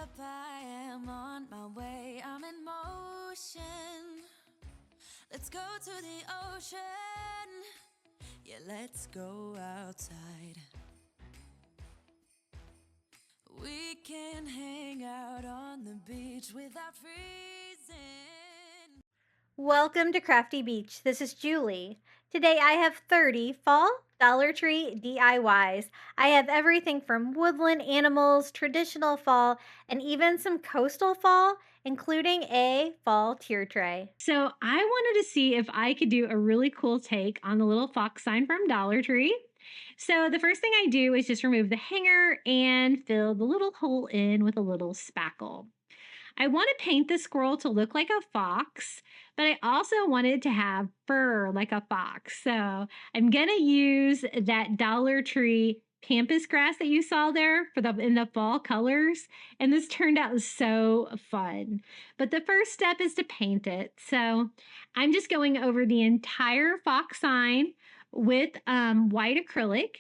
up, I am on my way. I'm in motion. Let's go to the ocean. Yeah, let's go outside. We can hang out on the beach without freezing. Welcome to Crafty Beach. This is Julie. Today I have 30 fall Dollar Tree DIYs. I have everything from woodland animals, traditional fall, and even some coastal fall, including a fall tier tray. So I wanted to see if I could do a really cool take on the little fox sign from Dollar Tree. So the first thing I do is just remove the hanger and fill the little hole in with a little spackle. I want to paint the squirrel to look like a fox, but I also wanted to have fur like a fox. So I'm going to use that Dollar Tree Pampas grass that you saw there in the fall colors. And this turned out so fun. But the first step is to paint it. So I'm just going over the entire fox sign with white acrylic.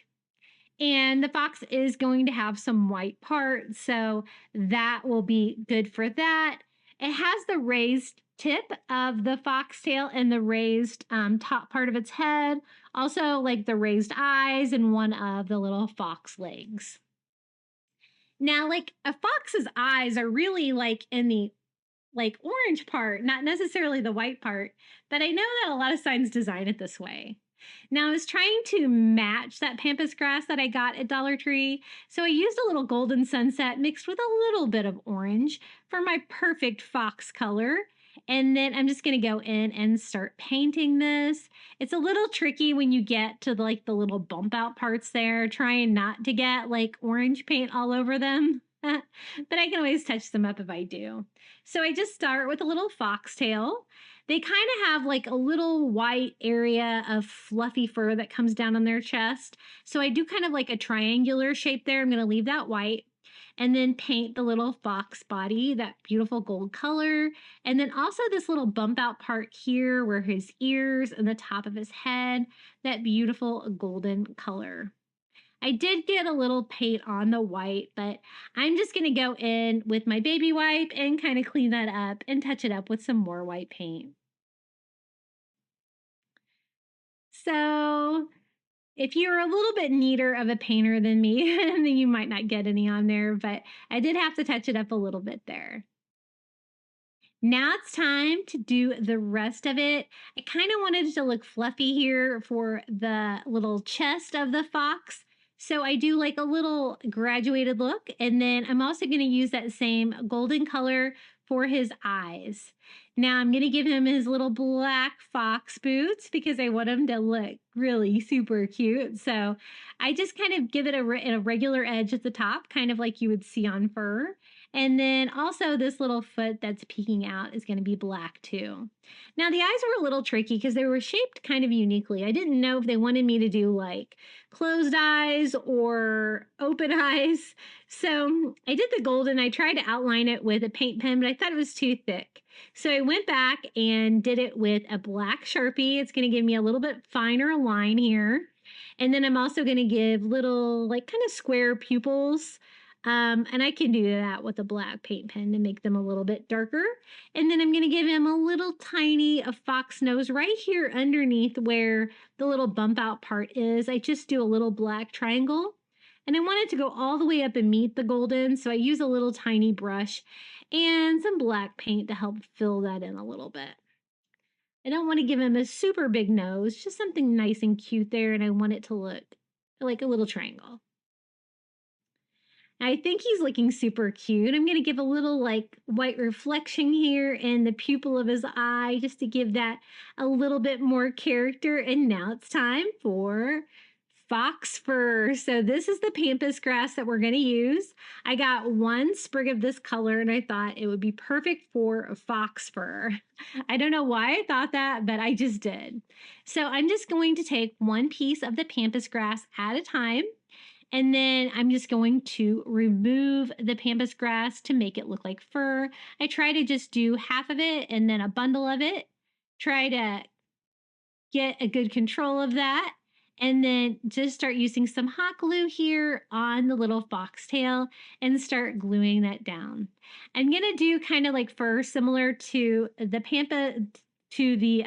And the fox is going to have some white parts, so that will be good for that. It has the raised tip of the foxtail and the raised top part of its head, also like the raised eyes and one of the little fox legs. Now, like a fox's eyes are really like in the orange part, not necessarily the white part, but I know that a lot of signs design it this way. Now, I was trying to match that pampas grass that I got at Dollar Tree, so I used a little golden sunset mixed with a little bit of orange for my perfect fox color. And then I'm just going to go in and start painting this. It's a little tricky when you get to the little bump out parts there, trying not to get like orange paint all over them. But I can always touch them up if I do. So I just start with a little foxtail. They kind of have like a little white area of fluffy fur that comes down on their chest. So I do kind of like a triangular shape there. I'm going to leave that white and then paint the little fox body, that beautiful gold color. And then also this little bump out part here where his ears and the top of his head, that beautiful golden color. I did get a little paint on the white, but I'm just going to go in with my baby wipe and kind of clean that up and touch it up with some more white paint. So if you're a little bit neater of a painter than me, then you might not get any on there, but I did have to touch it up a little bit there. Now it's time to do the rest of it. I kind of wanted it to look fluffy here for the little chest of the fox. So I do like a little graduated look. And then I'm also going to use that same golden color for his eyes. Now I'm going to give him his little black fox boots because I want him to look really super cute. So I just kind of give it a regular edge at the top, kind of like you would see on fur. And then also this little foot that's peeking out is going to be black too. Now the eyes were a little tricky because they were shaped kind of uniquely. I didn't know if they wanted me to do like closed eyes or open eyes. So I did the golden. I tried to outline it with a paint pen, but I thought it was too thick. So I went back and did it with a black Sharpie. It's going to give me a little bit finer line here. And then I'm also going to give little like kind of square pupils. And I can do that with a black paint pen to make them a little bit darker. And then I'm going to give him a little tiny fox nose right here underneath where the little bump out part is. I just do a little black triangle. And I want it to go all the way up and meet the golden. So I use a little tiny brush and some black paint to help fill that in a little bit. I don't want to give him a super big nose, just something nice and cute there. And I want it to look like a little triangle. I think he's looking super cute. I'm going to give a little like white reflection here in the pupil of his eye just to give that a little bit more character. And now it's time for fox fur. So this is the pampas grass that we're going to use. I got one sprig of this color and I thought it would be perfect for fox fur. I don't know why I thought that, but I just did. So I'm just going to take one piece of the pampas grass at a time. And then I'm just going to remove the pampas grass to make it look like fur. I try to just do half of it and then a bundle of it. Try to get a good control of that. And then just start using some hot glue here on the little foxtail and start gluing that down. I'm going to do kind of like fur similar to the pampa, to the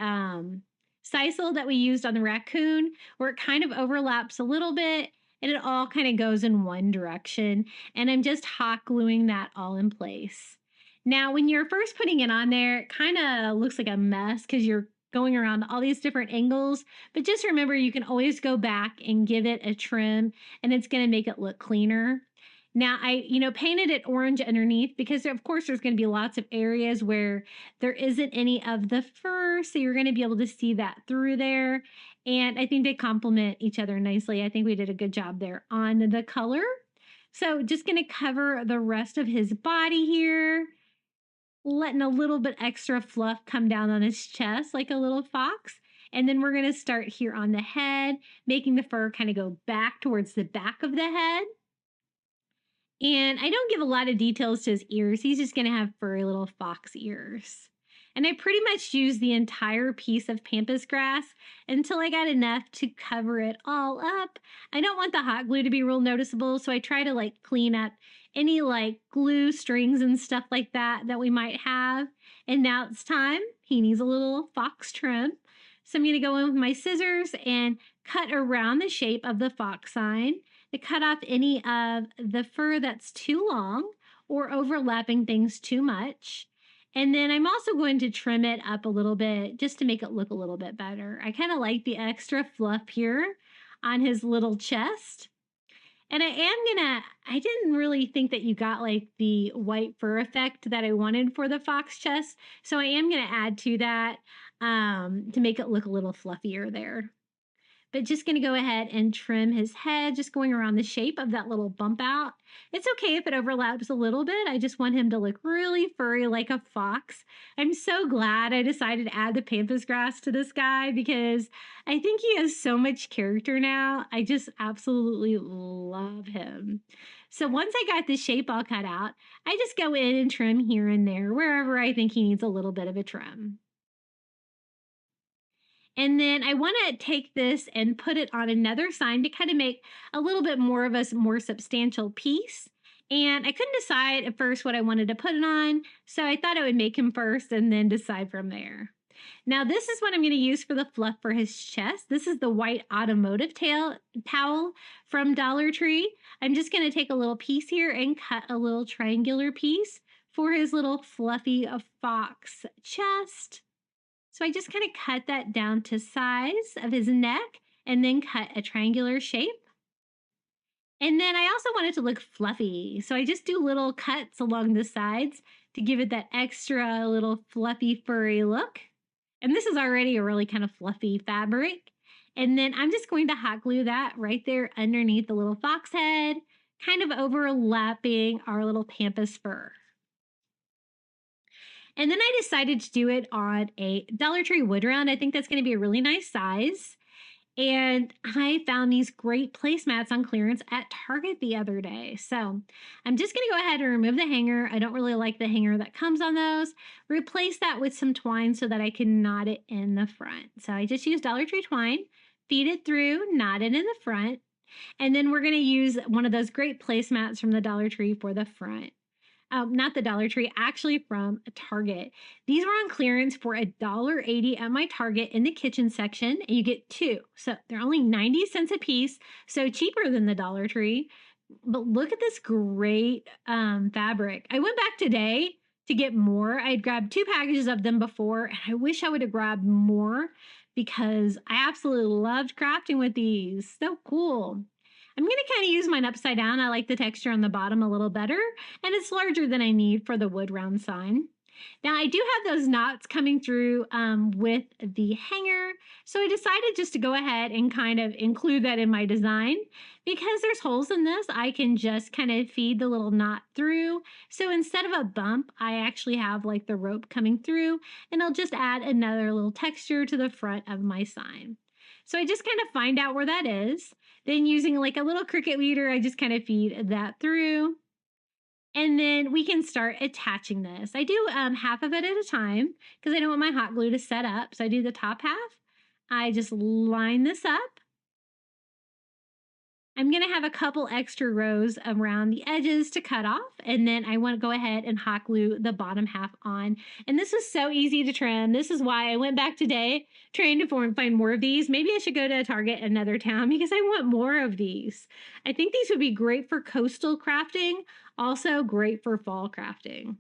sisal that we used on the raccoon, where it kind of overlaps a little bit and it all kind of goes in one direction. And I'm just hot gluing that all in place. Now, when you're first putting it on there, it kind of looks like a mess because you're going around all these different angles. But just remember, you can always go back and give it a trim and it's going to make it look cleaner. Now, I painted it orange underneath because, of course, there's going to be lots of areas where there isn't any of the fur. So you're going to be able to see that through there. And I think they complement each other nicely. I think we did a good job there on the color. So just going to cover the rest of his body here, letting a little bit extra fluff come down on his chest like a little fox. And then we're going to start here on the head, making the fur kind of go back towards the back of the head. And I don't give a lot of details to his ears. He's just going to have furry little fox ears. And I pretty much used the entire piece of pampas grass until I got enough to cover it all up. I don't want the hot glue to be real noticeable, so I try to like clean up any like glue strings and stuff like that we might have. And now it's time. He needs a little fox trim. So I'm going to go in with my scissors and cut around the shape of the fox sign to cut off any of the fur that's too long or overlapping things too much. And then I'm also going to trim it up a little bit just to make it look a little bit better. I kind of like the extra fluff here on his little chest. And I didn't really think that you got like the white fur effect that I wanted for the fox chest. So I am going to add to that to make it look a little fluffier there. But just going to go ahead and trim his head, just going around the shape of that little bump out. It's okay if it overlaps a little bit. I just want him to look really furry like a fox. I'm so glad I decided to add the pampas grass to this guy because I think he has so much character now. I just absolutely love him. So once I got the shape all cut out, I just go in and trim here and there, wherever I think he needs a little bit of a trim. And then I want to take this and put it on another sign to kind of make a little bit more of a more substantial piece. And I couldn't decide at first what I wanted to put it on, so I thought I would make him first and then decide from there. Now, this is what I'm going to use for the fluff for his chest. This is the white automotive towel from Dollar Tree. I'm just going to take a little piece here and cut a little triangular piece for his little fluffy fox chest. So I just kind of cut that down to size of his neck and then cut a triangular shape. And then I also want it to look fluffy. So I just do little cuts along the sides to give it that extra little fluffy furry look. And this is already a really kind of fluffy fabric. And then I'm just going to hot glue that right there underneath the little fox head, kind of overlapping our little pampas fur. And then I decided to do it on a Dollar Tree wood round. I think that's going to be a really nice size. And I found these great placemats on clearance at Target the other day. So I'm just going to go ahead and remove the hanger. I don't really like the hanger that comes on those. Replace that with some twine so that I can knot it in the front. So I just use Dollar Tree twine, feed it through, knot it in the front. And then we're going to use one of those great placemats from the Dollar Tree for the front. Not the Dollar Tree, actually from Target. These were on clearance for $1.80 at my Target in the kitchen section, and you get two. So they're only 90 cents a piece, so cheaper than the Dollar Tree. But look at this great fabric. I went back today to get more. I had grabbed 2 packages of them before, and I wish I would have grabbed more because I absolutely loved crafting with these. So cool. I'm going to kind of use mine upside down. I like the texture on the bottom a little better, and it's larger than I need for the wood round sign. Now, I do have those knots coming through with the hanger, so I decided just to go ahead and kind of include that in my design. Because there's holes in this, I can just kind of feed the little knot through. So instead of a bump, I actually have like the rope coming through, and I'll just add another little texture to the front of my sign. So I just kind of find out where that is. Then using like a little Cricut weeder, I just kind of feed that through. And then we can start attaching this. I do half of it at a time because I don't want my hot glue to set up. So I do the top half. I just line this up I'm going to have a couple extra rows around the edges to cut off, and then I want to go ahead and hot glue the bottom half on. And this was so easy to trim. This is why I went back today trying to find more of these. Maybe I should go to Target in another town because I want more of these. I think these would be great for coastal crafting, also great for fall crafting.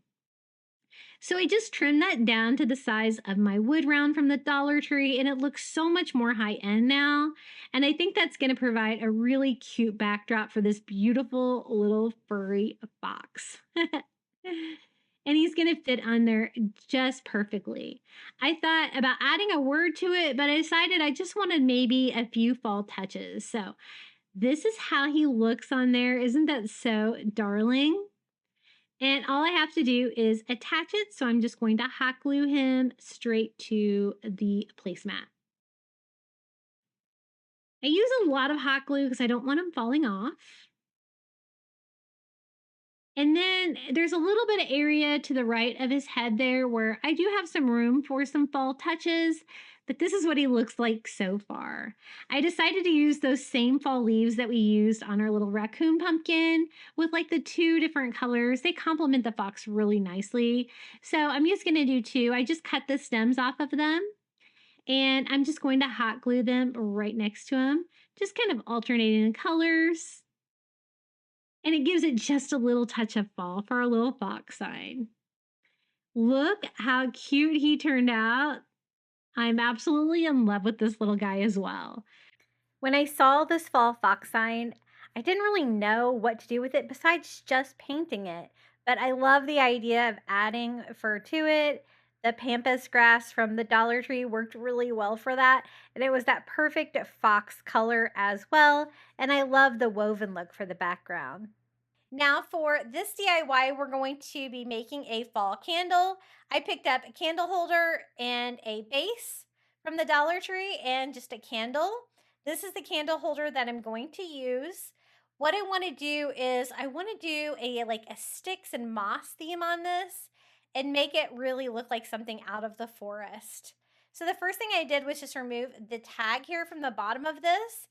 So I just trimmed that down to the size of my wood round from the Dollar Tree, and it looks so much more high end now. And I think that's going to provide a really cute backdrop for this beautiful little furry fox. And he's going to fit on there just perfectly. I thought about adding a word to it, but I decided I just wanted maybe a few fall touches. So this is how he looks on there. Isn't that so darling? And all I have to do is attach it. So I'm just going to hot glue him straight to the placemat. I use a lot of hot glue because I don't want him falling off. And then there's a little bit of area to the right of his head there where I do have some room for some fall touches, but this is what he looks like so far. I decided to use those same fall leaves that we used on our little raccoon pumpkin with like the 2 different colors. They complement the fox really nicely. So I'm just going to do 2. I just cut the stems off of them, and I'm just going to hot glue them right next to him, just kind of alternating the colors. And it gives it just a little touch of fall for our little fox sign. Look how cute he turned out. I'm absolutely in love with this little guy as well. When I saw this fall fox sign, I didn't really know what to do with it besides just painting it. But I love the idea of adding fur to it. The Pampas grass from the Dollar Tree worked really well for that. And it was that perfect fox color as well. And I love the woven look for the background. Now for this DIY, we're going to be making a fall candle. I picked up a candle holder and a base from the Dollar Tree and just a candle. This is the candle holder that I'm going to use. What I want to do is I want to do a sticks and moss theme on this and make it really look like something out of the forest. So the first thing I did was just remove the tag here from the bottom of this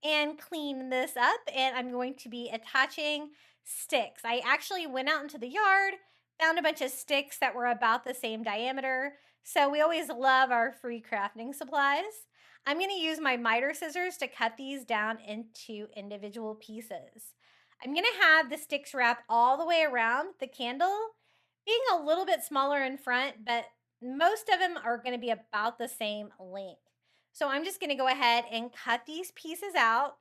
and clean this up, and I'm going to be attaching sticks. I actually went out into the yard, found a bunch of sticks that were about the same diameter. So we always love our free crafting supplies. I'm going to use my miter scissors to cut these down into individual pieces. I'm going to have the sticks wrap all the way around the candle, being a little bit smaller in front, but most of them are going to be about the same length. So I'm just going to go ahead and cut these pieces out.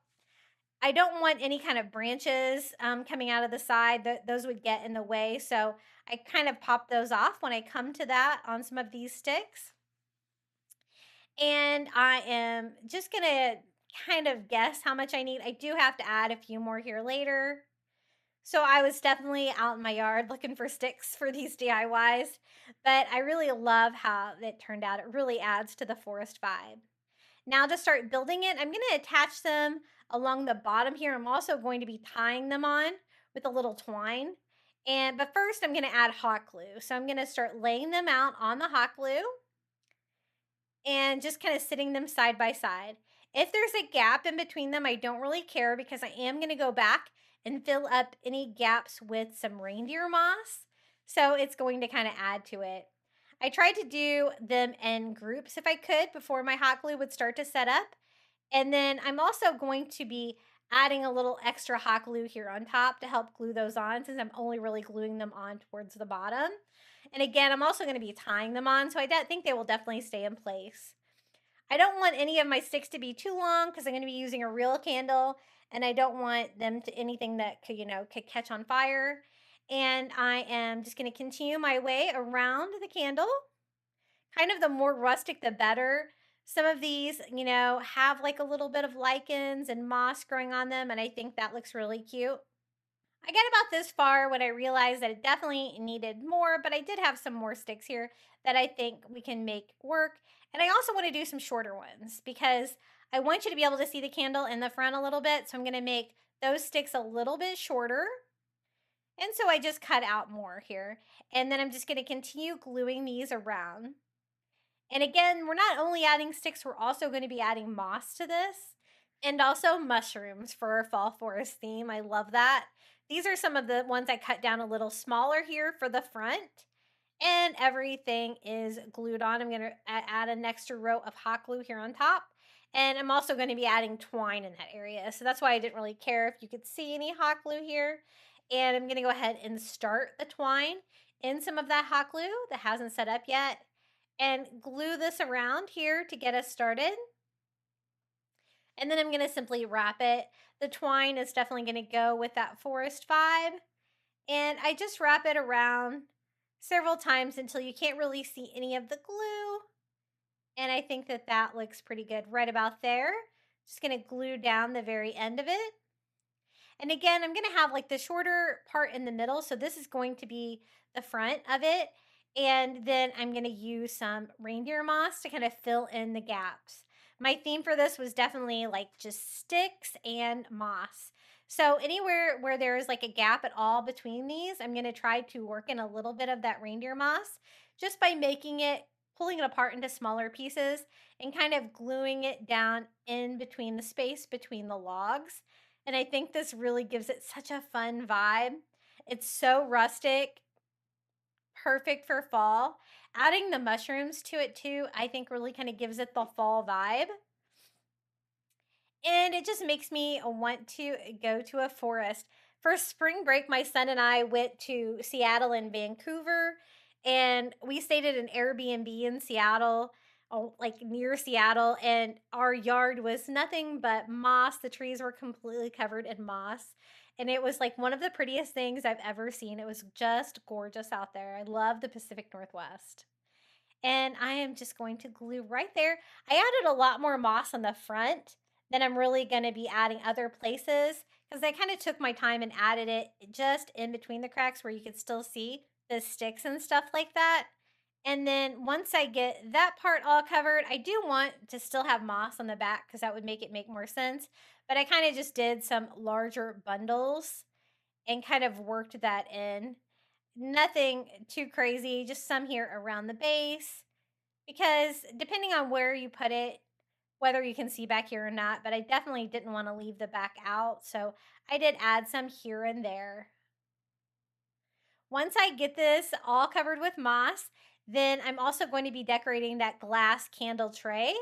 I don't want any kind of branches coming out of the side. Those would get in the way. So I kind of pop those off when I come to that on some of these sticks. And I am just going to kind of guess how much I need. I do have to add a few more here later. So I was definitely out in my yard looking for sticks for these DIYs, but I really love how it turned out. It really adds to the forest vibe. Now to start building it, I'm going to attach them along the bottom here. I'm also going to be tying them on with a little twine. But first I'm going to add hot glue. So I'm going to start laying them out on the hot glue and just kind of sitting them side by side. If there's a gap in between them, I don't really care because I am going to go back and fill up any gaps with some reindeer moss. So it's going to kind of add to it. I tried to do them in groups if I could before my hot glue would start to set up. And then I'm also going to be adding a little extra hot glue here on top to help glue those on, since I'm only really gluing them on towards the bottom. And again, I'm also going to be tying them on, so I think they will definitely stay in place. I don't want any of my sticks to be too long because I'm going to be using a real candle, and I don't want them to anything that could catch on fire. And I am just going to continue my way around the candle. Kind of the more rustic, the better. Some of these, have like a little bit of lichens and moss growing on them, and I think that looks really cute. I got about this far when I realized that it definitely needed more, but I did have some more sticks here that I think we can make work. And I also want to do some shorter ones because I want you to be able to see the candle in the front a little bit. So I'm going to make those sticks a little bit shorter. And so I just cut out more here. And then I'm just going to continue gluing these around. And again, we're not only adding sticks, we're also going to be adding moss to this. And also mushrooms for our fall forest theme. I love that. These are some of the ones I cut down a little smaller here for the front. And everything is glued on. I'm going to add an extra row of hot glue here on top. And I'm also going to be adding twine in that area. So that's why I didn't really care if you could see any hot glue here. And I'm going to go ahead and start the twine in some of that hot glue that hasn't set up yet. And glue this around here to get us started. And then I'm going to simply wrap it. The twine is definitely going to go with that forest vibe. And I just wrap it around several times until you can't really see any of the glue. And I think that that looks pretty good right about there. Just going to glue down the very end of it. And again, I'm going to have like the shorter part in the middle. So this is going to be the front of it. And then I'm going to use some reindeer moss to kind of fill in the gaps. My theme for this was definitely like just sticks and moss. So anywhere where there is like a gap at all between these, I'm going to try to work in a little bit of that reindeer moss just by pulling it apart into smaller pieces and kind of gluing it down in between the space between the logs. And I think this really gives it such a fun vibe. It's so rustic, perfect for fall. Adding the mushrooms to it too, I think really kind of gives it the fall vibe. And it just makes me want to go to a forest. For spring break, my son and I went to Seattle and Vancouver, and we stayed at an Airbnb in Seattle, like near Seattle, and our yard was nothing but moss. The trees were completely covered in moss. And it was like one of the prettiest things I've ever seen. It was just gorgeous out there. I love the Pacific Northwest. And I am just going to glue right there. I added a lot more moss on the front than I'm really going to be adding other places because I kind of took my time and added it just in between the cracks where you could still see the sticks and stuff like that. And then once I get that part all covered, I do want to still have moss on the back because that would make it make more sense. But I kind of just did some larger bundles and kind of worked that in. Nothing too crazy, just some here around the base because depending on where you put it, whether you can see back here or not, but I definitely didn't want to leave the back out. So I did add some here and there. Once I get this all covered with moss, then I'm also going to be decorating that glass candle tray.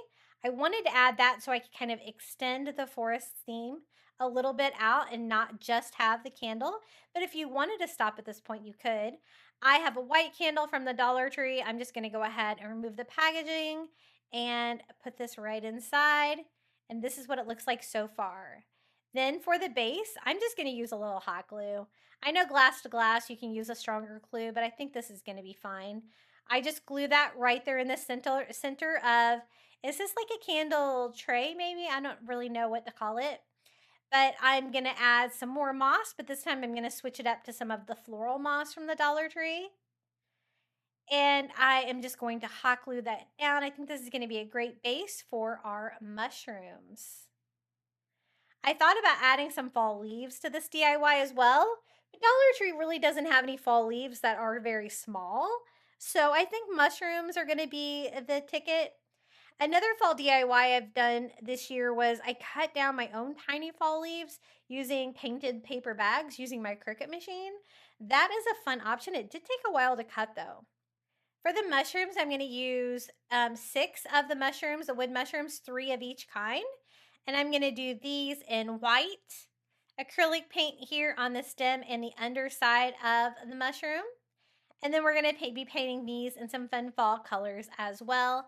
I wanted to add that so I could kind of extend the forest theme a little bit out and not just have the candle. But if you wanted to stop at this point, you could. I have a white candle from the Dollar Tree. I'm just going to go ahead and remove the packaging and put this right inside. And this is what it looks like so far. Then for the base, I'm just going to use a little hot glue. I know glass to glass, you can use a stronger glue, but I think this is going to be fine. I just glue that right there in the center of, is this like a candle tray maybe? I don't really know what to call it. But I'm going to add some more moss, but this time I'm going to switch it up to some of the floral moss from the Dollar Tree. And I am just going to hot glue that down. I think this is going to be a great base for our mushrooms. I thought about adding some fall leaves to this DIY as well, but Dollar Tree really doesn't have any fall leaves that are very small. So I think mushrooms are going to be the ticket. Another fall DIY I've done this year was I cut down my own tiny fall leaves using painted paper bags using my Cricut machine. That is a fun option. It did take a while to cut though. For the mushrooms, I'm going to use 6 of the mushrooms, the wood mushrooms, 3 of each kind. And I'm going to do these in white, acrylic paint here on the stem and the underside of the mushroom. And then we're going to be painting these in some fun fall colors as well.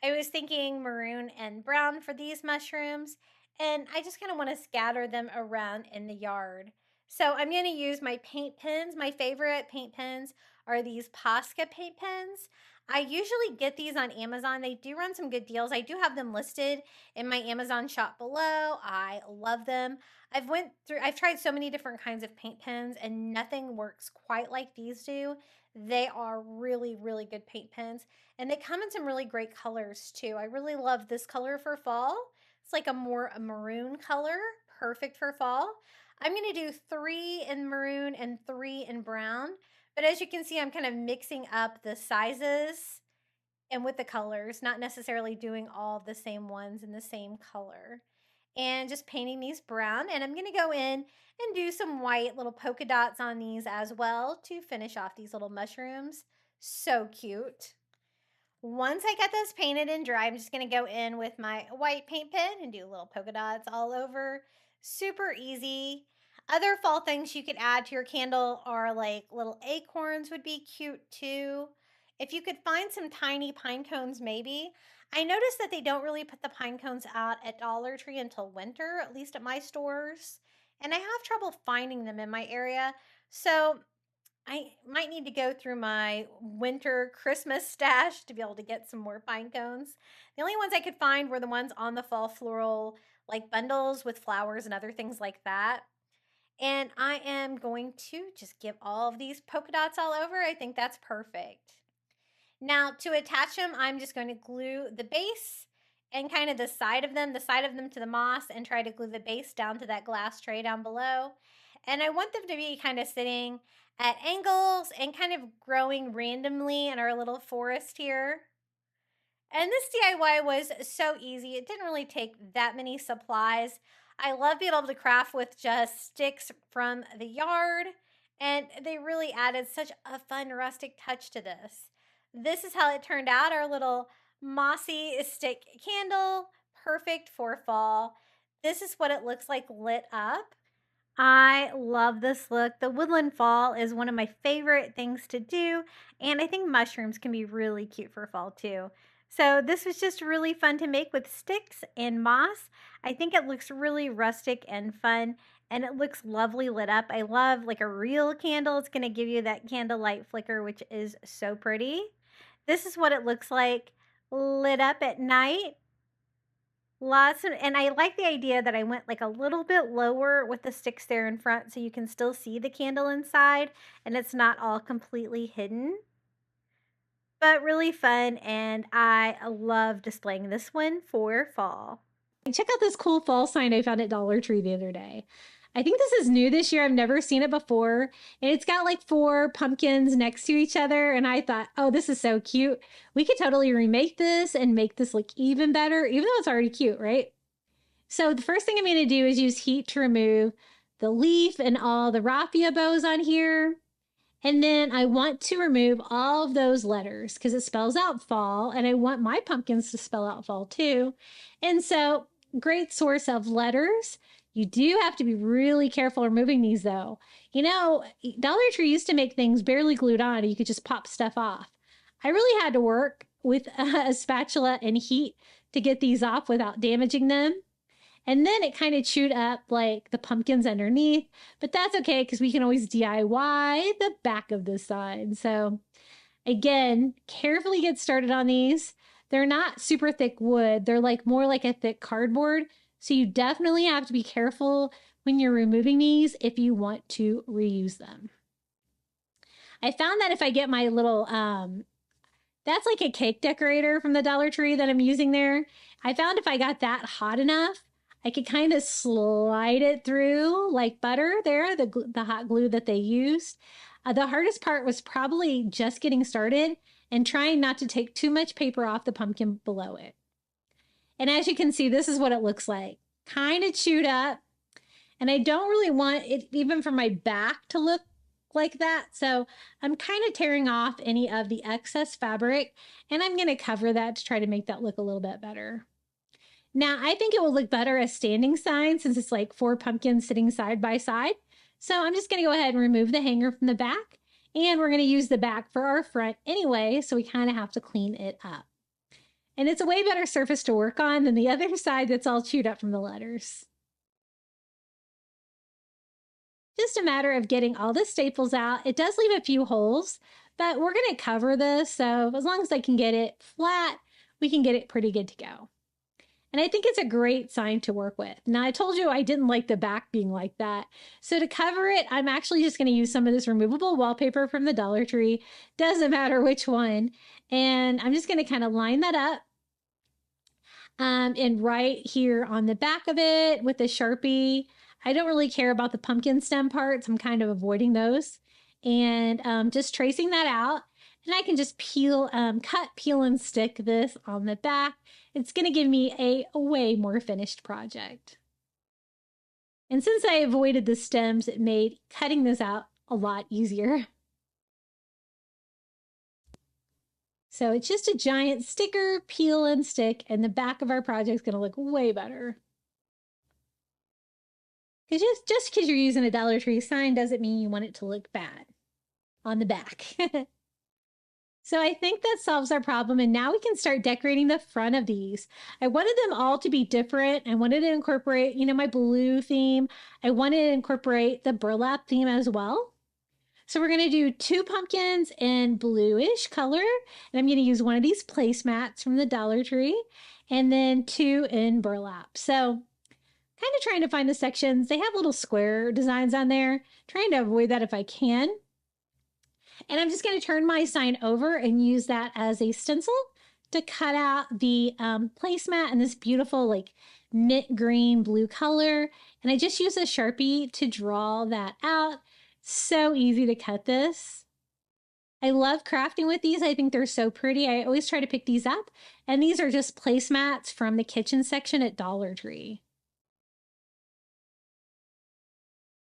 I was thinking maroon and brown for these mushrooms, and I just kind of want to scatter them around in the yard. So I'm going to use my paint pens. My favorite paint pens are these Posca paint pens. I usually get these on Amazon. They do run some good deals. I do have them listed in my Amazon shop below. I love them. I've tried so many different kinds of paint pens and nothing works quite like these do. They are really, really good paint pens and they come in some really great colors too. I really love this color for fall. It's like a maroon color, perfect for fall. I'm going to do 3 in maroon and 3 in brown. But as you can see, I'm kind of mixing up the sizes and with the colors, not necessarily doing all the same ones in the same color. and just painting these brown. And I'm going to go in and do some white little polka dots on these as well to finish off these little mushrooms. So cute. Once I get those painted and dry, I'm just going to go in with my white paint pen and do little polka dots all over. Super easy. Other fall things you could add to your candle are like little acorns would be cute too. If you could find some tiny pine cones maybe. I noticed that they don't really put the pine cones out at Dollar Tree until winter, at least at my stores. And I have trouble finding them in my area. So I might need to go through my winter Christmas stash to be able to get some more pine cones. The only ones I could find were the ones on the fall floral, like bundles with flowers and other things like that. And I am going to just give all of these polka dots all over. I think that's perfect. Now to attach them, I'm just going to glue the base and kind of the side of them to the moss, and try to glue the base down to that glass tray down below. And I want them to be kind of sitting at angles and kind of growing randomly in our little forest here. And this DIY was so easy. It didn't really take that many supplies. I love being able to craft with just sticks from the yard, and they really added such a fun rustic touch to this. This is how it turned out, our little mossy stick candle, perfect for fall. This is what it looks like lit up. I love this look. The woodland fall is one of my favorite things to do, and I think mushrooms can be really cute for fall too. So this was just really fun to make with sticks and moss. I think it looks really rustic and fun, and it looks lovely lit up. I love like a real candle. It's going to give you that candlelight flicker, which is so pretty. This is what it looks like lit up at night. Lots of, and I like the idea that I went like a little bit lower with the sticks there in front so you can still see the candle inside and it's not all completely hidden. But really fun, and I love displaying this one for fall. Check out this cool fall sign I found at Dollar Tree the other day. I think this is new this year. I've never seen it before. And it's got like 4 pumpkins next to each other. And I thought, oh, this is so cute. We could totally remake this and make this look even better, even though it's already cute, right? So the first thing I'm going to do is use heat to remove the leaf and all the raffia bows on here. And then I want to remove all of those letters because it spells out fall. And I want my pumpkins to spell out fall too. And so great source of letters. You do have to be really careful removing these though. You know, Dollar Tree used to make things barely glued on and you could just pop stuff off. I really had to work with a spatula and heat to get these off without damaging them. And then it kind of chewed up like the pumpkins underneath, but that's okay because we can always DIY the back of the sign. So again, carefully get started on these. They're not super thick wood. They're like more like a thick cardboard. So you definitely have to be careful when you're removing these if you want to reuse them. I found that if I get my little, that's like a cake decorator from the Dollar Tree that I'm using there. I found if I got that hot enough, I could kind of slide it through like butter there, the hot glue that they used. The hardest part was probably just getting started and trying not to take too much paper off the pumpkin below it. And as you can see, this is what it looks like. Kind of chewed up. And I don't really want it even from my back to look like that. So I'm kind of tearing off any of the excess fabric and I'm going to cover that to try to make that look a little bit better. Now, I think it will look better as standing sign since it's like 4 pumpkins sitting side by side. So I'm just going to go ahead and remove the hanger from the back. And we're going to use the back for our front anyway, so we kind of have to clean it up. And it's a way better surface to work on than the other side that's all chewed up from the letters. Just a matter of getting all the staples out. It does leave a few holes, but we're going to cover this. So as long as I can get it flat, we can get it pretty good to go. And I think it's a great sign to work with. Now, I told you I didn't like the back being like that. So to cover it, I'm actually just going to use some of this removable wallpaper from the Dollar Tree. Doesn't matter which one. And I'm just going to kind of line that up. And right here on the back of it with the Sharpie. I don't really care about the pumpkin stem parts. I'm kind of avoiding those. And just tracing that out. And I can just cut, peel, and stick this on the back. It's going to give me a way more finished project. And since I avoided the stems, it made cutting this out a lot easier. So it's just a giant sticker, peel and stick, and the back of our project is going to look way better. Because just because you're using a Dollar Tree sign doesn't mean you want it to look bad on the back. So I think that solves our problem, and now we can start decorating the front of these. I wanted them all to be different. I wanted to incorporate, my blue theme. I wanted to incorporate the burlap theme as well. So we're going to do 2 pumpkins in bluish color, and I'm going to use one of these placemats from the Dollar Tree, and then 2 in burlap. So kind of trying to find the sections. They have little square designs on there, trying to avoid that if I can. And I'm just going to turn my sign over and use that as a stencil to cut out the placemat in this beautiful like mint green blue color. And I just use a Sharpie to draw that out. So easy to cut this. I love crafting with these. I think they're so pretty. I always try to pick these up. And these are just placemats from the kitchen section at Dollar Tree.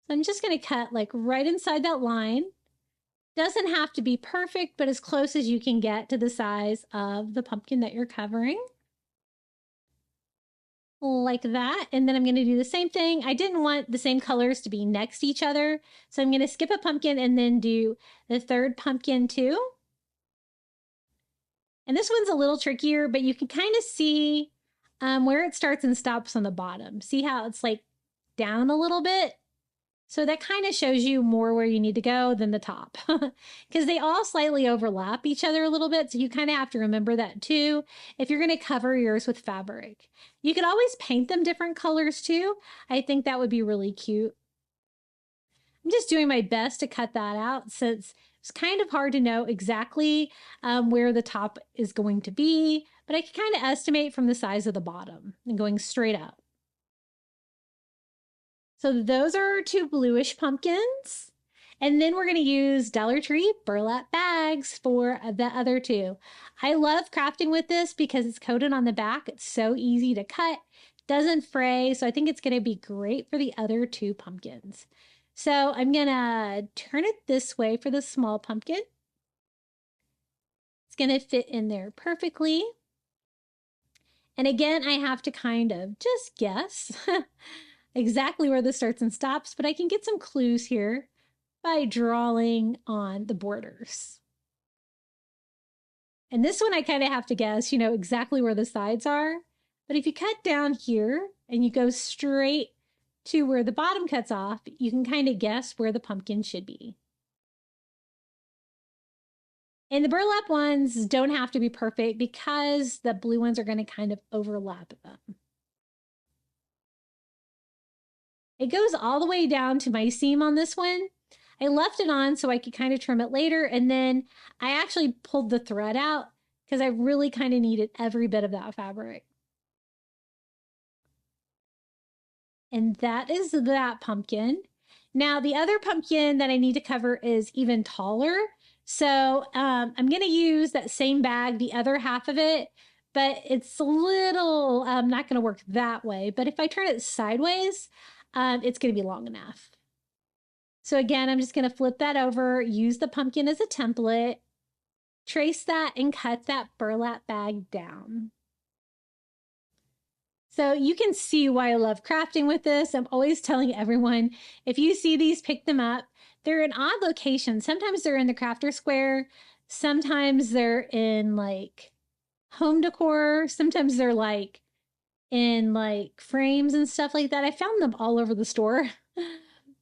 So I'm just going to cut like right inside that line. Doesn't have to be perfect, but as close as you can get to the size of the pumpkin that you're covering. Like that. And then I'm going to do the same thing. I didn't want the same colors to be next to each other. So I'm going to skip a pumpkin and then do the 3rd pumpkin too. And this one's a little trickier, but you can kind of see where it starts and stops on the bottom. See how it's like down a little bit? So that kind of shows you more where you need to go than the top because they all slightly overlap each other a little bit. So you kind of have to remember that too if you're going to cover yours with fabric. You could always paint them different colors too. I think that would be really cute. I'm just doing my best to cut that out since it's kind of hard to know exactly where the top is going to be, but I can kind of estimate from the size of the bottom and going straight up. So those are our 2 bluish pumpkins. And then we're going to use Dollar Tree burlap bags for the other 2. I love crafting with this because it's coated on the back. It's so easy to cut, doesn't fray. So I think it's going to be great for the other 2 pumpkins. So I'm going to turn it this way for the small pumpkin. It's going to fit in there perfectly. And again, I have to kind of just guess exactly where this starts and stops, but I can get some clues here by drawing on the borders. And this one I kind of have to guess, exactly where the sides are. But if you cut down here and you go straight to where the bottom cuts off, you can kind of guess where the pumpkin should be. And the burlap ones don't have to be perfect because the blue ones are going to kind of overlap them. It goes all the way down to my seam on this one. I left it on so I could kind of trim it later, and then I actually pulled the thread out because I really kind of needed every bit of that fabric. And that is that pumpkin. Now, the other pumpkin that I need to cover is even taller. So I'm going to use that same bag, the other half of it, but it's a little not going to work that way. But if I turn it sideways, it's going to be long enough. So again, I'm just going to flip that over, use the pumpkin as a template, trace that, and cut that burlap bag down. So you can see why I love crafting with this. I'm always telling everyone, if you see these, pick them up. They're in odd locations. Sometimes they're in the crafter square. Sometimes they're in like home decor. Sometimes they're like in like frames and stuff like that. I found them all over the store.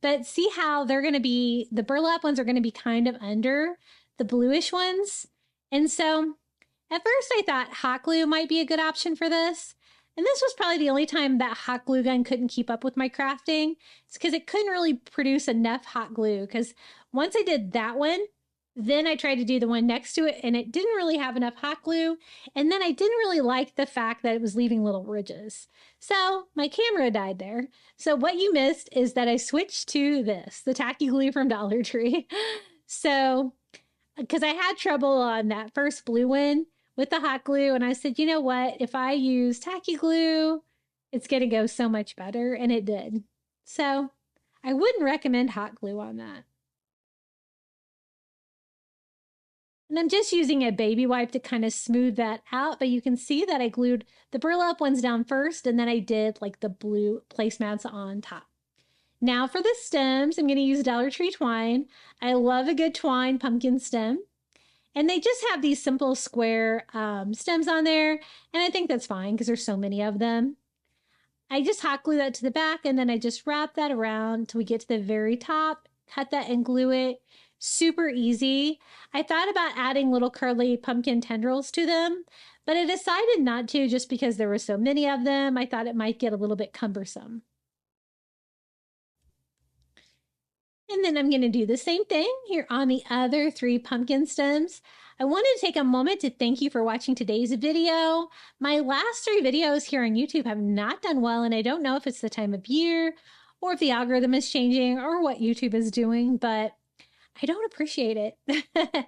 But see how they're going to be, the burlap ones are going to be kind of under the bluish ones. And so at first I thought hot glue might be a good option for this. And this was probably the only time that hot glue gun couldn't keep up with my crafting. It's because it couldn't really produce enough hot glue. Because once I did that one, then I tried to do the one next to it and it didn't really have enough hot glue. And then I didn't really like the fact that it was leaving little ridges. So my camera died there. So what you missed is that I switched to this, the tacky glue from Dollar Tree. So, because I had trouble on that first blue one with the hot glue. And I said, you know what? If I use tacky glue, it's going to go so much better. And it did. So I wouldn't recommend hot glue on that. And I'm just using a baby wipe to kind of smooth that out, but you can see that I glued the burlap ones down first, and then I did like the blue placemats on top. Now for the stems, I'm going to use Dollar Tree twine. I love a good twine pumpkin stem. And they just have these simple square stems on there, and I think that's fine because there's so many of them. I just hot glue that to the back, and then I just wrap that around until we get to the very top, cut that and glue it. Super easy. I thought about adding little curly pumpkin tendrils to them, but I decided not to just because there were so many of them. I thought it might get a little bit cumbersome. And then I'm going to do the same thing here on the other 3 pumpkin stems. I wanted to take a moment to thank you for watching today's video. My last 3 videos here on YouTube have not done well, and I don't know if it's the time of year or if the algorithm is changing or what YouTube is doing, but I don't appreciate it.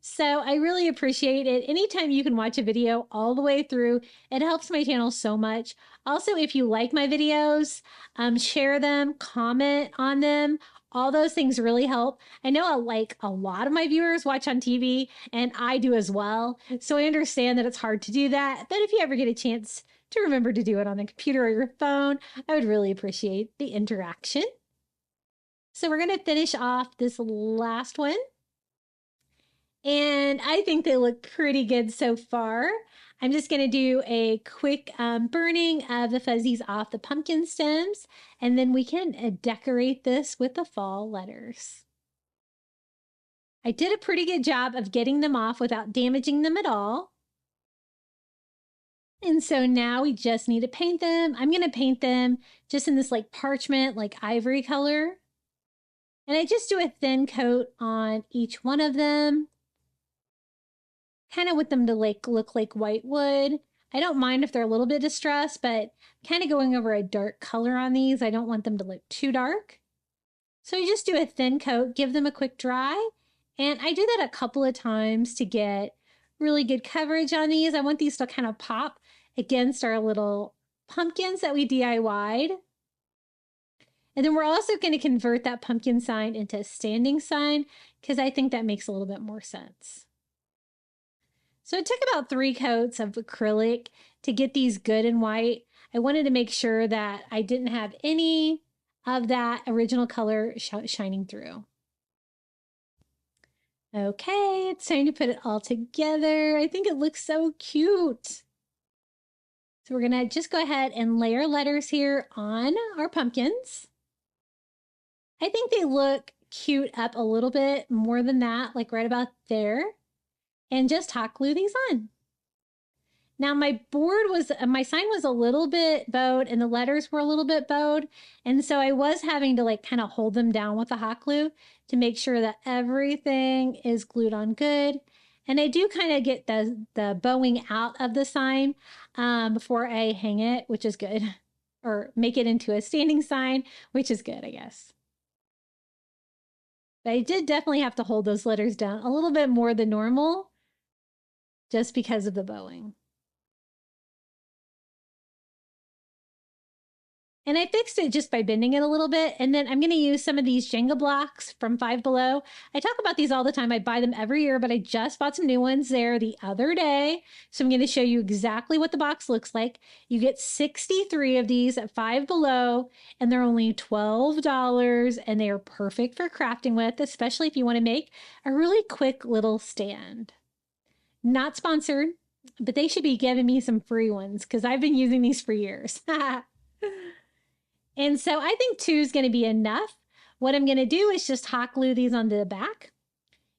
So I really appreciate it. Anytime you can watch a video all the way through, it helps my channel so much. Also, if you like my videos, share them, comment on them. All those things really help. I know like a lot of my viewers watch on TV, and I do as well. So I understand that it's hard to do that. But if you ever get a chance to remember to do it on the computer or your phone, I would really appreciate the interaction. So we're going to finish off this last one. And I think they look pretty good so far. I'm just going to do a quick burning of the fuzzies off the pumpkin stems, and then we can decorate this with the fall letters. I did a pretty good job of getting them off without damaging them at all. And so now we just need to paint them. I'm going to paint them just in this like parchment, like ivory color. And I just do a thin coat on each one of them. Kind of want them to like look like white wood. I don't mind if they're a little bit distressed, but kind of going over a dark color on these. I don't want them to look too dark. So you just do a thin coat, give them a quick dry. And I do that a couple of times to get really good coverage on these. I want these to kind of pop against our little pumpkins that we DIY'd. And then we're also going to convert that pumpkin sign into a standing sign because I think that makes a little bit more sense. So it took about 3 coats of acrylic to get these good and white. I wanted to make sure that I didn't have any of that original color shining through. Okay, it's time to put it all together. I think it looks so cute. So we're gonna just go ahead and layer letters here on our pumpkins. I think they look cute up a little bit more than that, like right about there. And just hot glue these on. Now my sign was a little bit bowed and the letters were a little bit bowed. And so I was having to like kind of hold them down with the hot glue to make sure that everything is glued on good. And I do kind of get the bowing out of the sign before I hang it, which is good. Or make it into a standing sign, which is good, I guess. But I did definitely have to hold those letters down a little bit more than normal just because of the bowing. And I fixed it just by bending it a little bit. And then I'm going to use some of these Jenga blocks from Five Below. I talk about these all the time. I buy them every year, but I just bought some new ones there the other day. So I'm going to show you exactly what the box looks like. You get 63 of these at Five Below, and they're only $12, and they are perfect for crafting with, especially if you want to make a really quick little stand. Not sponsored, but they should be giving me some free ones because I've been using these for years. And so I think 2 is going to be enough. What I'm going to do is just hot glue these onto the back.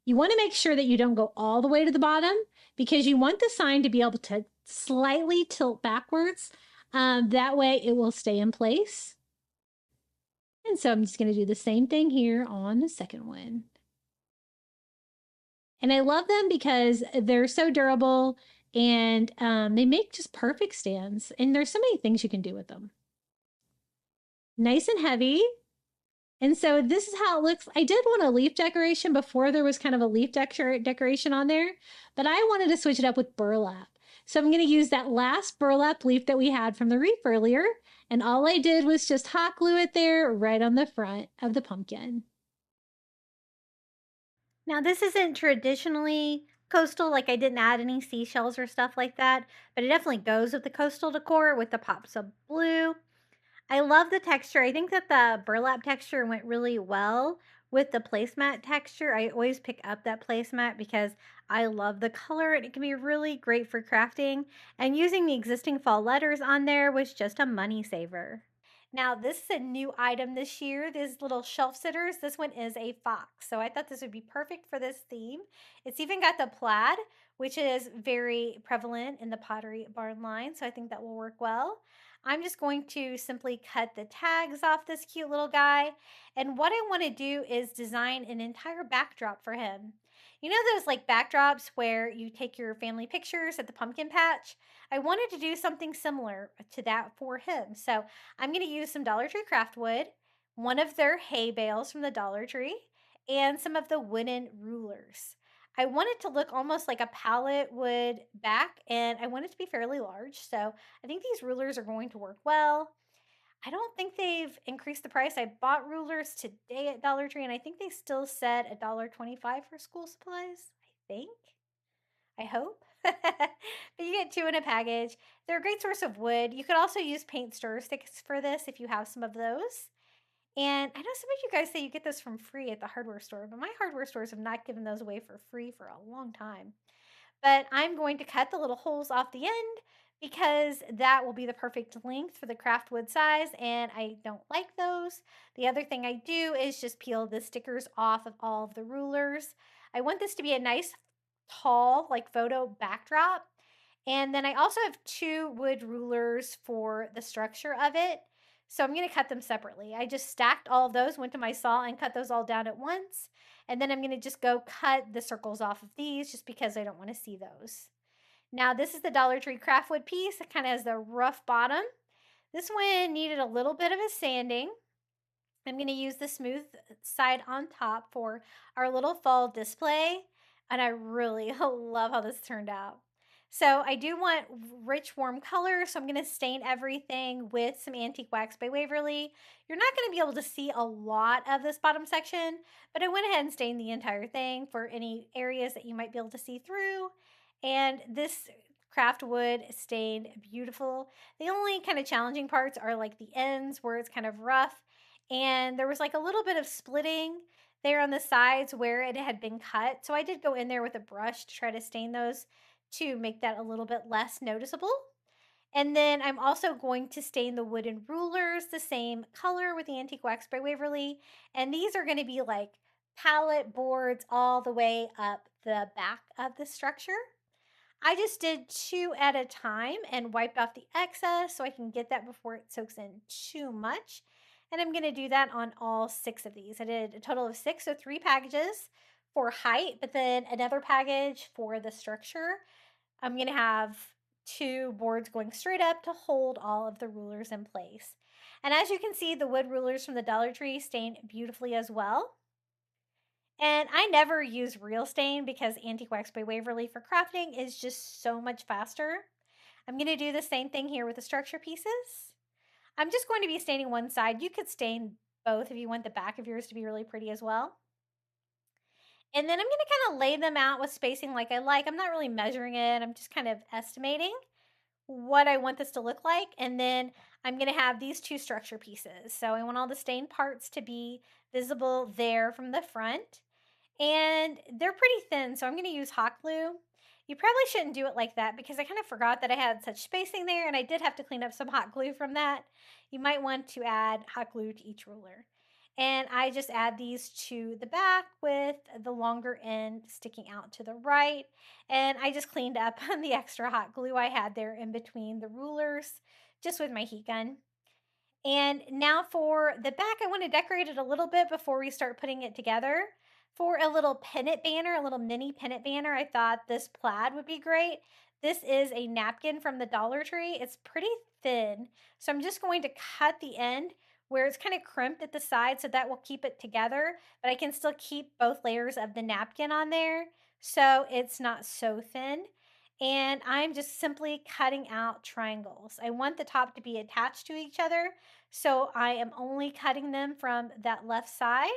You want to make sure that you don't go all the way to the bottom because you want the sign to be able to slightly tilt backwards. That way it will stay in place. And so I'm just going to do the same thing here on the second one. And I love them because they're so durable and they make just perfect stands. And there's so many things you can do with them. Nice and heavy. And so this is how it looks. I did want a leaf decoration before there was kind of a leaf decoration on there, but I wanted to switch it up with burlap. So I'm going to use that last burlap leaf that we had from the wreath earlier, And all I did was just hot glue it there right on the front of the pumpkin. Now, this isn't traditionally coastal, like I didn't add any seashells or stuff like that, but it definitely goes with the coastal decor with the pops of blue. I love the texture. I think that the burlap texture went really well with the placemat texture. I always pick up that placemat because I love the color and it can be really great for crafting. And using the existing fall letters on there was just a money saver. Now, this is a new item this year. These little shelf sitters. This one is a fox. So I thought this would be perfect for this theme. It's even got the plaid, which is very prevalent in the Pottery Barn line. So I think that will work well. I'm just going to simply cut the tags off this cute little guy. And what I want to do is design an entire backdrop for him. You know those like backdrops where you take your family pictures at the pumpkin patch? I wanted to do something similar to that for him. So I'm going to use some Dollar Tree craft wood, one of their hay bales from the Dollar Tree, and some of the wooden rulers. I want it to look almost like a pallet wood back, and I want it to be fairly large. So I think these rulers are going to work well. I don't think they've increased the price. I bought rulers today at Dollar Tree, and I think they still said $1.25 for school supplies. I think. I hope. But you get two in a package. They're a great source of wood. You could also use paint stir sticks for this if you have some of those. And I know some of you guys say you get this from free at the hardware store, but my hardware stores have not given those away for free for a long time. But I'm going to cut the little holes off the end because that will be the perfect length for the craft wood size, and I don't like those. The other thing I do is just peel the stickers off of all of the rulers. I want this to be a nice, tall, like photo backdrop. And then I also have two wood rulers for the structure of it. So I'm going to cut them separately. I just stacked all of those, went to my saw and cut those all down at once. And then I'm going to just go cut the circles off of these just because I don't want to see those. Now this is the Dollar Tree craftwood piece. It kind of has the rough bottom. This one needed a little bit of a sanding. I'm going to use the smooth side on top for our little fall display. And I really love how this turned out. So I do want rich, warm color. So I'm going to stain everything with some Antique Wax by Waverly. You're not going to be able to see a lot of this bottom section, but I went ahead and stained the entire thing for any areas that you might be able to see through. And this craft wood stained beautiful. The only kind of challenging parts are like the ends where it's kind of rough. And there was like a little bit of splitting there on the sides where it had been cut. So I did go in there with a brush to try to stain those to make that a little bit less noticeable. And then I'm also going to stain the wooden rulers the same color with the Antique Wax by Waverly. And these are going to be like pallet boards all the way up the back of the structure. I just did two at a time and wiped off the excess so I can get that before it soaks in too much. And I'm going to do that on all 6 of these. I did a total of 6, so 3 packages for height, but then another package for the structure. I'm going to have 2 boards going straight up to hold all of the rulers in place. And as you can see, the wood rulers from the Dollar Tree stain beautifully as well. And I never use real stain because Antique Wax by Waverly for crafting is just so much faster. I'm going to do the same thing here with the structure pieces. I'm just going to be staining one side. You could stain both if you want the back of yours to be really pretty as well. And then I'm going to kind of lay them out with spacing like I like. I'm not really measuring it. I'm just kind of estimating what I want this to look like. And then I'm going to have these 2 structure pieces. So I want all the stained parts to be visible there from the front. And they're pretty thin, so I'm going to use hot glue. You probably shouldn't do it like that because I kind of forgot that I had such spacing there, and I did have to clean up some hot glue from that. You might want to add hot glue to each ruler. And I just add these to the back with the longer end sticking out to the right. And I just cleaned up on the extra hot glue I had there in between the rulers just with my heat gun. And now for the back, I want to decorate it a little bit before we start putting it together. For a little pennant banner, a little mini pennant banner, I thought this plaid would be great. This is a napkin from the Dollar Tree. It's pretty thin, so I'm just going to cut the end where it's kind of crimped at the side so that will keep it together, but I can still keep both layers of the napkin on there so it's not so thin. and I'm just simply cutting out triangles. I want the top to be attached to each other, so I am only cutting them from that left side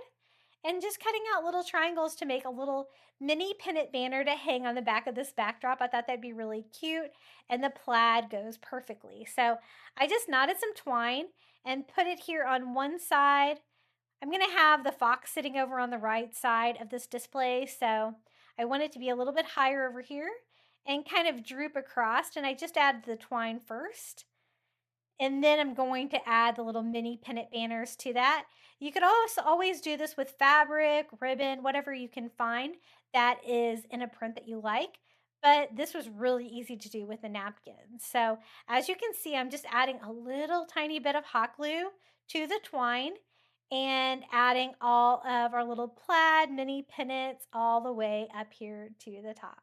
and just cutting out little triangles to make a little mini pennant banner to hang on the back of this backdrop. I thought that'd be really cute, and the plaid goes perfectly. So I just knotted some twine and put it here on one side. I'm going to have the fox sitting over on the right side of this display, so I want it to be a little bit higher over here and kind of droop across, and I just added the twine first. And then I'm going to add the little mini pennant banners to that. You could also always do this with fabric, ribbon, whatever you can find that is in a print that you like. But this was really easy to do with the napkin. So as you can see, I'm just adding a little tiny bit of hot glue to the twine and adding all of our little plaid mini pennants all the way up here to the top.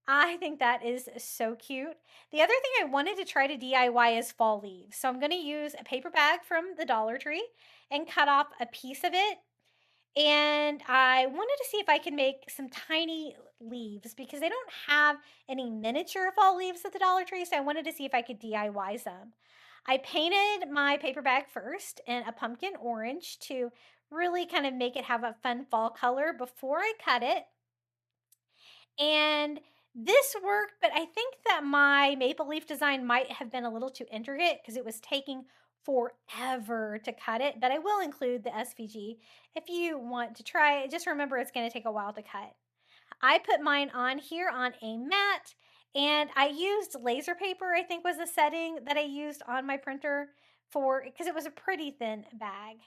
I think that is so cute. The other thing I wanted to try to DIY is fall leaves. So I'm going to use a paper bag from the Dollar Tree and cut off a piece of it. And I wanted to see if I could make some tiny leaves because they don't have any miniature fall leaves at the Dollar Tree. So I wanted to see if I could DIY some. I painted my paper bag first in a pumpkin orange to really kind of make it have a fun fall color before I cut it. And this worked, but I think that my maple leaf design might have been a little too intricate because it was taking forever to cut it, but I will include the SVG if you want to try it. Just remember it's going to take a while to cut. I put mine on here on a mat, and I used laser paper, I think was the setting that I used on my printer for because it was a pretty thin bag.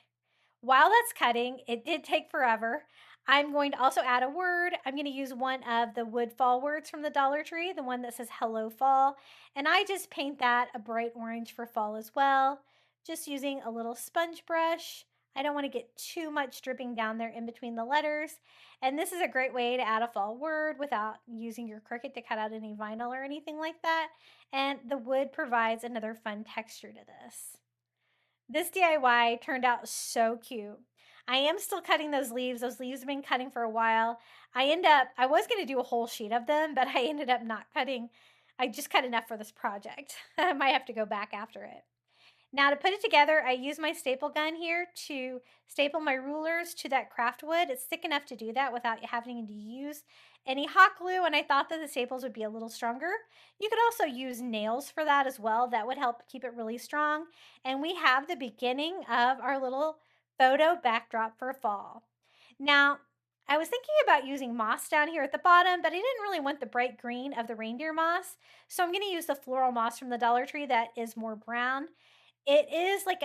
While that's cutting, it did take forever. I'm going to also add a word. I'm going to use one of the wood fall words from the Dollar Tree, the one that says hello fall. And I just paint that a bright orange for fall as well, just using a little sponge brush. I don't want to get too much dripping down there in between the letters. And this is a great way to add a fall word without using your Cricut to cut out any vinyl or anything like that. And the wood provides another fun texture to this. This DIY turned out so cute. I am still cutting those leaves. Those leaves have been cutting for a while. I was going to do a whole sheet of them, but I ended up not cutting. I just cut enough for this project. I might have to go back after it. Now to put it together, I use my staple gun here to staple my rulers to that craft wood. It's thick enough to do that without having to use any hot glue, and I thought that the staples would be a little stronger. You could also use nails for that as well. That would help keep it really strong. And we have the beginning of our little photo backdrop for fall. Now, I was thinking about using moss down here at the bottom, but I didn't really want the bright green of the reindeer moss. So I'm going to use the floral moss from the Dollar Tree that is more brown. It is like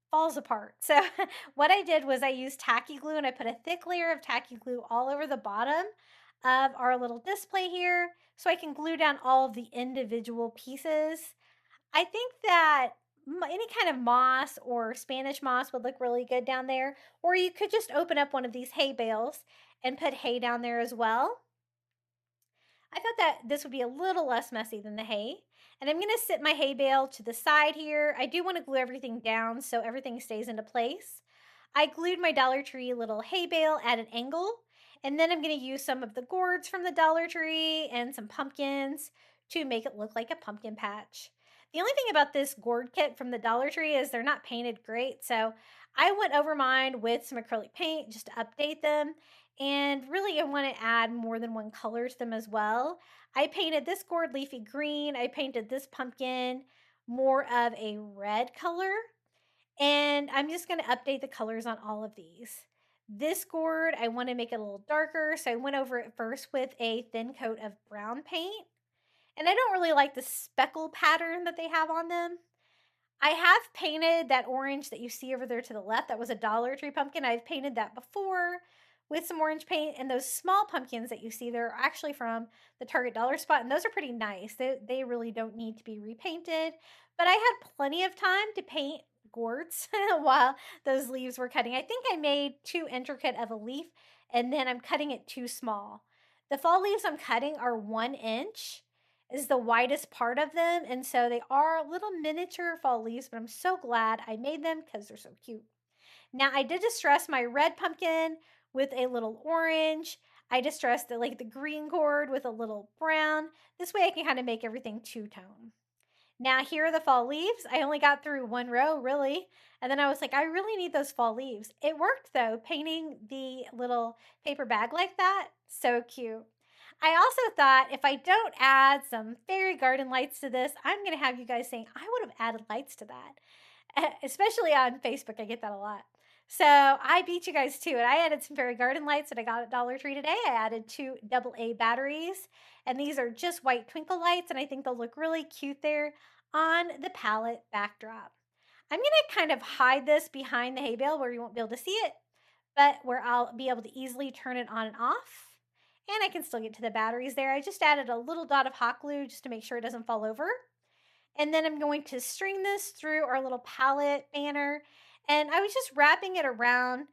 falls apart. So what I did was I used tacky glue and I put a thick layer of tacky glue all over the bottom of our little display here so I can glue down all of the individual pieces. I think that any kind of moss or Spanish moss would look really good down there. Or you could just open up one of these hay bales and put hay down there as well. I thought that this would be a little less messy than the hay. And I'm going to sit my hay bale to the side here. I do want to glue everything down so everything stays into place. I glued my Dollar Tree little hay bale at an angle. And then I'm going to use some of the gourds from the Dollar Tree and some pumpkins to make it look like a pumpkin patch. The only thing about this gourd kit from the Dollar Tree is they're not painted great. So I went over mine with some acrylic paint just to update them. And really, I want to add more than one color to them as well. I painted this gourd leafy green. I painted this pumpkin more of a red color. And I'm just going to update the colors on all of these. This gourd, I want to make it a little darker. So I went over it first with a thin coat of brown paint. And I don't really like the speckle pattern that they have on them. I have painted that orange that you see over there to the left. That was a Dollar Tree pumpkin. I've painted that before with some orange paint. And those small pumpkins that you see, they're actually from the Target Dollar Spot. And those are pretty nice. They really don't need to be repainted. But I had plenty of time to paint gourds while those leaves were cutting. I think I made too intricate of a leaf, and then I'm cutting it too small. The fall leaves I'm cutting are 1 inch. Is the widest part of them, and so they are little miniature fall leaves, but I'm so glad I made them because they're so cute. Now I did distress my red pumpkin with a little orange. I distressed the green cord with a little brown. This way I can kind of make everything two-tone. Now here are the fall leaves. I only got through one row, really. And then I was like, I really need those fall leaves. It worked though, painting the little paper bag like that. So cute. I also thought if I don't add some fairy garden lights to this, I'm going to have you guys saying, I would have added lights to that. Especially on Facebook, I get that a lot. So I beat you guys to it. I added some fairy garden lights that I got at Dollar Tree today. I added 2 AA batteries, and these are just white twinkle lights, and I think they'll look really cute there on the palette backdrop. I'm going to kind of hide this behind the hay bale where you won't be able to see it, but where I'll be able to easily turn it on and off. And I can still get to the batteries there. I just added a little dot of hot glue just to make sure it doesn't fall over. And then I'm going to string this through our little palette banner. And I was just wrapping it around,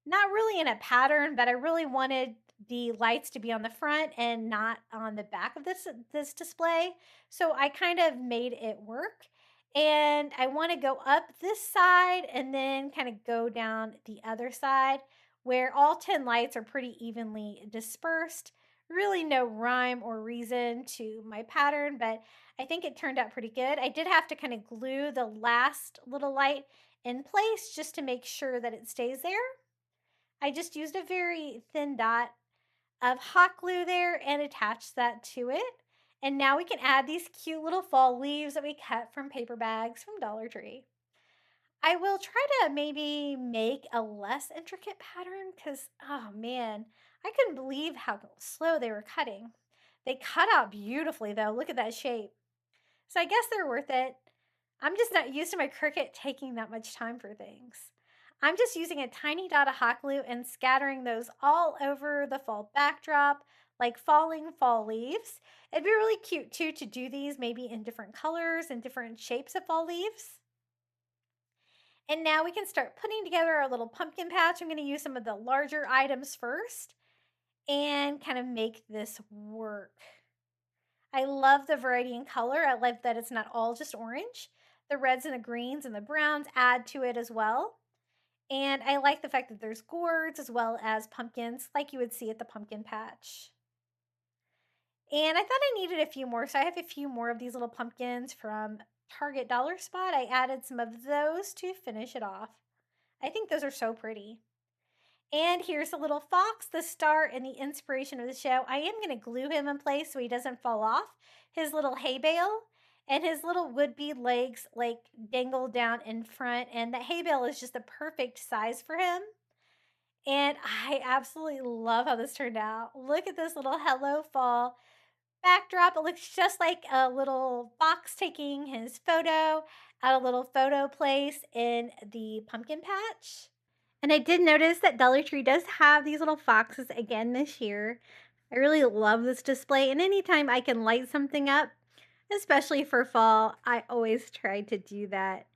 not really in a pattern, but I really wanted the lights to be on the front and not on the back of this display. So I kind of made it work. And I want to go up this side and then kind of go down the other side where all 10 lights are pretty evenly dispersed. Really no rhyme or reason to my pattern, but I think it turned out pretty good. I did have to kind of glue the last little light in place just to make sure that it stays there. I just used a very thin dot of hot glue there and attached that to it. And now we can add these cute little fall leaves that we cut from paper bags from Dollar Tree. I will try to maybe make a less intricate pattern because, oh man, I couldn't believe how slow they were cutting. They cut out beautifully though. Look at that shape. So I guess they're worth it. I'm just not used to my Cricut taking that much time for things. I'm just using a tiny dot of hot glue and scattering those all over the fall backdrop like falling fall leaves. It'd be really cute too to do these maybe in different colors and different shapes of fall leaves. And now we can start putting together our little pumpkin patch. I'm going to use some of the larger items first and kind of make this work. I love the variety in color. I love that it's not all just orange. The reds and the greens and the browns add to it as well. And I like the fact that there's gourds as well as pumpkins like you would see at the pumpkin patch. And I thought I needed a few more, so I have a few more of these little pumpkins from Target Dollar Spot. I added some of those to finish it off. I think those are so pretty. And here's the little fox, the star and the inspiration of the show. I am going to glue him in place so he doesn't fall off. His little hay bale and his little would-be legs like dangle down in front. And the hay bale is just the perfect size for him. And I absolutely love how this turned out. Look at this little Hello Fall backdrop. It looks just like a little fox taking his photo at a little photo place in the pumpkin patch. And I did notice that Dollar Tree does have these little foxes again this year. I really love this display, and anytime I can light something up, especially for fall, I always try to do that.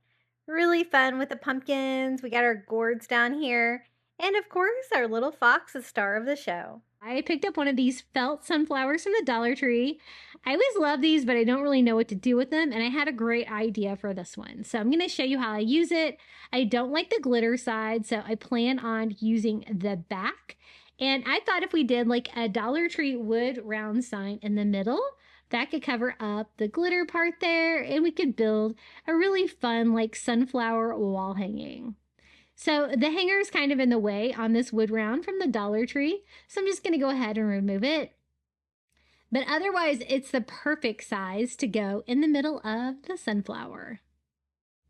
Really fun with the pumpkins. We got our gourds down here. And of course, our little fox is star of the show. I picked up one of these felt sunflowers from the Dollar Tree. I always love these, but I don't really know what to do with them, and I had a great idea for this one. So I'm going to show you how I use it. I don't like the glitter side, so I plan on using the back. And I thought if we did like a Dollar Tree wood round sign in the middle, that could cover up the glitter part there, and we could build a really fun like sunflower wall hanging. So the hanger is kind of in the way on this wood round from the Dollar Tree, so I'm just going to go ahead and remove it. But otherwise, it's the perfect size to go in the middle of the sunflower.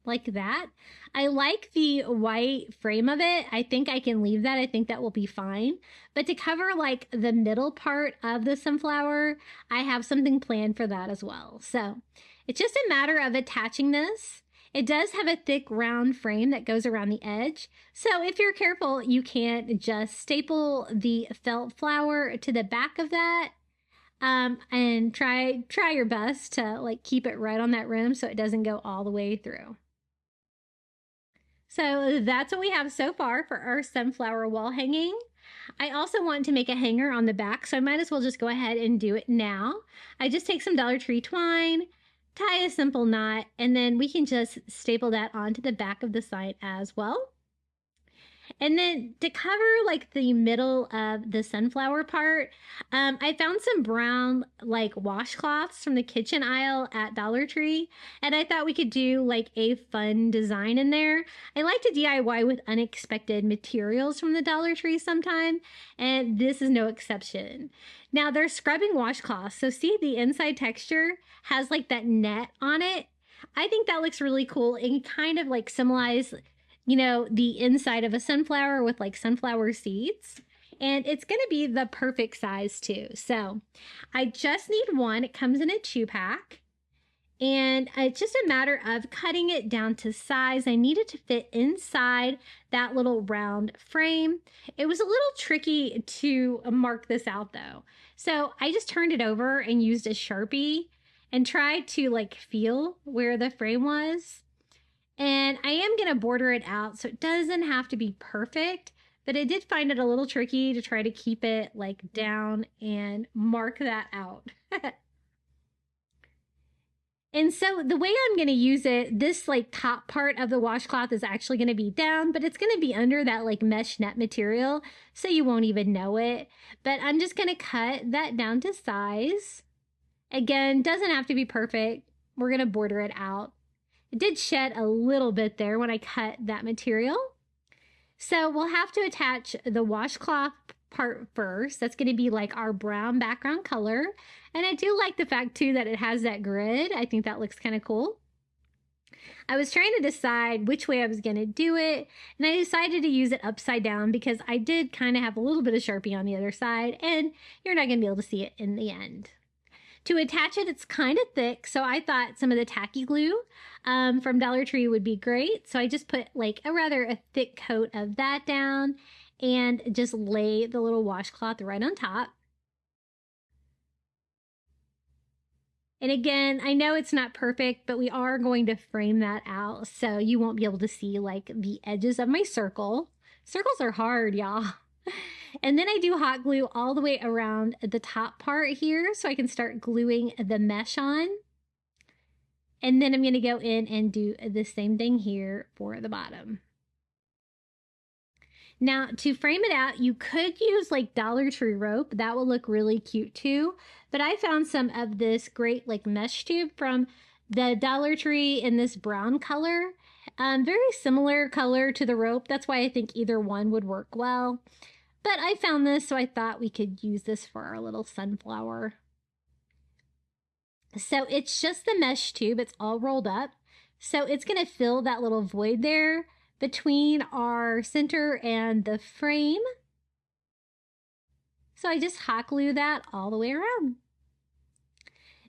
Like that. I like the white frame of it. I think I can leave that. I think that will be fine. But to cover like the middle part of the sunflower, I have something planned for that as well. So it's just a matter of attaching this. It does have a thick round frame that goes around the edge. So if you're careful, you can just staple the felt flower to the back of that. And try your best to like keep it right on that rim so it doesn't go all the way through. So that's what we have so far for our sunflower wall hanging. I also want to make a hanger on the back, so I might as well just go ahead and do it now. I just take some Dollar Tree twine, tie a simple knot, and then we can just staple that onto the back of the sign as well. And then to cover like the middle of the sunflower part, I found some brown like washcloths from the kitchen aisle at Dollar Tree. And I thought we could do like a fun design in there. I like to DIY with unexpected materials from the Dollar Tree sometime. And this is no exception. Now they're scrubbing washcloths. So see the inside texture has like that net on it. I think that looks really cool and kind of like symbolize, you know, the inside of a sunflower with like sunflower seeds. And it's going to be the perfect size too. So I just need one. It comes in a 2-pack. And it's just a matter of cutting it down to size. I needed to fit inside that little round frame. It was a little tricky to mark this out though. So I just turned it over and used a Sharpie and tried to like feel where the frame was. And I am going to border it out so it doesn't have to be perfect, but I did find it a little tricky to try to keep it like down and mark that out. And so the way I'm going to use it, this like top part of the washcloth is actually going to be down, but it's going to be under that like mesh net material, so you won't even know it. But I'm just going to cut that down to size. Again, doesn't have to be perfect. We're going to border it out. It did shed a little bit there when I cut that material. So we'll have to attach the washcloth part first. That's going to be like our brown background color. And I do like the fact too that it has that grid. I think that looks kind of cool. I was trying to decide which way I was going to do it, and I decided to use it upside down because I did kind of have a little bit of Sharpie on the other side, and you're not going to be able to see it in the end. To attach it, it's kind of thick, so I thought some of the tacky glue from Dollar Tree would be great. So I just put like a thick coat of that down and just lay the little washcloth right on top. And again, I know it's not perfect, but we are going to frame that out so you won't be able to see like the edges of my circle. Circles are hard, y'all. And then I do hot glue all the way around the top part here so I can start gluing the mesh on. And then I'm going to go in and do the same thing here for the bottom. Now, to frame it out, you could use like Dollar Tree rope. That will look really cute too. But I found some of this great like mesh tube from the Dollar Tree in this brown color. Very similar color to the rope. That's why I think either one would work well. But I found this, so I thought we could use this for our little sunflower. So it's just the mesh tube. It's all rolled up. So it's going to fill that little void there between our center and the frame. So I just hot glue that all the way around.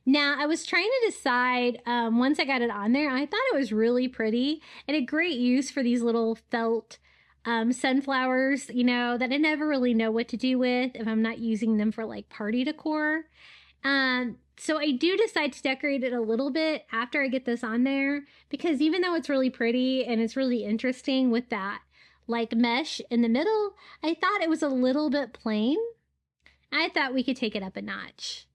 Now, I was trying to decide, once I got it on there, I thought it was really pretty and a great use for these little felt sunflowers, you know, that I never really know what to do with if I'm not using them for like party decor. So I do decide to decorate it a little bit after I get this on there, because even though it's really pretty and it's really interesting with that like mesh in the middle, I thought it was a little bit plain. I thought we could take it up a notch.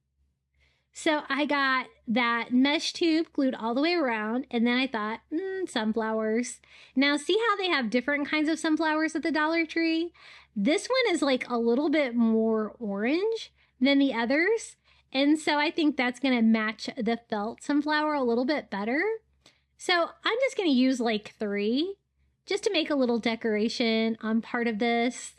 So I got that mesh tube glued all the way around, and then I thought, sunflowers. Now see how they have different kinds of sunflowers at the Dollar Tree? This one is like a little bit more orange than the others. And so I think that's going to match the felt sunflower a little bit better. So I'm just going to use like 3 just to make a little decoration on part of this.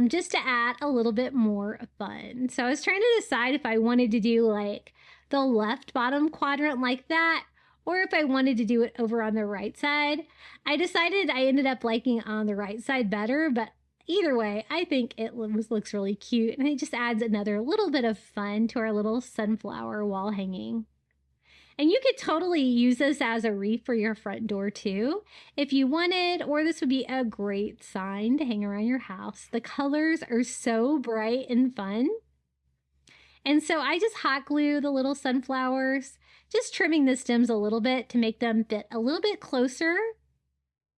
Just to add a little bit more fun. So I was trying to decide if I wanted to do like the left bottom quadrant like that, or if I wanted to do it over on the right side. I decided I ended up liking on the right side better, but either way, I think it looks really cute, and it just adds another little bit of fun to our little sunflower wall hanging. And you could totally use this as a wreath for your front door too, if you wanted, or this would be a great sign to hang around your house. The colors are so bright and fun. And so I just hot glue the little sunflowers, just trimming the stems a little bit to make them fit a little bit closer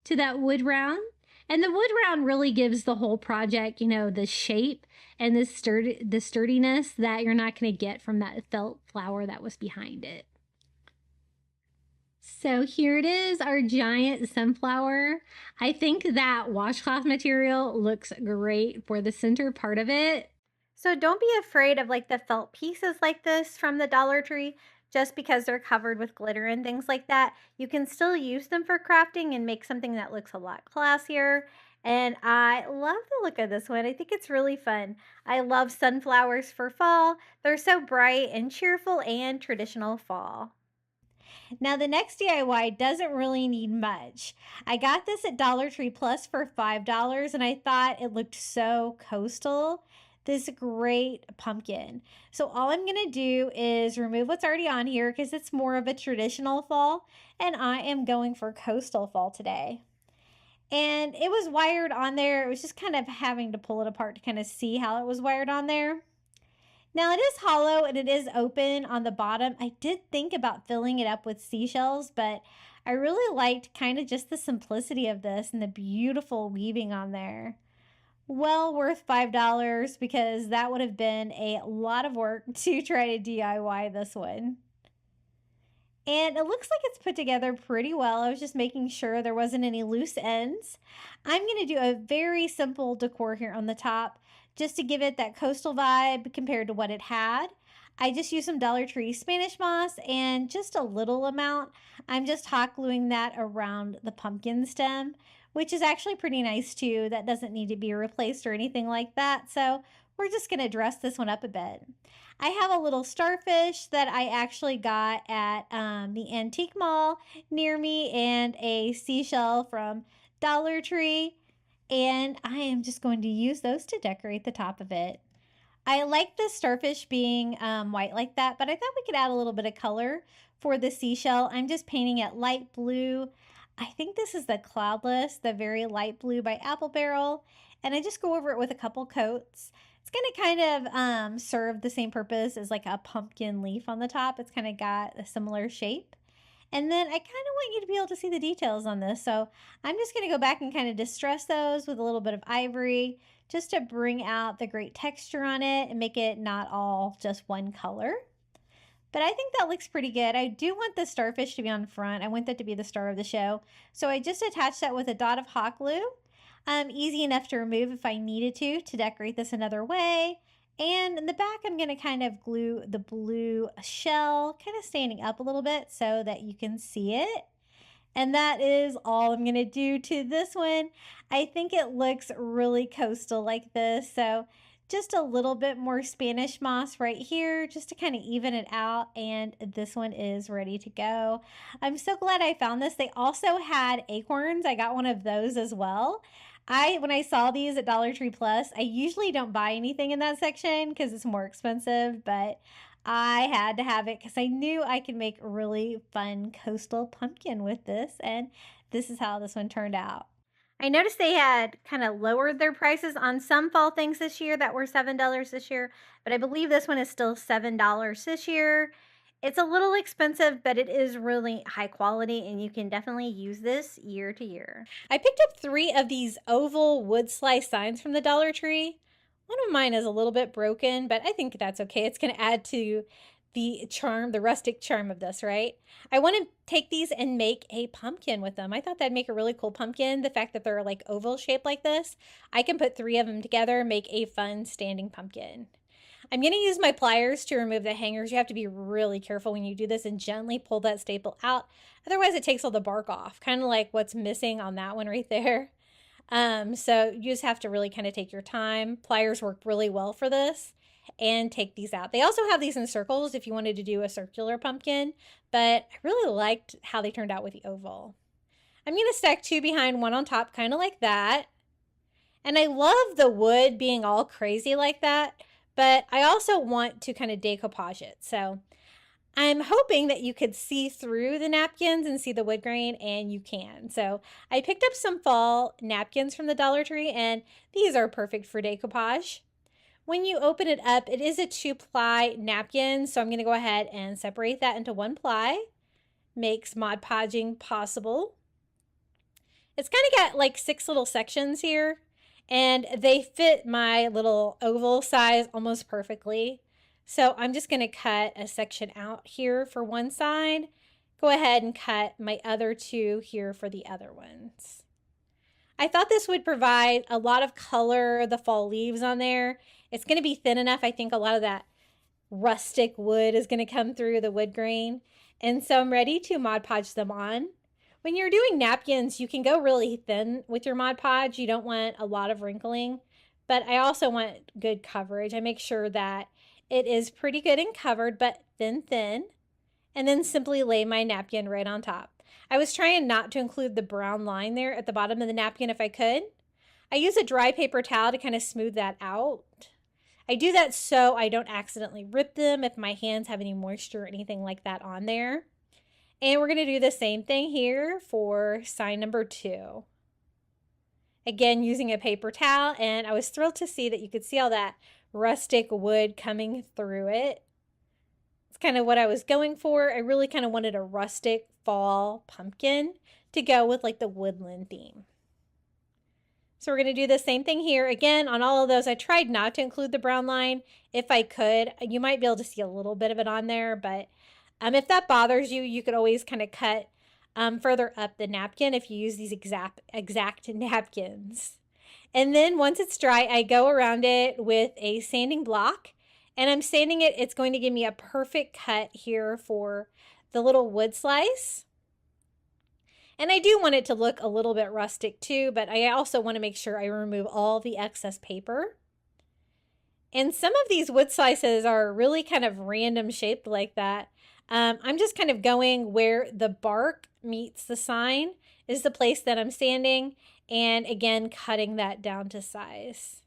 to that wood round. And the wood round really gives the whole project, you know, the shape and the sturdiness that you're not going to get from that felt flower that was behind it. So here it is, our giant sunflower. I think that washcloth material looks great for the center part of it. So don't be afraid of like the felt pieces like this from the Dollar Tree just because they're covered with glitter and things like that. You can still use them for crafting and make something that looks a lot classier. And I love the look of this one. I think it's really fun. I love sunflowers for fall. They're so bright and cheerful and traditional fall. Now, the next DIY doesn't really need much. I got this at Dollar Tree Plus for $5, and I thought it looked so coastal. This great pumpkin. So all I'm going to do is remove what's already on here because it's more of a traditional fall, and I am going for coastal fall today. And it was wired on there. It was just kind of having to pull it apart to kind of see how it was wired on there. Now it is hollow and it is open on the bottom. I did think about filling it up with seashells, but I really liked kind of just the simplicity of this and the beautiful weaving on there. Well worth $5 because that would have been a lot of work to try to DIY this one. And it looks like it's put together pretty well. I was just making sure there wasn't any loose ends. I'm going to do a very simple decor here on the top just to give it that coastal vibe compared to what it had. I just used some Dollar Tree Spanish moss and just a little amount. I'm just hot gluing that around the pumpkin stem, which is actually pretty nice too. That doesn't need to be replaced or anything like that. So we're just going to dress this one up a bit. I have a little starfish that I actually got at the antique mall near me and a seashell from Dollar Tree. And I am just going to use those to decorate the top of it. I like the starfish being white like that, but I thought we could add a little bit of color for the seashell. I'm just painting it light blue. I think this is the Cloudless, the very light blue by Apple Barrel. And I just go over it with a couple coats. It's going to kind of serve the same purpose as like a pumpkin leaf on the top. It's kind of got a similar shape. And then I kind of want you to be able to see the details on this. So I'm just going to go back and kind of distress those with a little bit of ivory just to bring out the great texture on it and make it not all just one color. But I think that looks pretty good. I do want the starfish to be on front. I want that to be the star of the show. So I just attached that with a dot of hot glue. Easy enough to remove if I needed to decorate this another way. And in the back, I'm going to kind of glue the blue shell, kind of standing up a little bit so that you can see it. And that is all I'm going to do to this one. I think it looks really coastal like this. So just a little bit more Spanish moss right here just to kind of even it out. And this one is ready to go. I'm so glad I found this. They also had acorns. I got one of those as well. When I saw these at Dollar Tree Plus, I usually don't buy anything in that section because it's more expensive, but I had to have it because I knew I could make a really fun coastal pumpkin with this, and this is how this one turned out. I noticed they had kind of lowered their prices on some fall things this year that were $7 this year, but I believe this one is still $7 this year. It's a little expensive, but it is really high quality, and you can definitely use this year to year. I picked up 3 of these oval wood slice signs from the Dollar Tree. One of mine is a little bit broken, but I think that's okay. It's going to add to the charm, the rustic charm of this, right? I want to take these and make a pumpkin with them. I thought that'd make a really cool pumpkin. The fact that they're like oval shaped like this, I can put 3 of them together, make a fun standing pumpkin. I'm going to use my pliers to remove the hangers. You have to be really careful when you do this and gently pull that staple out. Otherwise, it takes all the bark off, kind of like what's missing on that one right there. So you just have to really kind of take your time. Pliers work really well for this, and take these out. They also have these in circles if you wanted to do a circular pumpkin, but I really liked how they turned out with the oval. I'm going to stack 2 behind, 1 on top, kind of like that. And I love the wood being all crazy like that, but I also want to kind of decoupage it. So I'm hoping that you could see through the napkins and see the wood grain, and you can. So I picked up some fall napkins from the Dollar Tree, and these are perfect for decoupage. When you open it up, it is a 2-ply napkin, so I'm going to go ahead and separate that into 1 ply. Makes Mod Podging possible. It's kind of got like 6 little sections here, and they fit my little oval size almost perfectly. So I'm just going to cut a section out here for one side, go ahead and cut my other two here for the other ones. I thought this would provide a lot of color, the fall leaves on there. It's going to be thin enough. I think a lot of that rustic wood is going to come through the wood grain. And so I'm ready to Mod Podge them on. When you're doing napkins, you can go really thin with your Mod Podge. You don't want a lot of wrinkling, but I also want good coverage. I make sure that it is pretty good and covered, but thin, and then simply lay my napkin right on top. I was trying not to include the brown line there at the bottom of the napkin if I could. I use a dry paper towel to kind of smooth that out. I do that so I don't accidentally rip them if my hands have any moisture or anything like that on there. And we're going to do the same thing here for sign number 2. Again, using a paper towel, and I was thrilled to see that you could see all that rustic wood coming through it. It's kind of what I was going for. I really kind of wanted a rustic fall pumpkin to go with like the woodland theme. So we're going to do the same thing here. Again, on all of those, I tried not to include the brown line if I could. You might be able to see a little bit of it on there, but if that bothers you, you could always kind of cut further up the napkin if you use these exact napkins. And then once it's dry, I go around it with a sanding block, and I'm sanding it. It's going to give me a perfect cut here for the little wood slice. And I do want it to look a little bit rustic too, but I also want to make sure I remove all the excess paper. And some of these wood slices are really kind of random shaped like that. I'm just kind of going where the bark meets the sign is the place that I'm sanding, and again, cutting that down to size.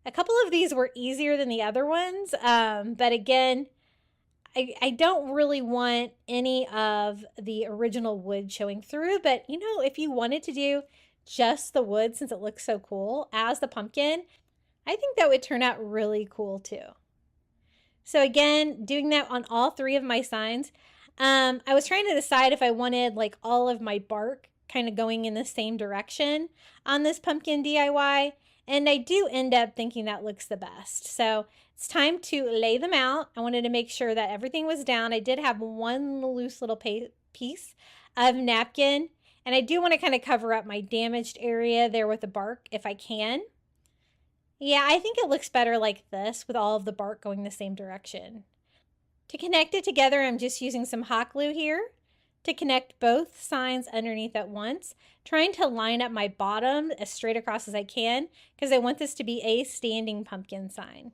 A couple of these were easier than the other ones, but again, I don't really want any of the original wood showing through, but you know, if you wanted to do just the wood, since it looks so cool, as the pumpkin, I think that would turn out really cool too. So again, doing that on all 3 of my signs. I was trying to decide if I wanted like all of my bark kind of going in the same direction on this pumpkin DIY, and I do end up thinking that looks the best. So it's time to lay them out. I wanted to make sure that everything was down. I did have one loose little piece of napkin, and I do want to kind of cover up my damaged area there with the bark if I can. Yeah, I think it looks better like this with all of the bark going the same direction. To connect it together, I'm just using some hot glue here to connect both signs underneath at once, trying to line up my bottom as straight across as I can because I want this to be a standing pumpkin sign.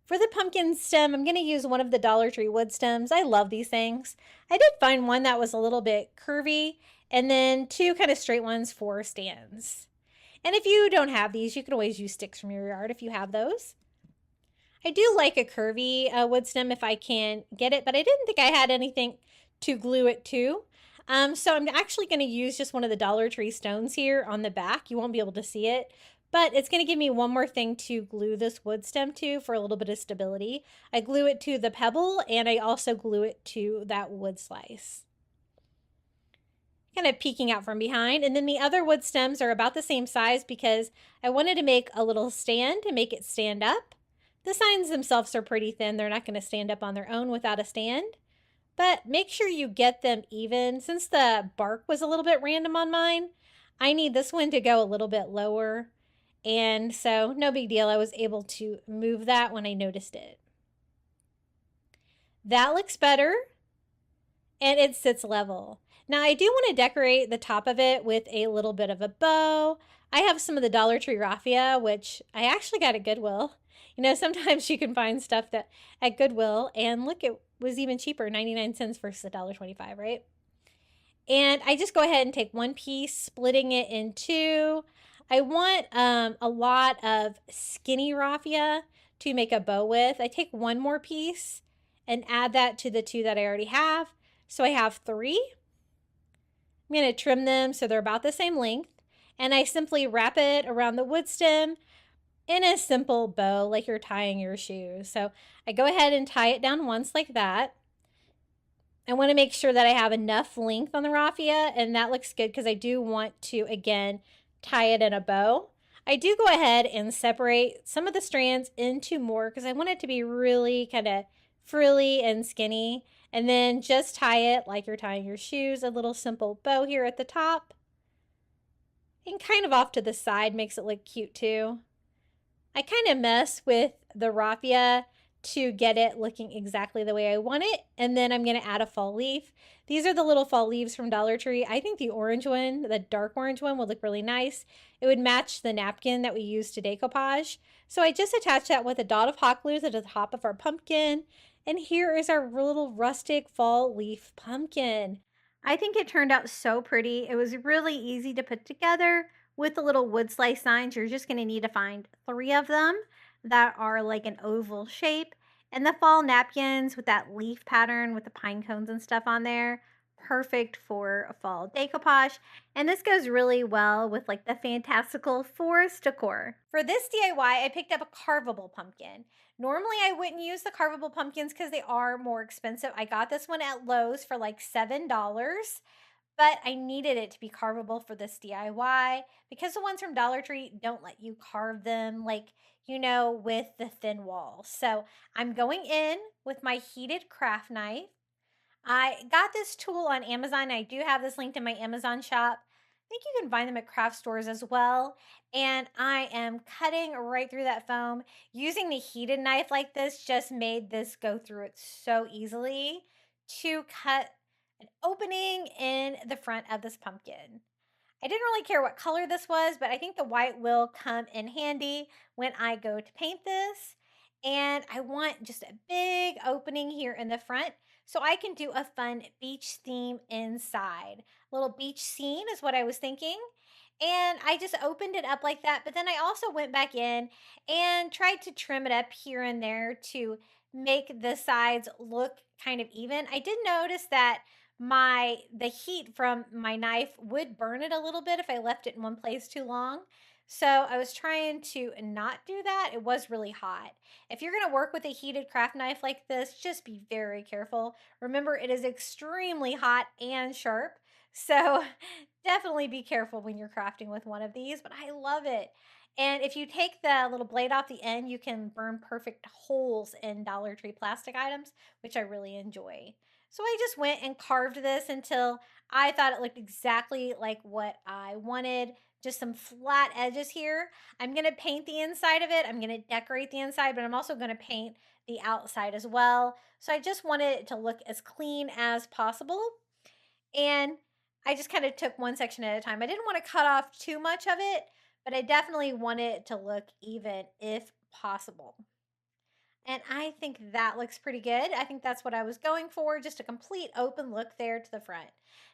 For the pumpkin stem, I'm going to use one of the Dollar Tree wood stems. I love these things. I did find one that was a little bit curvy, and then 2 kind of straight ones for stands. And if you don't have these, you can always use sticks from your yard if you have those. I do like a curvy wood stem if I can get it, but I didn't think I had anything to glue it to. So I'm actually going to use just one of the Dollar Tree stones here on the back. You won't be able to see it, but it's going to give me one more thing to glue this wood stem to for a little bit of stability. I glue it to the pebble, and I also glue it to that wood slice. Kind of peeking out from behind. And then the other wood stems are about the same size because I wanted to make a little stand to make it stand up. The signs themselves are pretty thin. They're not going to stand up on their own without a stand. But make sure you get them even. Since the bark was a little bit random on mine, I need this one to go a little bit lower. And so no big deal. I was able to move that when I noticed it. That looks better. And it sits level. Now I do want to decorate the top of it with a little bit of a bow. I have some of the Dollar Tree raffia, which I actually got at Goodwill. You know, sometimes you can find stuff that at Goodwill, and look, it was even cheaper, 99 cents versus $1.25, right? And I just go ahead and take one piece, splitting it in 2. I want a lot of skinny raffia to make a bow with. I take one more piece and add that to the 2 that I already have. So I have 3. I'm going to trim them so they're about the same length. And I simply wrap it around the wood stem in a simple bow like you're tying your shoes. So I go ahead and tie it down once like that. I want to make sure that I have enough length on the raffia, and that looks good because I do want to, again, tie it in a bow. I do go ahead and separate some of the strands into more because I want it to be really kind of frilly and skinny. And then just tie it like you're tying your shoes, a little simple bow here at the top. And kind of off to the side makes it look cute too. I kind of mess with the raffia to get it looking exactly the way I want it. And then I'm going to add a fall leaf. These are the little fall leaves from Dollar Tree. I think the orange one, the dark orange one, would look really nice. It would match the napkin that we use to decoupage. So I just attached that with a dot of hot glue to the top of our pumpkin. And here is our little rustic fall leaf pumpkin. I think it turned out so pretty. It was really easy to put together. With the little wood slice signs, you're just going to need to find 3 of them that are like an oval shape. And the fall napkins with that leaf pattern with the pine cones and stuff on there, perfect for a fall decoupage. And this goes really well with like the fantastical forest decor. For this DIY, I picked up a carvable pumpkin. Normally, I wouldn't use the carvable pumpkins because they are more expensive. I got this one at Lowe's for like $7. But I needed it to be carvable for this DIY because the ones from Dollar Tree don't let you carve them like, with the thin walls. So I'm going in with my heated craft knife. I got this tool on Amazon. I do have this linked in my Amazon shop. I think you can find them at craft stores as well. And I am cutting right through that foam. Using the heated knife like this just made this go through it so easily to cut an opening in the front of this pumpkin. I didn't really care what color this was, but I think the white will come in handy when I go to paint this. And I want just a big opening here in the front so I can do a fun beach theme inside. A little beach scene is what I was thinking. And I just opened it up like that. But then I also went back in and tried to trim it up here and there to make the sides look kind of even. I did notice that the heat from my knife would burn it a little bit if I left it in one place too long. So I was trying to not do that. It was really hot. If you're going to work with a heated craft knife like this, just be very careful. Remember, it is extremely hot and sharp. So definitely be careful when you're crafting with one of these, but I love it. And if you take the little blade off the end, you can burn perfect holes in Dollar Tree plastic items, which I really enjoy. So I just went and carved this until I thought it looked exactly like what I wanted. Just some flat edges here. I'm going to paint the inside of it. I'm going to decorate the inside, but I'm also going to paint the outside as well. So I just wanted it to look as clean as possible. And I just kind of took one section at a time. I didn't want to cut off too much of it, but I definitely wanted it to look even if possible. And I think that looks pretty good. I think that's what I was going for, just a complete open look there to the front.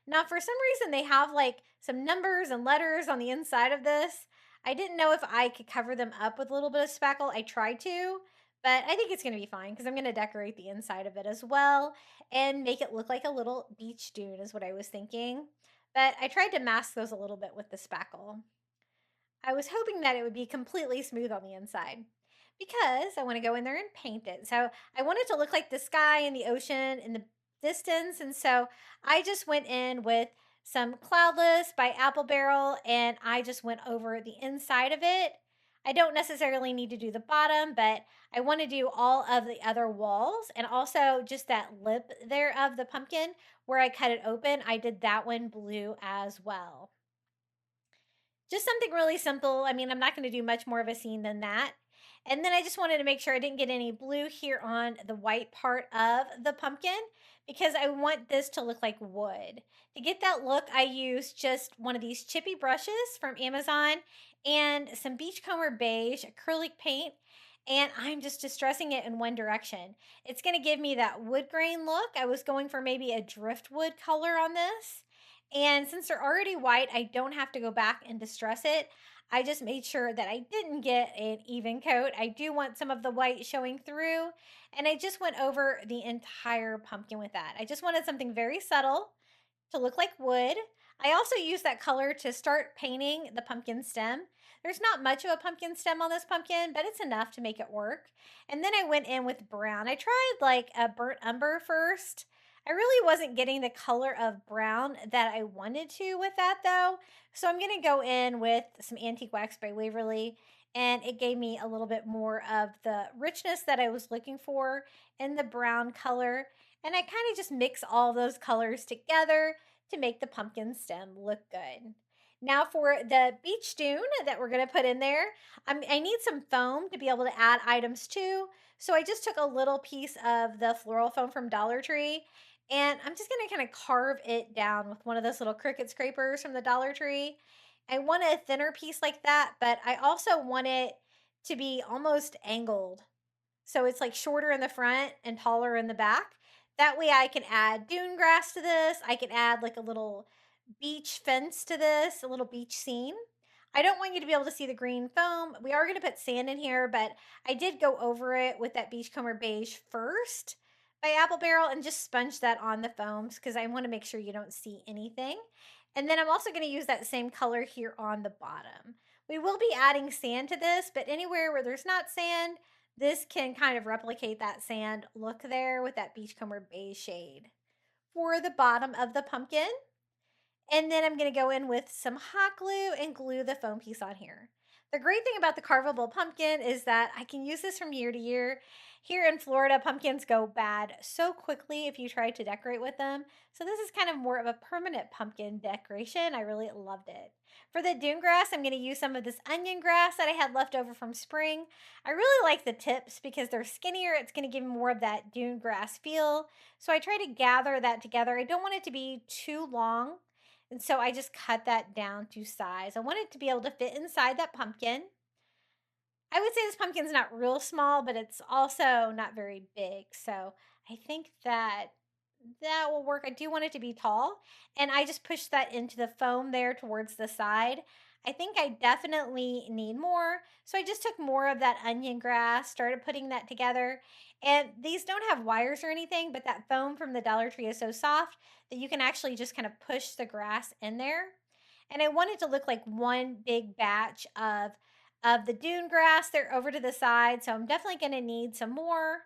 Now, for some reason, they have like some numbers and letters on the inside of this. I didn't know if I could cover them up with a little bit of spackle. I tried to, but I think it's going to be fine because I'm going to decorate the inside of it as well and make it look like a little beach dune is what I was thinking. But I tried to mask those a little bit with the spackle. I was hoping that it would be completely smooth on the inside because I want to go in there and paint it. So I want it to look like the sky and the ocean in the distance. And so I just went in with some Cloudless by Apple Barrel and I just went over the inside of it. I don't necessarily need to do the bottom, but I want to do all of the other walls and also just that lip there of the pumpkin where I cut it open. I did that one blue as well. Just something really simple. I mean, I'm not going to do much more of a scene than that. And then I just wanted to make sure I didn't get any blue here on the white part of the pumpkin because I want this to look like wood. To get that look, I used just one of these chippy brushes from Amazon and some Beachcomber beige acrylic paint. And I'm just distressing it in one direction. It's going to give me that wood grain look. I was going for maybe a driftwood color on this. And since they're already white, I don't have to go back and distress it. I just made sure that I didn't get an even coat. I do want some of the white showing through. And I just went over the entire pumpkin with that. I just wanted something very subtle to look like wood. I also used that color to start painting the pumpkin stem. There's not much of a pumpkin stem on this pumpkin, but it's enough to make it work. And then I went in with brown. I tried like a burnt umber first. I really wasn't getting the color of brown that I wanted to with that though. So I'm going to go in with some Antique Wax by Waverly and it gave me a little bit more of the richness that I was looking for in the brown color. And I kind of just mix all those colors together to make the pumpkin stem look good. Now for the beach dune that we're going to put in there, I need some foam to be able to add items to. So I just took a little piece of the floral foam from Dollar Tree, and I'm just going to kind of carve it down with one of those little Cricut scrapers from the Dollar Tree. I want a thinner piece like that, but I also want it to be almost angled. So it's like shorter in the front and taller in the back. That way I can add dune grass to this. I can add like a little beach fence to this, a little beach scene. I don't want you to be able to see the green foam. We are going to put sand in here, but I did go over it with that beachcomber beige first by Apple Barrel and just sponge that on the foams because I want to make sure you don't see anything. And then I'm also going to use that same color here on the bottom. We will be adding sand to this, but anywhere where there's not sand, this can kind of replicate that sand look there with that beachcomber beige shade. For the bottom of the pumpkin, and then I'm going to go in with some hot glue and glue the foam piece on here. The great thing about the carvable pumpkin is that I can use this from year to year. Here in Florida, pumpkins go bad so quickly if you try to decorate with them. So this is kind of more of a permanent pumpkin decoration. I really loved it. For the dune grass, I'm going to use some of this onion grass that I had left over from spring. I really like the tips because they're skinnier. It's going to give more of that dune grass feel. So I try to gather that together. I don't want it to be too long. And so I just cut that down to size. I want it to be able to fit inside that pumpkin. I would say this pumpkin's not real small, but it's also not very big. So I think that that will work. I do want it to be tall. And I just pushed that into the foam there towards the side. I think I definitely need more. So I just took more of that onion grass, started putting that together. And these don't have wires or anything, but that foam from the Dollar Tree is so soft that you can actually just kind of push the grass in there. And I want it to look like one big batch of the dune grass there over to the side. So I'm definitely going to need some more.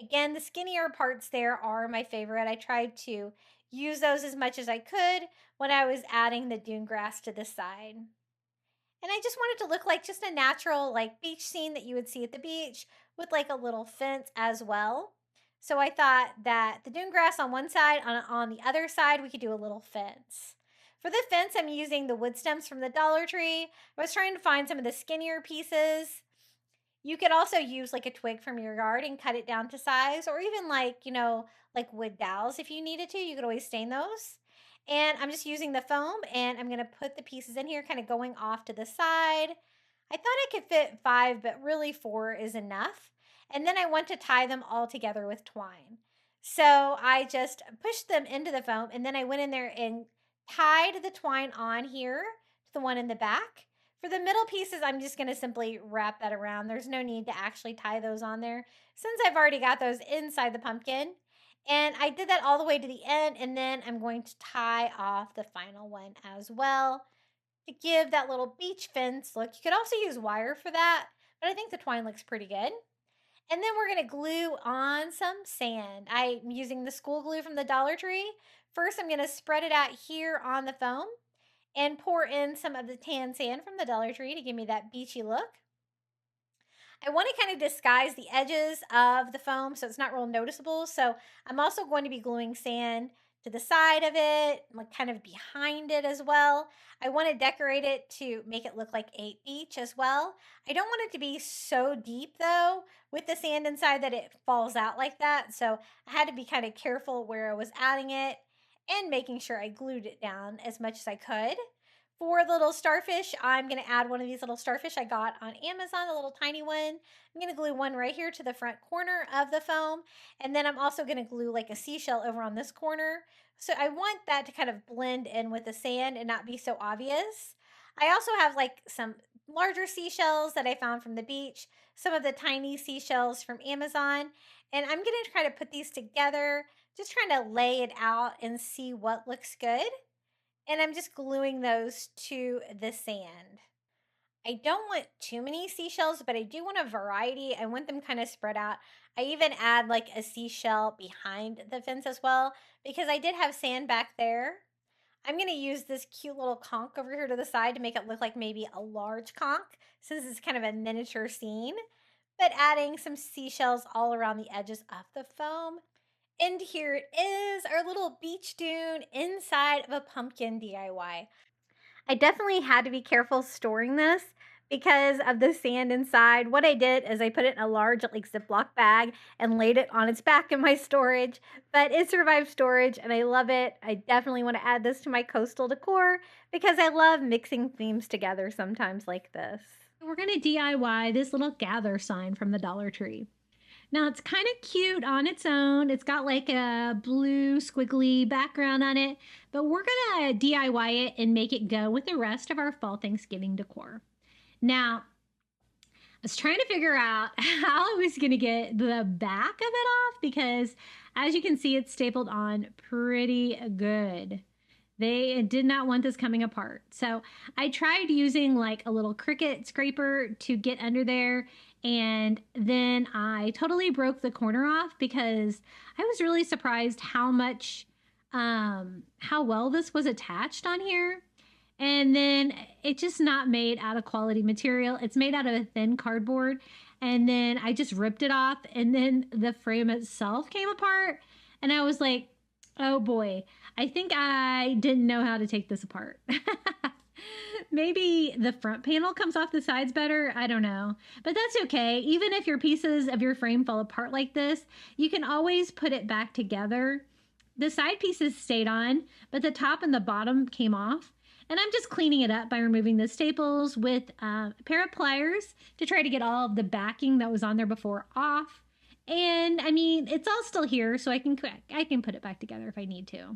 Again, the skinnier parts there are my favorite. I tried to use those as much as I could when I was adding the dune grass to the side. And I just wanted to look like just a natural like beach scene that you would see at the beach with like a little fence as well. So I thought that the dune grass on one side, on the other side, we could do a little fence. For the fence, I'm using the wood stems from the Dollar Tree. I was trying to find some of the skinnier pieces. You could also use like a twig from your yard and cut it down to size, or even like, like wood dowels if you needed to. You could always stain those. And I'm just using the foam and I'm going to put the pieces in here, kind of going off to the side. I thought I could fit 5, but really 4 is enough. And then I want to tie them all together with twine. So I just pushed them into the foam and then I went in there and tied the twine on here to the one in the back. For the middle pieces, I'm just going to simply wrap that around. There's no need to actually tie those on there since I've already got those inside the pumpkin. And I did that all the way to the end, and then I'm going to tie off the final one as well to give that little beach fence look. You could also use wire for that, but I think the twine looks pretty good. And then we're going to glue on some sand. I'm using the school glue from the Dollar Tree. First, I'm going to spread it out here on the foam and pour in some of the tan sand from the Dollar Tree to give me that beachy look. I want to kind of disguise the edges of the foam so it's not real noticeable. So I'm also going to be gluing sand to the side of it, like kind of behind it as well. I want to decorate it to make it look like a beach as well. I don't want it to be so deep though with the sand inside that it falls out like that. So I had to be kind of careful where I was adding it and making sure I glued it down as much as I could. For the little starfish, I'm going to add one of these little starfish I got on Amazon, a little tiny one. I'm going to glue one right here to the front corner of the foam. And then I'm also going to glue like a seashell over on this corner. So I want that to kind of blend in with the sand and not be so obvious. I also have like some larger seashells that I found from the beach, some of the tiny seashells from Amazon. And I'm going to try to put these together, just trying to lay it out and see what looks good. And I'm just gluing those to the sand. I don't want too many seashells, but I do want a variety. I want them kind of spread out. I even add like a seashell behind the fence as well because I did have sand back there. I'm going to use this cute little conch over here to the side to make it look like maybe a large conch, since it's kind of a miniature scene, but adding some seashells all around the edges of the foam. And here it is, our little beach dune inside of a pumpkin DIY. I definitely had to be careful storing this because of the sand inside. What I did is I put it in a large like Ziploc bag and laid it on its back in my storage, but it survived storage and I love it. I definitely want to add this to my coastal decor because I love mixing themes together sometimes like this. We're going to DIY this little gather sign from the Dollar Tree. Now it's kind of cute on its own. It's got like a blue squiggly background on it, but we're going to DIY it and make it go with the rest of our fall Thanksgiving decor. Now, I was trying to figure out how I was going to get the back of it off because as you can see, it's stapled on pretty good. They did not want this coming apart. So I tried using like a little Cricut scraper to get under there. And then I totally broke the corner off because I was really surprised how much, how well this was attached on here. And then it's just not made out of quality material. It's made out of a thin cardboard. And then I just ripped it off and then the frame itself came apart. And I was like, oh boy, I think I didn't know how to take this apart. Maybe the front panel comes off the sides better. I don't know. But that's okay. Even if your pieces of your frame fall apart like this, you can always put it back together. The side pieces stayed on, but the top and the bottom came off. And I'm just cleaning it up by removing the staples with a pair of pliers to try to get all of the backing that was on there before off. And I mean, it's all still here, so I can put it back together if I need to.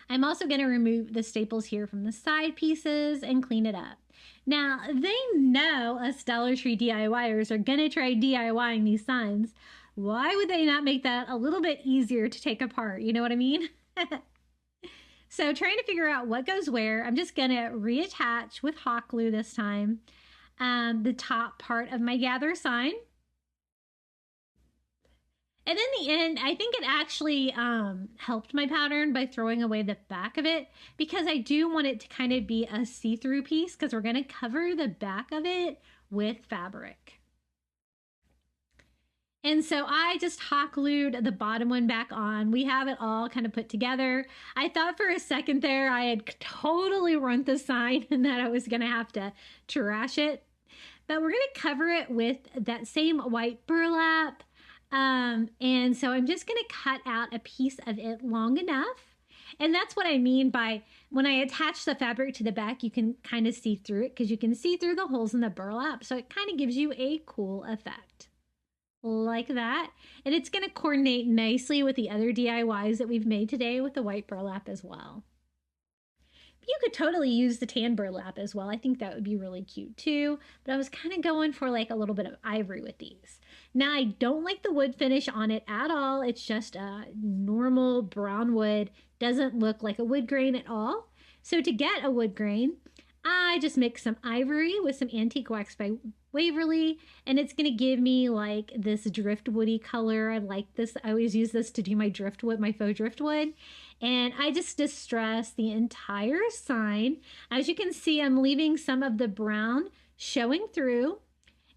I'm also going to remove the staples here from the side pieces and clean it up. Now, they know us Dollar Tree DIYers are going to try DIYing these signs. Why would they not make that a little bit easier to take apart? You know what I mean? So trying to figure out what goes where, I'm just going to reattach with hot glue this time the top part of my gather sign. And in the end, I think it actually helped my pattern by throwing away the back of it because I do want it to kind of be a see-through piece because we're going to cover the back of it with fabric. And so I just hot glued the bottom one back on. We have it all kind of put together. I thought for a second there I had totally ruined the sign and that I was going to have to trash it. But we're going to cover it with that same white burlap. And so I'm just going to cut out a piece of it long enough. And that's what I mean by when I attach the fabric to the back, you can kind of see through it because you can see through the holes in the burlap. So it kind of gives you a cool effect like that. And it's going to coordinate nicely with the other DIYs that we've made today with the white burlap as well. You could totally use the tan burlap as well. I think that would be really cute too. But I was kind of going for like a little bit of ivory with these. Now I don't like the wood finish on it at all. It's just a normal brown wood. Doesn't look like a wood grain at all. So to get a wood grain, I just mix some ivory with some antique wax by Waverly, and it's going to give me like this driftwoody color. I like this. I always use this to do my driftwood, my faux driftwood. And I just distress the entire sign. As you can see, I'm leaving some of the brown showing through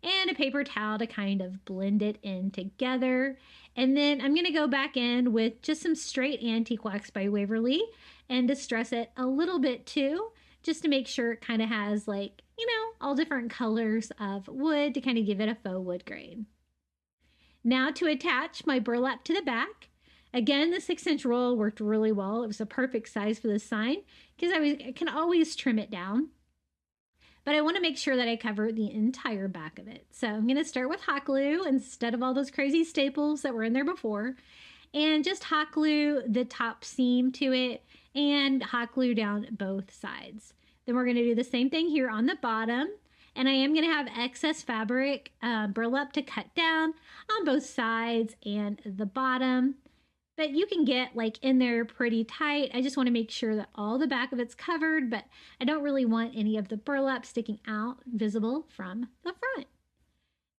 and a paper towel to kind of blend it in together. And then I'm going to go back in with just some straight antique wax by Waverly and distress it a little bit too, just to make sure it kind of has like, you know, all different colors of wood to kind of give it a faux wood grain. Now to attach my burlap to the back. Again, the 6-inch roll worked really well. It was a perfect size for this sign because I can always trim it down. But I want to make sure that I cover the entire back of it. So I'm going to start with hot glue instead of all those crazy staples that were in there before. And just hot glue the top seam to it and hot glue down both sides. Then we're going to do the same thing here on the bottom. And I am going to have excess fabric burlap to cut down on both sides and the bottom. But you can get like in there pretty tight. I just want to make sure that all the back of it's covered, but I don't really want any of the burlap sticking out visible from the front.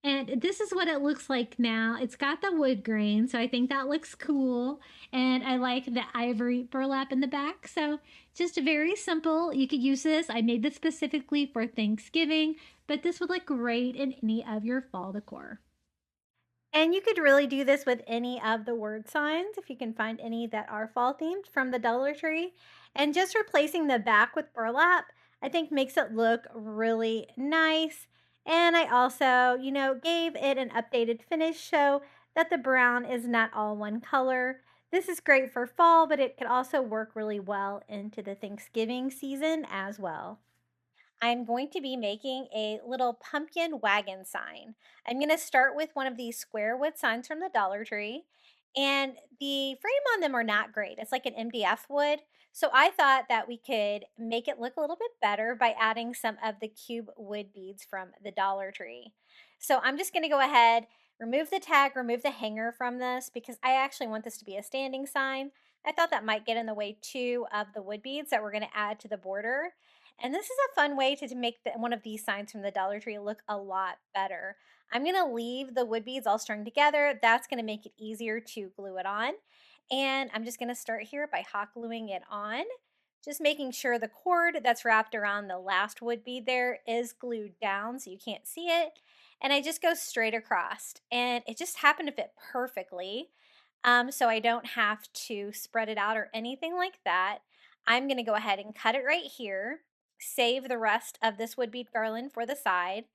And this is what it looks like now. It's got the wood grain, so I think that looks cool. And I like the ivory burlap in the back. So just very simple. You could use this. I made this specifically for Thanksgiving, but this would look great in any of your fall decor. And you could really do this with any of the word signs if you can find any that are fall themed from the Dollar Tree. And just replacing the back with burlap, I think makes it look really nice. And I also, gave it an updated finish so that the brown is not all one color. This is great for fall, but it could also work really well into the Thanksgiving season as well. I'm going to be making a little pumpkin wagon sign. I'm going to start with one of these square wood signs from the Dollar Tree. And the frame on them are not great. It's like an MDF wood. So I thought that we could make it look a little bit better by adding some of the cube wood beads from the Dollar Tree. So I'm just going to go ahead, remove the tag, remove the hanger from this because I actually want this to be a standing sign. I thought that might get in the way too of the wood beads that we're going to add to the border. And this is a fun way to make one of these signs from the Dollar Tree look a lot better. I'm going to leave the wood beads all strung together. That's going to make it easier to glue it on. And I'm just going to start here by hot gluing it on. Just making sure the cord that's wrapped around the last wood bead there is glued down so you can't see it. And I just go straight across. And it just happened to fit perfectly. So I don't have to spread it out or anything like that. I'm going to go ahead and cut it right here, save the rest of this wood bead garland for the side,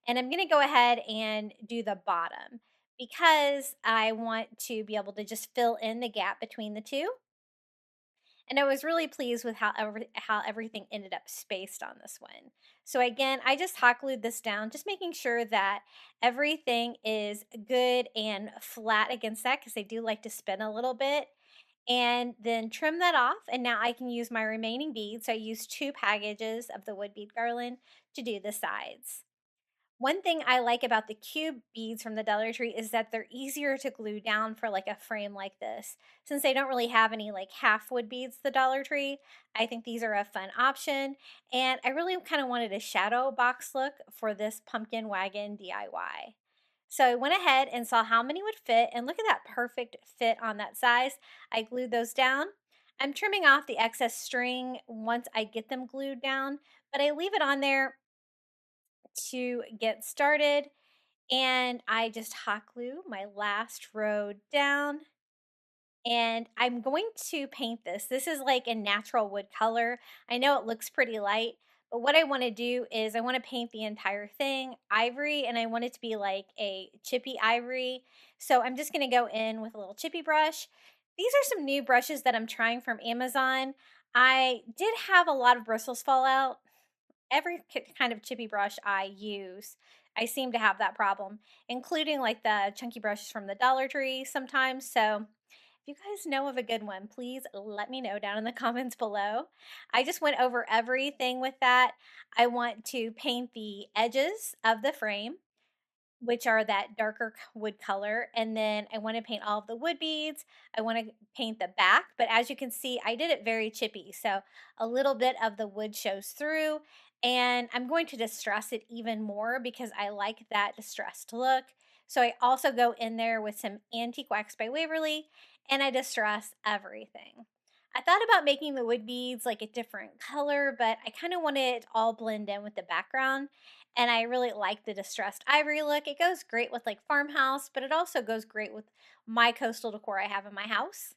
and I'm going to go ahead and do the bottom because I want to be able to just fill in the gap between the two. And I was really pleased with how everything ended up spaced on this one. So again, I just hot glued this down, just making sure that everything is good and flat against that because they do like to spin a little bit. And then trim that off, and now I can use my remaining beads. So I used 2 packages of the wood bead garland to do the sides. One thing I like about the cube beads from the Dollar Tree is that they're easier to glue down for like a frame like this. Since they don't really have any like half wood beads, the Dollar Tree, I think these are a fun option. And I really kind of wanted a shadow box look for this pumpkin wagon DIY. So I went ahead and saw how many would fit, and look at that perfect fit on that size. I glued those down. I'm trimming off the excess string once I get them glued down, but I leave it on there to get started. And I just hot glue my last row down. And I'm going to paint this. This is like a natural wood color. I know it looks pretty light, but what I want to do is I want to paint the entire thing ivory, and I want it to be like a chippy ivory. So I'm just going to go in with a little chippy brush. These are some new brushes that I'm trying from Amazon. I did have a lot of bristles fall out. Every kind of chippy brush I use, I seem to have that problem, including like the chunky brushes from the Dollar Tree sometimes. So if you guys know of a good one, please let me know down in the comments below. I just went over everything with that. I want to paint the edges of the frame, which are that darker wood color. And then I want to paint all of the wood beads. I want to paint the back, but as you can see, I did it very chippy. So a little bit of the wood shows through, and I'm going to distress it even more because I like that distressed look. So I also go in there with some Antique Wax by Waverly, and I distress everything. I thought about making the wood beads like a different color, but I kind of wanted it to all blend in with the background. And I really like the distressed ivory look. It goes great with like farmhouse, but it also goes great with my coastal decor I have in my house.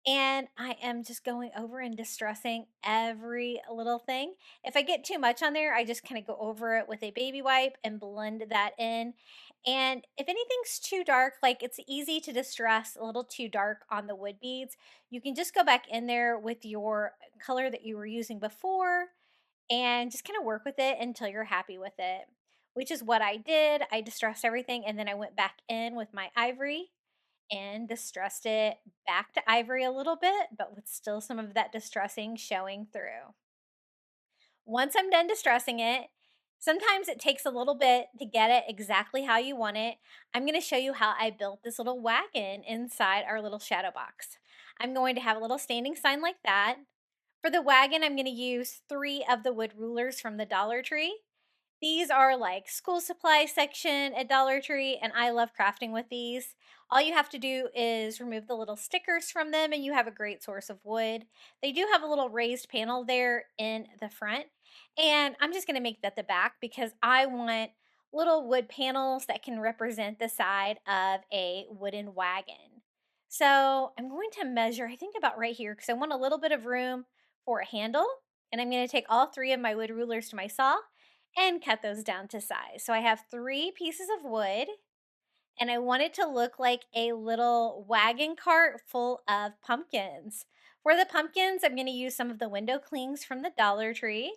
And I am just going over and distressing every little thing. If I get too much on there, I just kind of go over it with a baby wipe and blend that in. And if anything's too dark, like it's easy to distress a little too dark on the wood beads, you can just go back in there with your color that you were using before and just kind of work with it until you're happy with it, which is what I did. I distressed everything, and then I went back in with my ivory and distressed it back to ivory a little bit, but with still some of that distressing showing through. Once I'm done distressing it, sometimes it takes a little bit to get it exactly how you want it. I'm going to show you how I built this little wagon inside our little shadow box. I'm going to have a little standing sign like that. For the wagon, I'm going to use 3 of the wood rulers from the Dollar Tree. These are like school supply section at Dollar Tree, and I love crafting with these. All you have to do is remove the little stickers from them, and you have a great source of wood. They do have a little raised panel there in the front, and I'm just going to make that the back because I want little wood panels that can represent the side of a wooden wagon. So I'm going to measure, I think about right here, because I want a little bit of room for a handle. And I'm going to take all three of my wood rulers to my saw and cut those down to size. So I have 3 pieces of wood, and I want it to look like a little wagon cart full of pumpkins. For the pumpkins, I'm going to use some of the window clings from the Dollar Tree.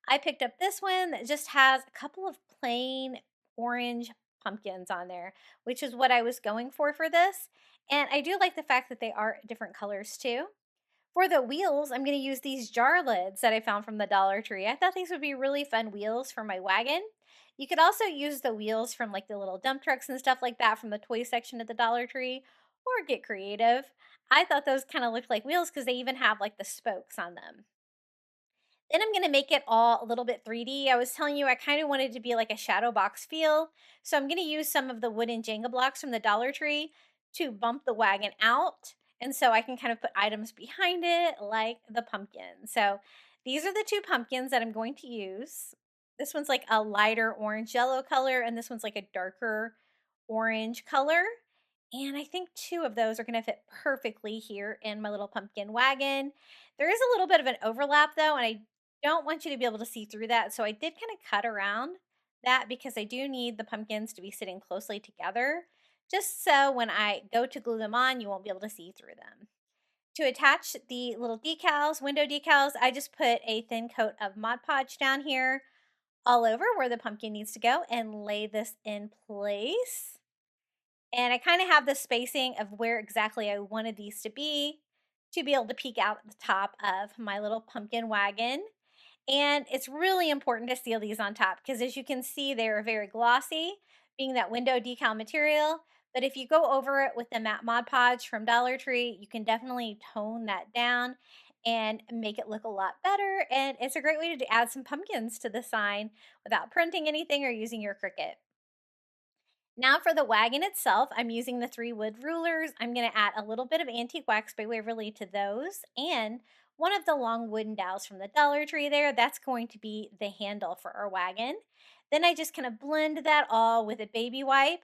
I picked up this one that just has a couple of plain orange pumpkins on there, which is what I was going for this. And I do like the fact that they are different colors too. For the wheels, I'm going to use these jar lids that I found from the Dollar Tree. I thought these would be really fun wheels for my wagon. You could also use the wheels from like the little dump trucks and stuff like that from the toy section at the Dollar Tree, or get creative. I thought those kind of looked like wheels because they even have like the spokes on them. Then I'm gonna make it all a little bit 3D. I was telling you I kind of wanted it to be like a shadow box feel. So I'm gonna use some of the wooden Jenga blocks from the Dollar Tree to bump the wagon out. And so I can kind of put items behind it like the pumpkin. So these are the 2 pumpkins that I'm going to use. This one's like a lighter orange yellow color, and this one's like a darker orange color. And I think 2 of those are gonna fit perfectly here in my little pumpkin wagon. There is a little bit of an overlap though, and I don't want you to be able to see through that. So I did kind of cut around that because I do need the pumpkins to be sitting closely together, just so when I go to glue them on, you won't be able to see through them. To attach the little decals, window decals, I just put a thin coat of Mod Podge down here all over where the pumpkin needs to go and lay this in place. And I kind of have the spacing of where exactly I wanted these to be able to peek out at the top of my little pumpkin wagon. And it's really important to seal these on top because as you can see, they're very glossy, being that window decal material. But if you go over it with the matte Mod Podge from Dollar Tree, you can definitely tone that down and make it look a lot better. And it's a great way to add some pumpkins to the sign without printing anything or using your Cricut. Now for the wagon itself, I'm using the 3 wood rulers. I'm going to add a little bit of antique wax by Waverly to those, and one of the long wooden dowels from the Dollar Tree there. That's going to be the handle for our wagon. Then I just kind of blend that all with a baby wipe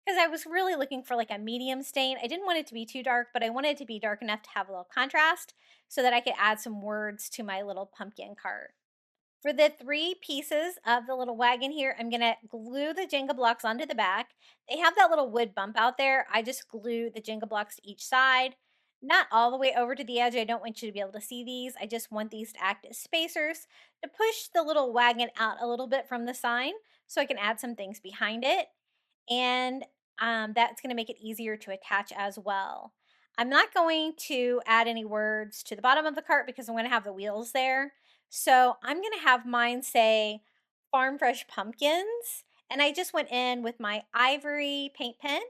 because I was really looking for like a medium stain. I didn't want it to be too dark, but I wanted it to be dark enough to have a little contrast so that I could add some words to my little pumpkin cart. For the 3 pieces of the little wagon here, I'm gonna glue the Jenga blocks onto the back. They have that little wood bump out there. I just glue the Jenga blocks to each side, not all the way over to the edge. I don't want you to be able to see these. I just want these to act as spacers to push the little wagon out a little bit from the sign so I can add some things behind it. And that's gonna make it easier to attach as well. I'm not going to add any words to the bottom of the cart because I'm gonna have the wheels there. So I'm gonna have mine say Farm Fresh Pumpkins. And I just went in with my ivory paint pen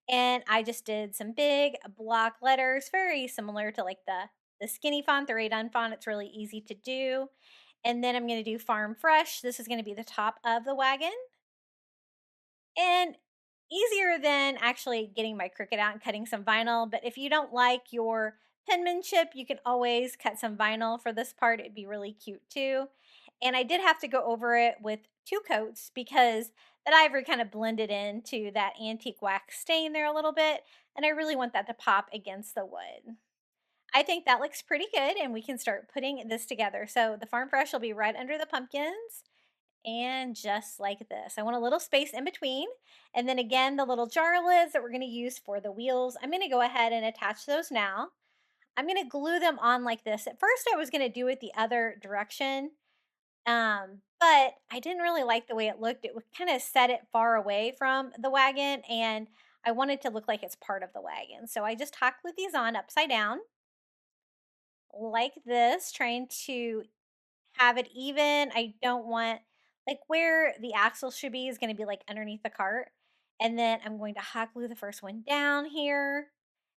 and I just did some big block letters, very similar to like the skinny font, the Rattan font. It's really easy to do. And then I'm gonna do Farm Fresh. This is gonna be the top of the wagon. And easier than actually getting my Cricut out and cutting some vinyl. But if you don't like your penmanship, you can always cut some vinyl for this part. It'd be really cute too. And I did have to go over it with 2 coats because that ivory kind of blended into that antique wax stain there a little bit. And I really want that to pop against the wood. I think that looks pretty good and we can start putting this together. So the Farm Fresh will be right under the pumpkins and just like this. I want a little space in between. And then again, the little jar lids that we're going to use for the wheels, I'm going to go ahead and attach those now. I'm going to glue them on like this. At first, I was going to do it the other direction, but I didn't really like the way it looked. It would kind of set it far away from the wagon, and I wanted to look like it's part of the wagon. So I just hot glued these on upside down like this, trying to have it even. I don't want like where the axle should be is going to be like underneath the cart. And then I'm going to hot glue the first one down here.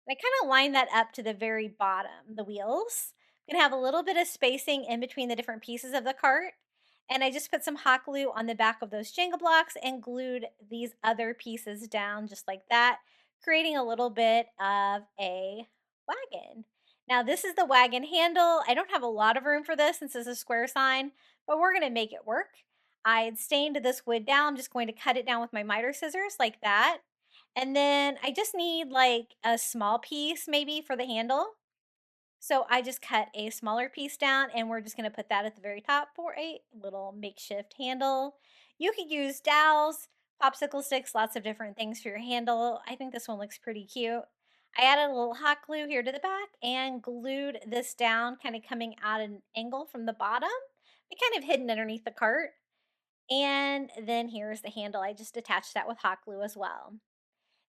And I kind of line that up to the very bottom, the wheels. I'm going to have a little bit of spacing in between the different pieces of the cart. And I just put some hot glue on the back of those Jenga blocks and glued these other pieces down just like that, creating a little bit of a wagon. Now, this is the wagon handle. I don't have a lot of room for this since it's a square sign, but we're going to make it work. I had stained this wood down. I'm just going to cut it down with my miter scissors like that. And then I just need like a small piece maybe for the handle. So I just cut a smaller piece down and we're just going to put that at the very top for a little makeshift handle. You could use dowels, popsicle sticks, lots of different things for your handle. I think this one looks pretty cute. I added a little hot glue here to the back and glued this down, kind of coming at an angle from the bottom, but kind of hidden underneath the cart. And then here's the handle. I just attached that with hot glue as well.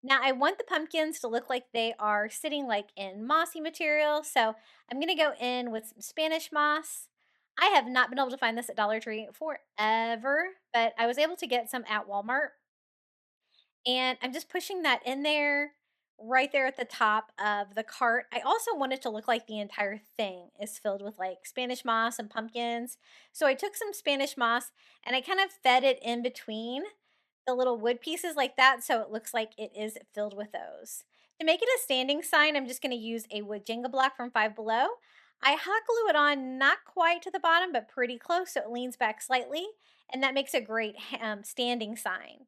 Now I want the pumpkins to look like they are sitting like in mossy material. So I'm going to go in with some Spanish moss. I have not been able to find this at Dollar Tree forever, but I was able to get some at Walmart. And I'm just pushing that in there right there at the top of the cart. I also want it to look like the entire thing is filled with like Spanish moss and pumpkins. So I took some Spanish moss and I kind of fed it in between the little wood pieces like that so it looks like it is filled with those. To make it a standing sign, I'm just going to use a wood Jenga block from Five Below. I hot glue it on not quite to the bottom, but pretty close so it leans back slightly, and that makes a great standing sign.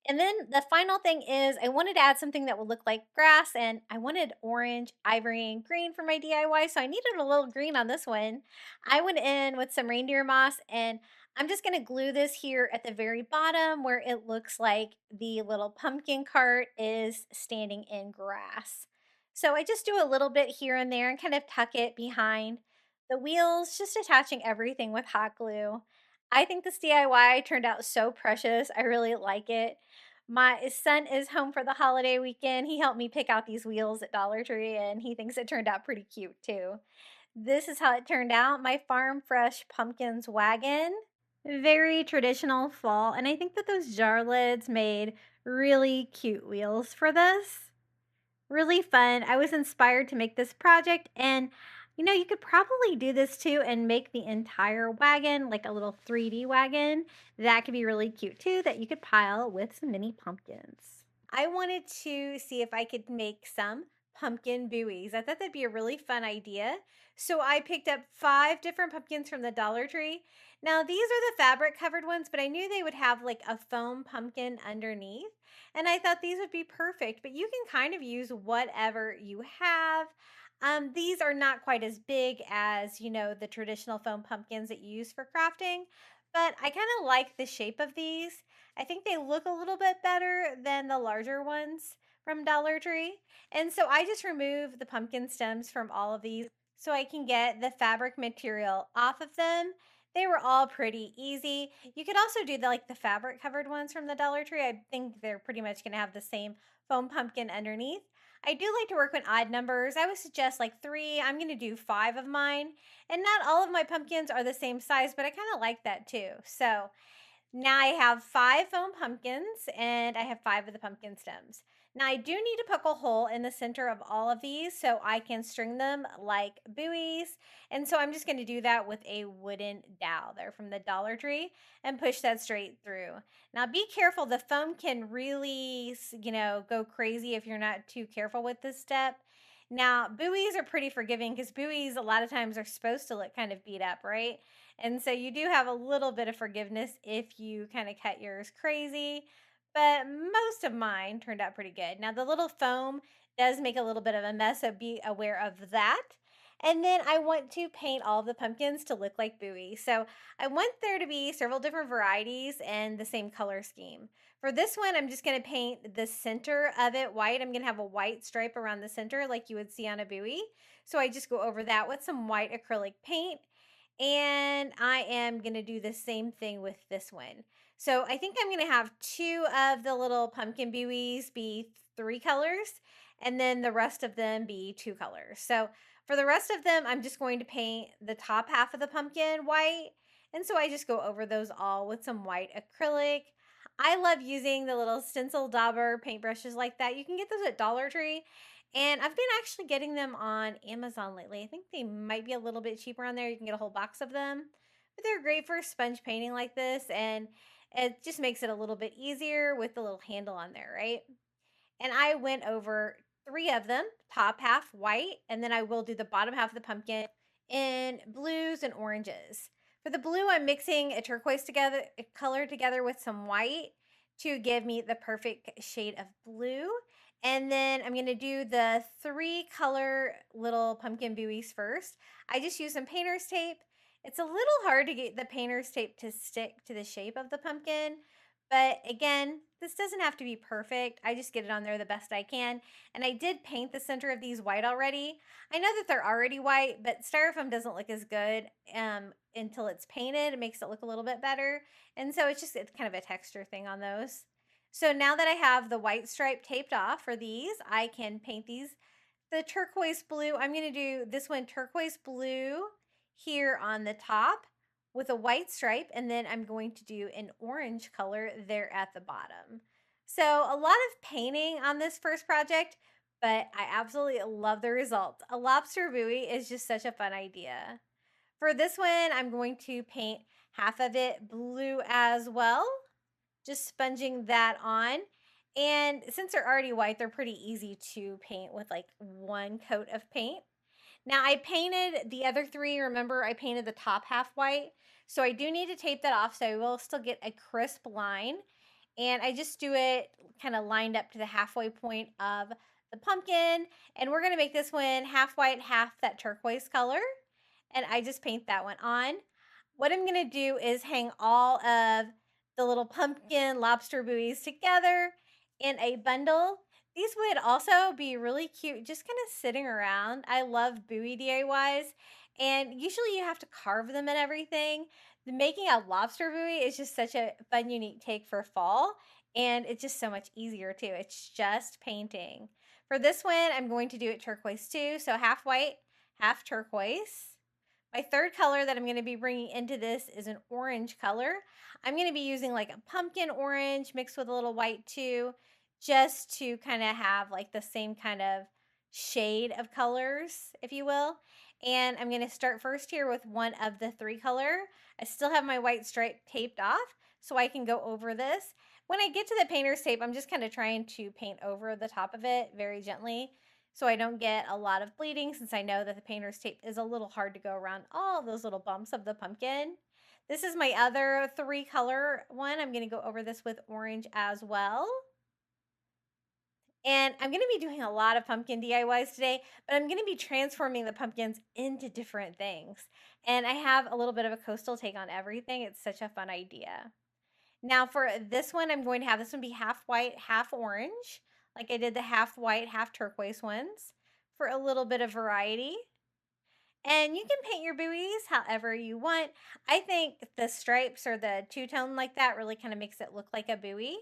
And then the final thing is I wanted to add something that would look like grass, and I wanted orange, ivory, and green for my DIY, so I needed a little green on this one. I went in with some reindeer moss, and I'm just going to glue this here at the very bottom where it looks like the little pumpkin cart is standing in grass. So I just do a little bit here and there and kind of tuck it behind the wheels, just attaching everything with hot glue. I think this DIY turned out so precious. I really like it. My son is home for the holiday weekend. He helped me pick out these wheels at Dollar Tree and he thinks it turned out pretty cute too. This is how it turned out, my Farm Fresh Pumpkins wagon. Very traditional fall, and I think that those jar lids made really cute wheels for this. Really fun. I was inspired to make this project, and you could probably do this too and make the entire wagon like a little 3D wagon. That could be really cute too, that you could pile with some mini pumpkins. I wanted to see if I could make some pumpkin buoys. I thought that'd be a really fun idea. So I picked up 5 different pumpkins from the Dollar Tree. Now, these are the fabric covered ones, but I knew they would have like a foam pumpkin underneath. And I thought these would be perfect, but you can kind of use whatever you have. These are not quite as big as, the traditional foam pumpkins that you use for crafting, but I kind of like the shape of these. I think they look a little bit better than the larger ones from Dollar Tree. And so I just remove the pumpkin stems from all of these so I can get the fabric material off of them. They were all pretty easy. You could also do the fabric covered ones from the Dollar Tree. I think they're pretty much going to have the same foam pumpkin underneath. I do like to work with odd numbers. I would suggest like 3. I'm going to do 5 of mine. And not all of my pumpkins are the same size, but I kind of like that too. So now I have 5 foam pumpkins and I have 5 of the pumpkin stems. Now I do need to poke a hole in the center of all of these so I can string them like buoys. And so I'm just going to do that with a wooden dowel there from the Dollar Tree and push that straight through. Now be careful. The foam can really, go crazy if you're not too careful with this step. Now, buoys are pretty forgiving because buoys a lot of times are supposed to look kind of beat up, right? And so you do have a little bit of forgiveness if you kind of cut yours crazy, but most of mine turned out pretty good. Now, the little foam does make a little bit of a mess, so be aware of that. And then I want to paint all of the pumpkins to look like buoys. So I want there to be several different varieties and the same color scheme. For this one, I'm just going to paint the center of it white. I'm going to have a white stripe around the center like you would see on a buoy. So I just go over that with some white acrylic paint. And I am going to do the same thing with this one. So I think I'm going to have 2 of the little pumpkin buoys be 3 colors and then the rest of them be 2 colors. So for the rest of them, I'm just going to paint the top half of the pumpkin white. And so I just go over those all with some white acrylic. I love using the little stencil dauber paintbrushes like that. You can get those at Dollar Tree. And I've been actually getting them on Amazon lately. I think they might be a little bit cheaper on there. You can get a whole box of them. But they're great for sponge painting like this, and it just makes it a little bit easier with the little handle on there, right? And I went over 3 of them, top half white, and then I will do the bottom half of the pumpkin in blues and oranges. For the blue, I'm mixing a turquoise color together with some white to give me the perfect shade of blue. And then I'm going to do the 3 color little pumpkin buoys first. I just use some painter's tape. It's a little hard to get the painter's tape to stick to the shape of the pumpkin, but again, this doesn't have to be perfect. I just get it on there the best I can. And I did paint the center of these white already. I know that they're already white, but styrofoam doesn't look as good until it's painted. It makes it look a little bit better. And so it's kind of a texture thing on those. So now that I have the white stripe taped off for these, I can paint these the turquoise blue. I'm going to do this one turquoise blue here on the top with a white stripe, and then I'm going to do an orange color there at the bottom. So a lot of painting on this first project, but I absolutely love the result. A lobster buoy is just such a fun idea. For this one, I'm going to paint half of it blue as well, just sponging that on. And since they're already white, they're pretty easy to paint with like one coat of paint. Now I painted the other 3. Remember, I painted the top half white. So I do need to tape that off so I will still get a crisp line. And I just do it kind of lined up to the halfway point of the pumpkin. And we're going to make this one half white, half that turquoise color. And I just paint that one on. What I'm going to do is hang all of the little pumpkin lobster buoys together in a bundle. These would also be really cute just kind of sitting around. I love buoy DIYs, and usually you have to carve them and everything. Making a lobster buoy is just such a fun, unique take for fall, and it's just so much easier too. It's just painting. For this one, I'm going to do it turquoise too, so half white, half turquoise. My third color that I'm going to be bringing into this is an orange color. I'm going to be using like a pumpkin orange mixed with a little white too, just to kind of have like the same kind of shade of colors, if you will. And I'm going to start first here with one of the 3 color. I still have my white stripe taped off so I can go over this. When I get to the painter's tape, I'm just kind of trying to paint over the top of it very gently so I don't get a lot of bleeding, since I know that the painter's tape is a little hard to go around all those little bumps of the pumpkin. This is my other 3 color one. I'm going to go over this with orange as well. And I'm going to be doing a lot of pumpkin DIYs today, but I'm going to be transforming the pumpkins into different things. And I have a little bit of a coastal take on everything. It's such a fun idea. Now for this one, I'm going to have this one be half white, half orange, like I did the half white, half turquoise ones, for a little bit of variety. And you can paint your buoys however you want. I think the stripes or the two-tone like that really kind of makes it look like a buoy.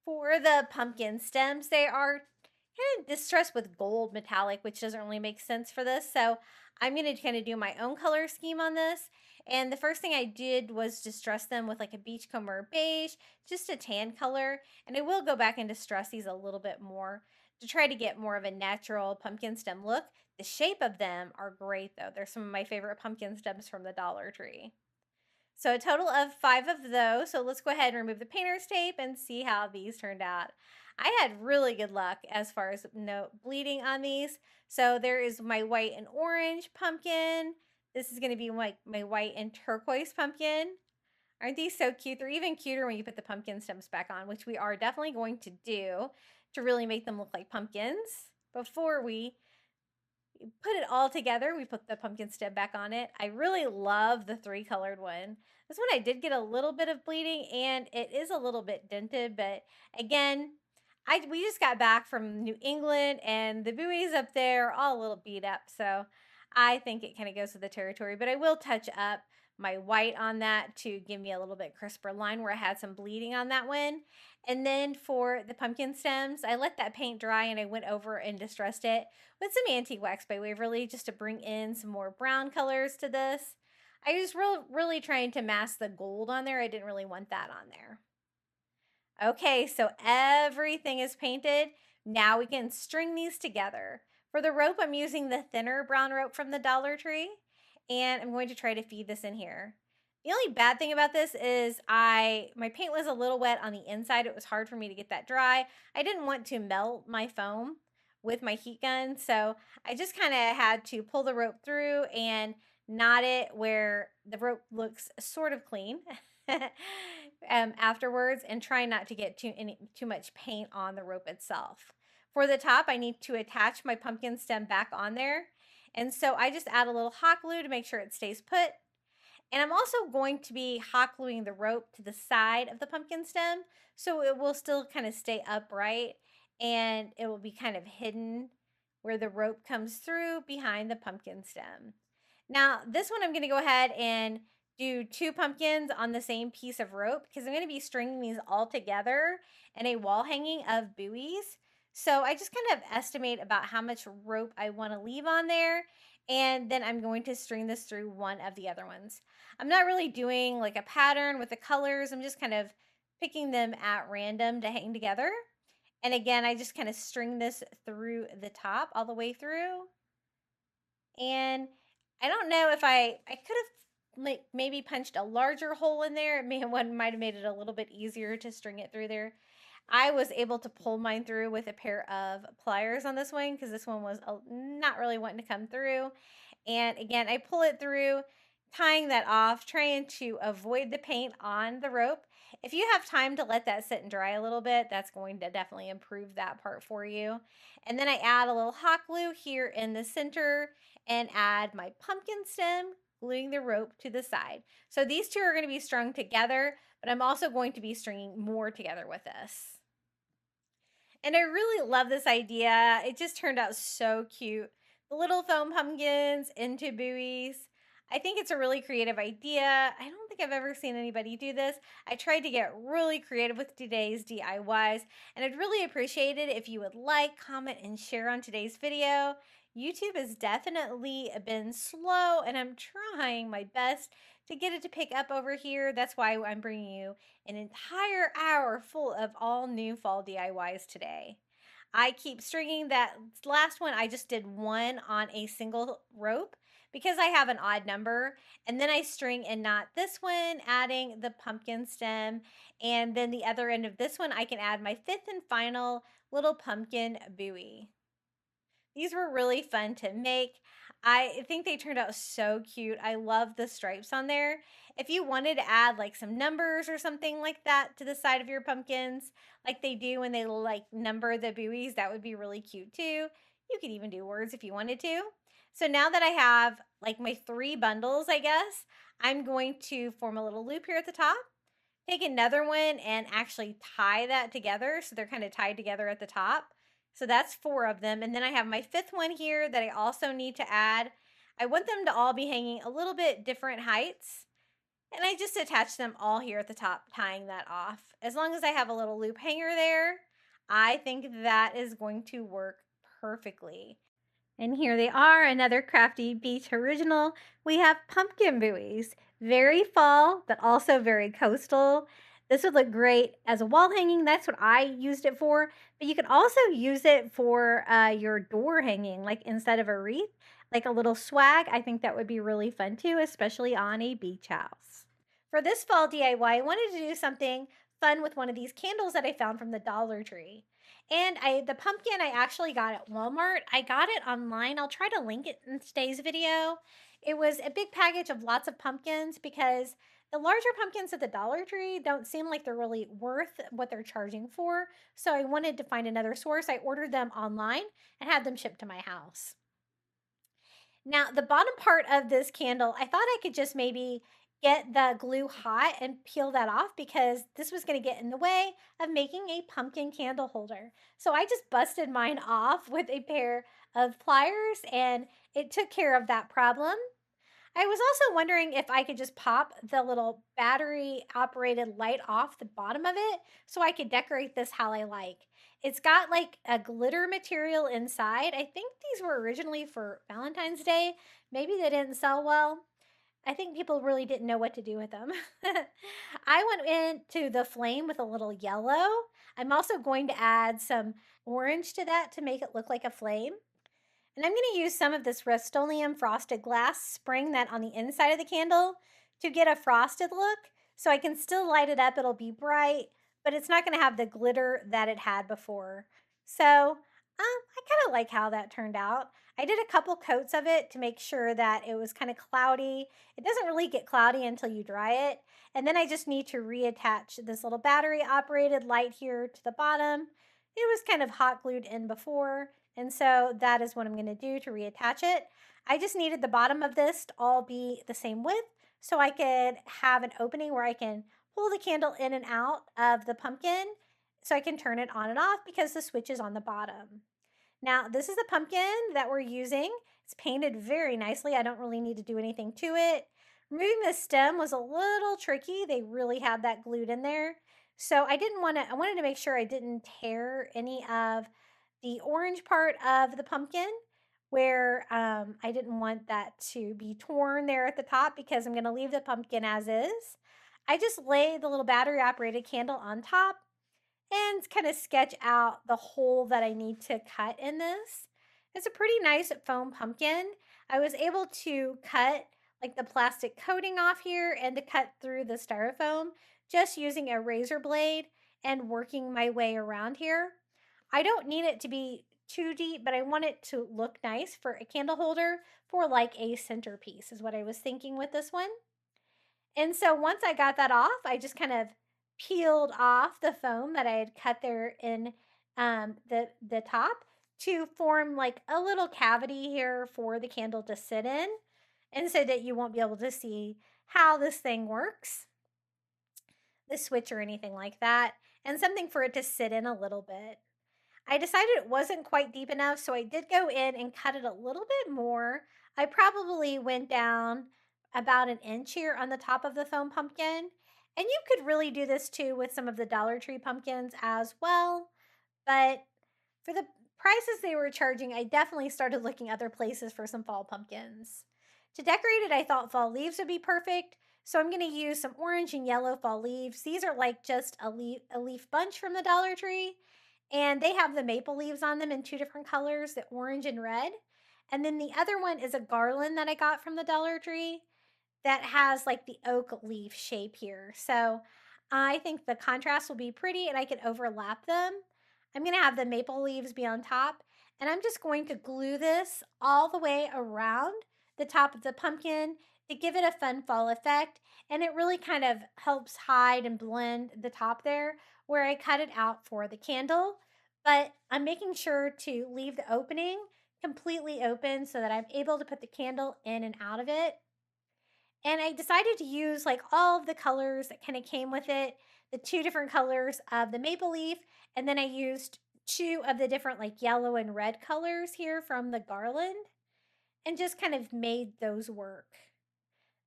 For the pumpkin stems, they are kind of distressed with gold metallic, which doesn't really make sense for this. So I'm going to kind of do my own color scheme on this. And the first thing I did was distress them with like a beachcomber beige, just a tan color. And I will go back and distress these a little bit more to try to get more of a natural pumpkin stem look. The shape of them are great though. They're some of my favorite pumpkin stems from the Dollar Tree. So a total of 5 of those. So let's go ahead and remove the painter's tape and see how these turned out. I had really good luck as far as no bleeding on these. So there is my white and orange pumpkin. This is going to be like my white and turquoise pumpkin. Aren't these so cute? They're even cuter when you put the pumpkin stems back on, which we are definitely going to do to really make them look like pumpkins. Before we put it all together, we put the pumpkin stem back on it. I really love the 3 colored one. This one I did get a little bit of bleeding and it is a little bit dented, but again, we just got back from New England and the buoys up there are all a little beat up, so I think it kind of goes with the territory, but I will touch up my white on that to give me a little bit crisper line where I had some bleeding on that one. And then for the pumpkin stems, I let that paint dry and I went over and distressed it with some antique wax by Waverly just to bring in some more brown colors to this. I was really trying to mask the gold on there. I didn't really want that on there. Okay, so everything is painted. Now we can string these together. For the rope, I'm using the thinner brown rope from the Dollar Tree, and I'm going to try to feed this in here. The only bad thing about this is my paint was a little wet on the inside. It was hard for me to get that dry. I didn't want to melt my foam with my heat gun, so I just kind of had to pull the rope through and knot it where the rope looks sort of clean afterwards, and try not to get too much paint on the rope itself. For the top, I need to attach my pumpkin stem back on there, and so I just add a little hot glue to make sure it stays put. And I'm also going to be hot gluing the rope to the side of the pumpkin stem so it will still kind of stay upright, and it will be kind of hidden where the rope comes through behind the pumpkin stem. Now, this one I'm going to go ahead and do 2 pumpkins on the same piece of rope because I'm going to be stringing these all together in a wall hanging of buoys. So I just kind of estimate about how much rope I want to leave on there, and then I'm going to string this through one of the other ones. I'm not really doing like a pattern with the colors. I'm just kind of picking them at random to hang together. And again, I just kind of string this through the top all the way through. And I don't know if I could have maybe punched a larger hole in there. It might have made it a little bit easier to string it through there. I was able to pull mine through with a pair of pliers on this one because this one was not really wanting to come through. And again, I pull it through, tying that off, trying to avoid the paint on the rope. If you have time to let that sit and dry a little bit, that's going to definitely improve that part for you. And then I add a little hot glue here in the center and add my pumpkin stem, gluing the rope to the side. So these two are going to be strung together, but I'm also going to be stringing more together with this. And I really love this idea. It just turned out so cute. The little foam pumpkins into buoys. I think it's a really creative idea. I don't think I've ever seen anybody do this. I tried to get really creative with today's DIYs, and I'd really appreciate it if you would like, comment, and share on today's video. YouTube has definitely been slow, and I'm trying my best to get it to pick up over here. That's why I'm bringing you an entire hour full of all new fall DIYs today. I keep stringing that last one. I just did one on a single rope because I have an odd number, and then I string and knot this one, adding the pumpkin stem, and then the other end of this one I can add my 5th and final little pumpkin buoy. These were really fun to make. I think they turned out so cute. I love the stripes on there. If you wanted to add like some numbers or something like that to the side of your pumpkins, like they do when they like number the buoys, that would be really cute too. You could even do words if you wanted to. So now that I have like my 3 bundles, I guess, I'm going to form a little loop here at the top, take another one and actually tie that together so they're kind of tied together at the top. So that's 4 of them. And then I have my 5th one here that I also need to add. I want them to all be hanging a little bit different heights. And I just attach them all here at the top, tying that off. As long as I have a little loop hanger there, I think that is going to work perfectly. And here they are, another Crafty Beach original. We have pumpkin buoys. Very fall, but also very coastal. This would look great as a wall hanging. That's what I used it for. But you could also use it for your door hanging, like instead of a wreath, like a little swag. I think that would be really fun too, especially on a beach house. For this fall DIY, I wanted to do something fun with one of these candles that I found from the Dollar Tree. And the pumpkin I actually got at Walmart. I got it online. I'll try to link it in today's video. It was a big package of lots of pumpkins because the larger pumpkins at the Dollar Tree don't seem like they're really worth what they're charging for. So I wanted to find another source. I ordered them online and had them shipped to my house. Now, the bottom part of this candle, I thought I could just maybe get the glue hot and peel that off because this was going to get in the way of making a pumpkin candle holder. So I just busted mine off with a pair of pliers and it took care of that problem. I was also wondering if I could just pop the little battery operated light off the bottom of it so I could decorate this how I like. It's got like a glitter material inside. I think these were originally for Valentine's Day. Maybe they didn't sell well. I think people really didn't know what to do with them. I went into the flame with a little yellow. I'm also going to add some orange to that to make it look like a flame. And I'm going to use some of this Rust-Oleum frosted glass, spraying that on the inside of the candle to get a frosted look. So I can still light it up. It'll be bright, but it's not going to have the glitter that it had before. So I kind of like how that turned out. I did a couple coats of it to make sure that it was kind of cloudy. It doesn't really get cloudy until you dry it. And then I just need to reattach this little battery operated light here to the bottom. It was kind of hot glued in before, and so that is what I'm going to do to reattach it. I just needed the bottom of this to all be the same width so I could have an opening where I can pull the candle in and out of the pumpkin so I can turn it on and off because the switch is on the bottom. Now, this is the pumpkin that we're using. It's painted very nicely. I don't really need to do anything to it. Removing the stem was a little tricky. They really had that glued in there. So I wanted to make sure I didn't tear any of the orange part of the pumpkin where I didn't want that to be torn there at the top because I'm going to leave the pumpkin as is. I just lay the little battery operated candle on top and kind of sketch out the hole that I need to cut in this. It's a pretty nice foam pumpkin. I was able to cut like the plastic coating off here and to cut through the styrofoam just using a razor blade and working my way around here. I don't need it to be too deep, but I want it to look nice for a candle holder for like a centerpiece is what I was thinking with this one. And so once I got that off, I just kind of peeled off the foam that I had cut there in the top to form like a little cavity here for the candle to sit in, and so that you won't be able to see how this thing works, the switch or anything like that, and something for it to sit in a little bit. I decided it wasn't quite deep enough, so I did go in and cut it a little bit more. I probably went down about an inch here on the top of the foam pumpkin. And you could really do this too with some of the Dollar Tree pumpkins as well. But for the prices they were charging, I definitely started looking other places for some fall pumpkins. To decorate it, I thought fall leaves would be perfect. So I'm going to use some orange and yellow fall leaves. These are like just a leaf bunch from the Dollar Tree. And they have the maple leaves on them in two different colors, the orange and red. And then the other one is a garland that I got from the Dollar Tree that has like the oak leaf shape here. So I think the contrast will be pretty and I can overlap them. I'm going to have the maple leaves be on top, and I'm just going to glue this all the way around the top of the pumpkin to give it a fun fall effect. And it really kind of helps hide and blend the top there where I cut it out for the candle. But I'm making sure to leave the opening completely open so that I'm able to put the candle in and out of it. And I decided to use like all of the colors that kind of came with it, the two different colors of the maple leaf, and then I used two of the different like yellow and red colors here from the garland and just kind of made those work.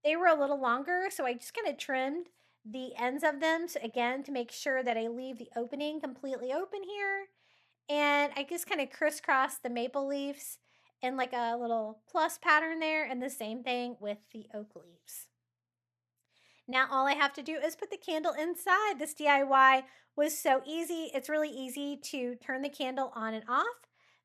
They were a little longer, so I just kind of trimmed the ends of them again to make sure that I leave the opening completely open here. And I just kind of crisscrossed the maple leaves in like a little plus pattern there, and the same thing with the oak leaves. Now all I have to do is put the candle inside. This DIY was so easy. It's really easy to turn the candle on and off.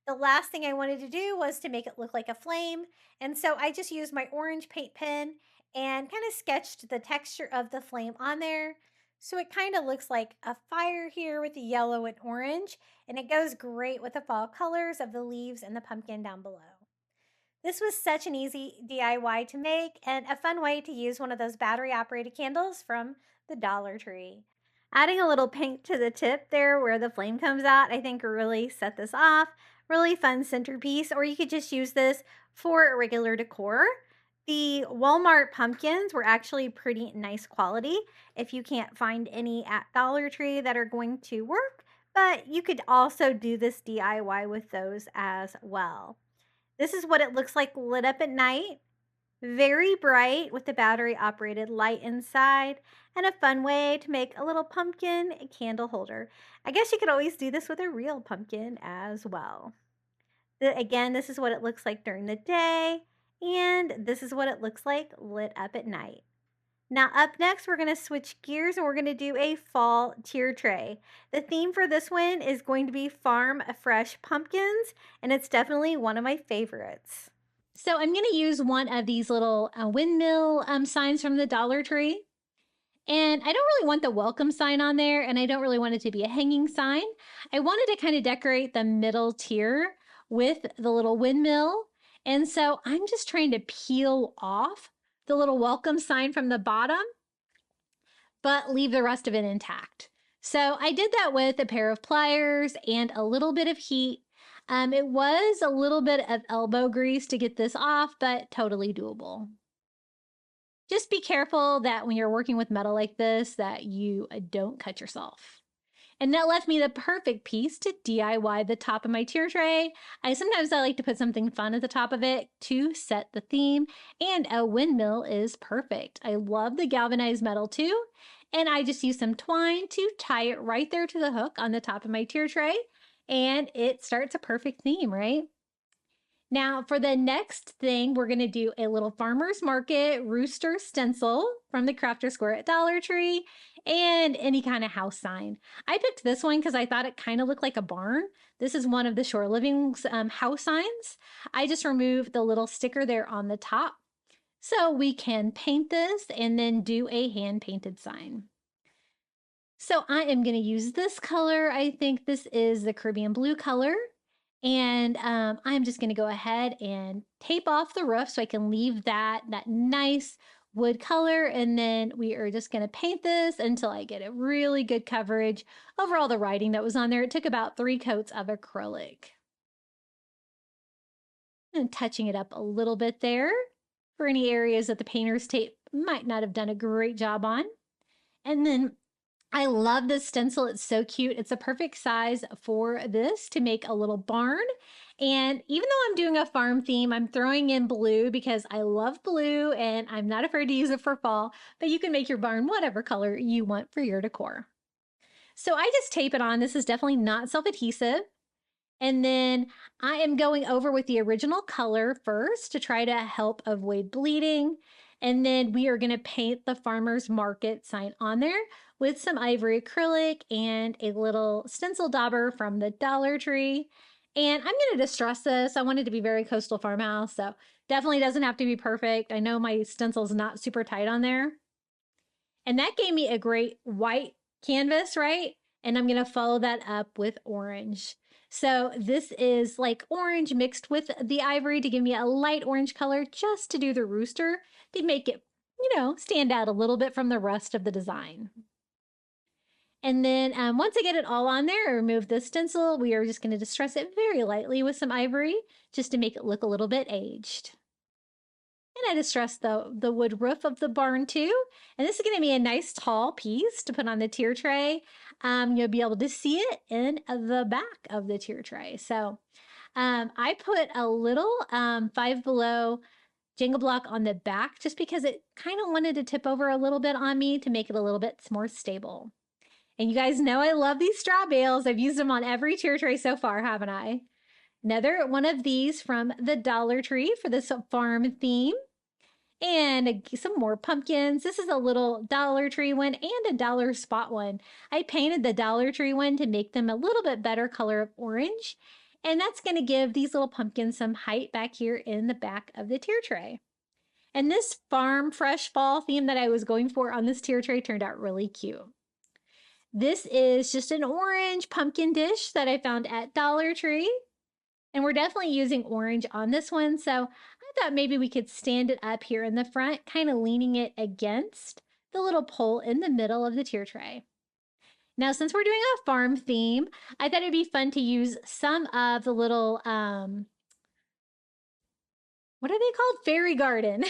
The last thing I wanted to do was to make it look like a flame, and so I just used my orange paint pen and kind of sketched the texture of the flame on there. So it kind of looks like a fire here with the yellow and orange, and it goes great with the fall colors of the leaves and the pumpkin down below. This was such an easy DIY to make and a fun way to use one of those battery operated candles from the Dollar Tree. Adding a little pink to the tip there where the flame comes out, I think really set this off. Really fun centerpiece, or you could just use this for regular decor. The Walmart pumpkins were actually pretty nice quality if you can't find any at Dollar Tree that are going to work, but you could also do this DIY with those as well. This is what it looks like lit up at night. Very bright with the battery operated light inside, and a fun way to make a little pumpkin candle holder. I guess you could always do this with a real pumpkin as well. Again, this is what it looks like during the day, and this is what it looks like lit up at night. Now up next, we're going to switch gears and we're going to do a fall tier tray. The theme for this one is going to be farm fresh pumpkins, and it's definitely one of my favorites. So I'm going to use one of these little windmill signs from the Dollar Tree. And I don't really want the welcome sign on there, and I don't really want it to be a hanging sign. I wanted to kind of decorate the middle tier with the little windmill. And so I'm just trying to peel off the little welcome sign from the bottom, but leave the rest of it intact. So I did that with a pair of pliers and a little bit of heat. It was a little bit of elbow grease to get this off, but totally doable. Just be careful that when you're working with metal like this, that you don't cut yourself. And that left me the perfect piece to DIY the top of my tier tray. Sometimes I like to put something fun at the top of it to set the theme, and a windmill is perfect. I love the galvanized metal too, and I just use some twine to tie it right there to the hook on the top of my tier tray, and it starts a perfect theme, right? Now, for the next thing, we're going to do a little farmer's market rooster stencil from the Crafter Square at Dollar Tree and any kind of house sign. I picked this one because I thought it kind of looked like a barn. This is one of the Shore Living's house signs. I just removed the little sticker there on the top. So we can paint this and then do a hand-painted sign. So I am going to use this color. I think this is the Caribbean blue color. And I'm just going to go ahead and tape off the roof so I can leave that nice wood color. And then we are just going to paint this until I get a really good coverage over all the writing that was on there. It took about 3 coats of acrylic. And touching it up a little bit there for any areas that the painter's tape might not have done a great job on. And then I love this stencil. It's so cute. It's a perfect size for this to make a little barn. And even though I'm doing a farm theme, I'm throwing in blue because I love blue and I'm not afraid to use it for fall, but you can make your barn whatever color you want for your decor. So I just tape it on. This is definitely not self-adhesive. And then I am going over with the original color first to try to help avoid bleeding. And then we are going to paint the farmer's market sign on there with some ivory acrylic and a little stencil dauber from the Dollar Tree. And I'm going to distress this. I want it to be very coastal farmhouse, so definitely doesn't have to be perfect. I know my stencil's not super tight on there. And that gave me a great white canvas, right? And I'm going to follow that up with orange. So this is like orange mixed with the ivory to give me a light orange color just to do the rooster to make it, stand out a little bit from the rest of the design. And then once I get it all on there, I remove the stencil. We are just going to distress it very lightly with some ivory just to make it look a little bit aged. And I distressed the wood roof of the barn too. And this is going to be a nice tall piece to put on the tier tray. You'll be able to see it in the back of the tier tray. So I put a little 5 Below Jenga block on the back just because it kind of wanted to tip over a little bit on me to make it a little bit more stable. And you guys know I love these straw bales. I've used them on every tier tray so far, haven't I? Another one of these from the Dollar Tree for this farm theme. And some more pumpkins. This is a little Dollar Tree one and a Dollar Spot one. I painted the Dollar Tree one to make them a little bit better color of orange. And that's going to give these little pumpkins some height back here in the back of the tier tray. And this farm fresh fall theme that I was going for on this tier tray turned out really cute. This is just an orange pumpkin dish that I found at Dollar Tree. And we're definitely using orange on this one. So I thought maybe we could stand it up here in the front, kind of leaning it against the little pole in the middle of the tier tray. Now, since we're doing a farm theme, I thought it'd be fun to use some of the little, what are they called? Fairy garden,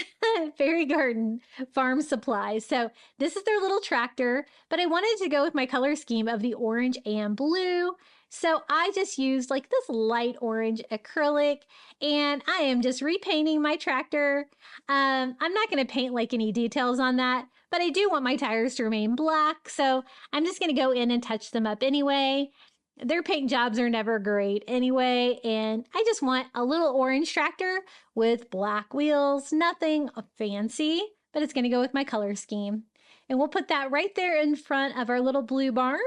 fairy garden farm supplies. So this is their little tractor, but I wanted to go with my color scheme of the orange and blue. So I just used like this light orange acrylic and I am just repainting my tractor. I'm not going to paint like any details on that, but I do want my tires to remain black. So I'm just going to go in and touch them up anyway. Their paint jobs are never great anyway, and I just want a little orange tractor with black wheels, nothing fancy, but it's going to go with my color scheme. And we'll put that right there in front of our little blue barn.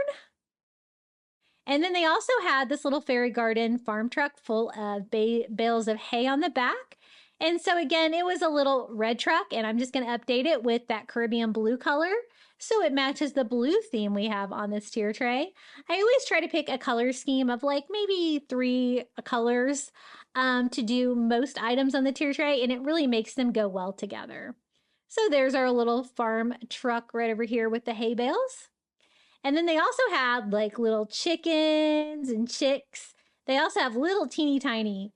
And then they also had this little fairy garden farm truck full of bales of hay on the back. And so again, it was a little red truck, and I'm just going to update it with that Caribbean blue color so it matches the blue theme we have on this tier tray. I always try to pick a color scheme of like maybe 3 colors to do most items on the tier tray, and it really makes them go well together. So there's our little farm truck right over here with the hay bales. And then they also had like little chickens and chicks. They also have little teeny tiny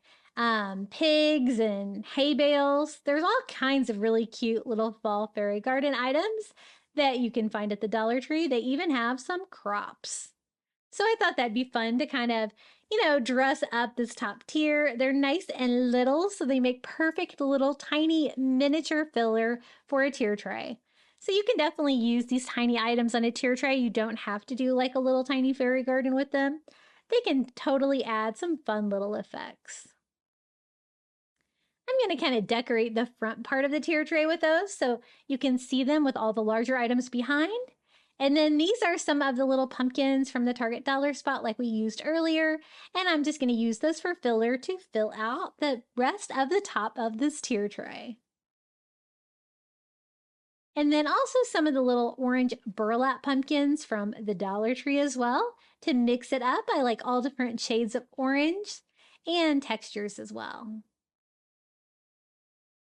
pigs and hay bales. There's all kinds of really cute little fall fairy garden items that you can find at the Dollar Tree. They even have some crops. So I thought that'd be fun to kind of, dress up this top tier. They're nice and little, so they make perfect little tiny miniature filler for a tier tray. So you can definitely use these tiny items on a tier tray. You don't have to do like a little tiny fairy garden with them. They can totally add some fun little effects. I'm going to kind of decorate the front part of the tier tray with those so you can see them with all the larger items behind. And then these are some of the little pumpkins from the Target dollar spot like we used earlier. And I'm just going to use those for filler to fill out the rest of the top of this tier tray. And then also some of the little orange burlap pumpkins from the Dollar Tree as well. To mix it up, I like all different shades of orange and textures as well.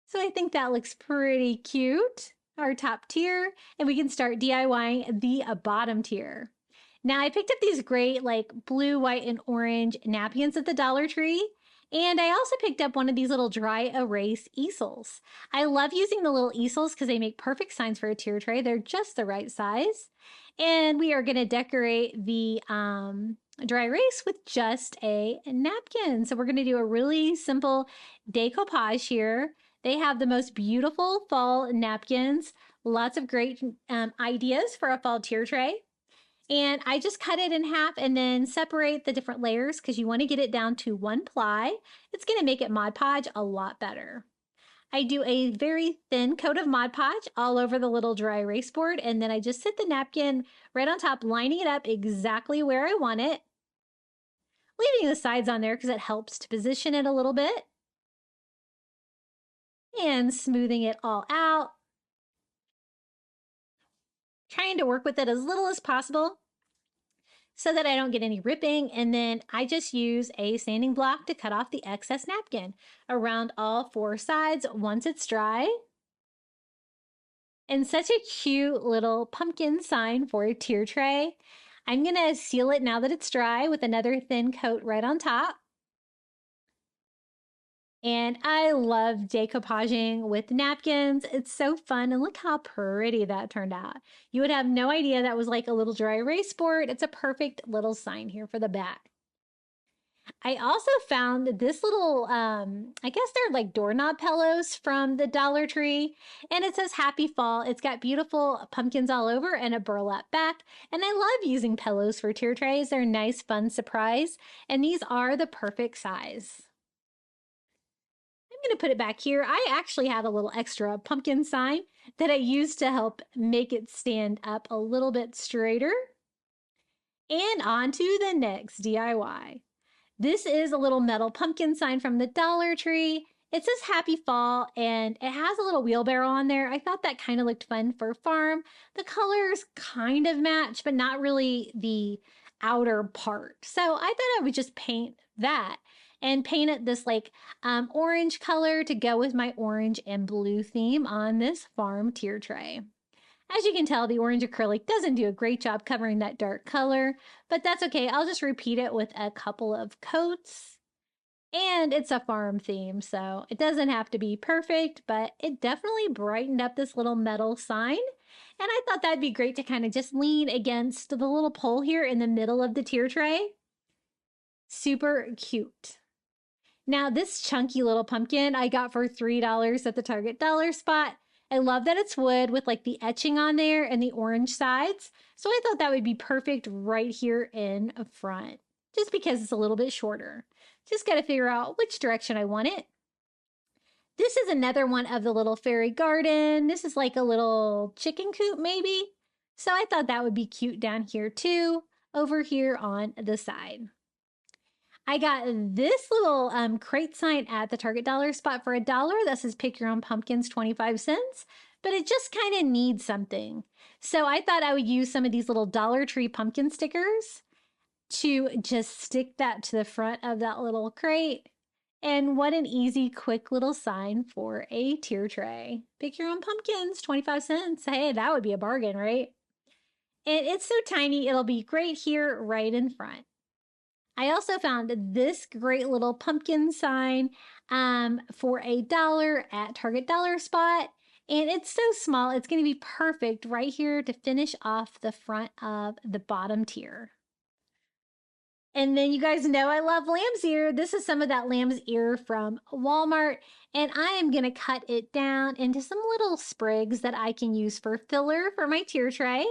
So I think that looks pretty cute, our top tier, and we can start DIYing the bottom tier. Now I picked up these great like blue, white, and orange napkins at the Dollar Tree. And I also picked up one of these little dry erase easels. I love using the little easels because they make perfect signs for a tier tray. They're just the right size. And we are going to decorate the dry erase with just a napkin. So we're going to do a really simple decoupage here. They have the most beautiful fall napkins, lots of great ideas for a fall tier tray. And I just cut it in half and then separate the different layers because you want to get it down to 1 ply. It's going to make it Mod Podge a lot better. I do a very thin coat of Mod Podge all over the little dry erase board, and then I just sit the napkin right on top, lining it up exactly where I want it, leaving the sides on there because it helps to position it a little bit, and smoothing it all out. Trying to work with it as little as possible so that I don't get any ripping. And then I just use a sanding block to cut off the excess napkin around all 4 sides once it's dry. And such a cute little pumpkin sign for a tier tray. I'm gonna seal it now that it's dry with another thin coat right on top. And I love decoupaging with napkins. It's so fun, and look how pretty that turned out. You would have no idea that was like a little dry erase board. It's a perfect little sign here for the back. I also found this little, I guess they're like doorknob pillows from the Dollar Tree, and it says Happy Fall. It's got beautiful pumpkins all over and a burlap back, and I love using pillows for tier trays. They're a nice, fun surprise, and these are the perfect size. I'm going to put it back here. I actually had a little extra pumpkin sign that I used to help make it stand up a little bit straighter. And on to the next DIY. This is a little metal pumpkin sign from the Dollar Tree. It says Happy Fall, and it has a little wheelbarrow on there. I thought that kind of looked fun for farm. The colors kind of match, but not really the outer part. So I thought I would just paint that and paint it this like orange color to go with my orange and blue theme on this farm tier tray. As you can tell, the orange acrylic doesn't do a great job covering that dark color, but that's okay. I'll just repeat it with a couple of coats. And it's a farm theme, so it doesn't have to be perfect, but it definitely brightened up this little metal sign. And I thought that'd be great to kind of just lean against the little pole here in the middle of the tier tray. Super cute. Now, this chunky little pumpkin I got for $3 at the Target dollar spot. I love that it's wood with like the etching on there and the orange sides. So I thought that would be perfect right here in front, just because it's a little bit shorter. Just got to figure out which direction I want it. This is another one of the little fairy garden. This is like a little chicken coop maybe. So I thought that would be cute down here too, over here on the side. I got this little crate sign at the Target dollar spot for $1 that says pick your own pumpkins 25 cents, but it just kind of needs something. So I thought I would use some of these little Dollar Tree pumpkin stickers to just stick that to the front of that little crate. And what an easy, quick little sign for a tier tray. Pick your own pumpkins, 25 cents. Hey, that would be a bargain, right? And it's so tiny, it'll be great here right in front. I also found this great little pumpkin sign for $1 at Target dollar spot. And it's so small, it's going to be perfect right here to finish off the front of the bottom tier. And then you guys know I love lamb's ear. This is some of that lamb's ear from Walmart. And I am going to cut it down into some little sprigs that I can use for filler for my tier tray.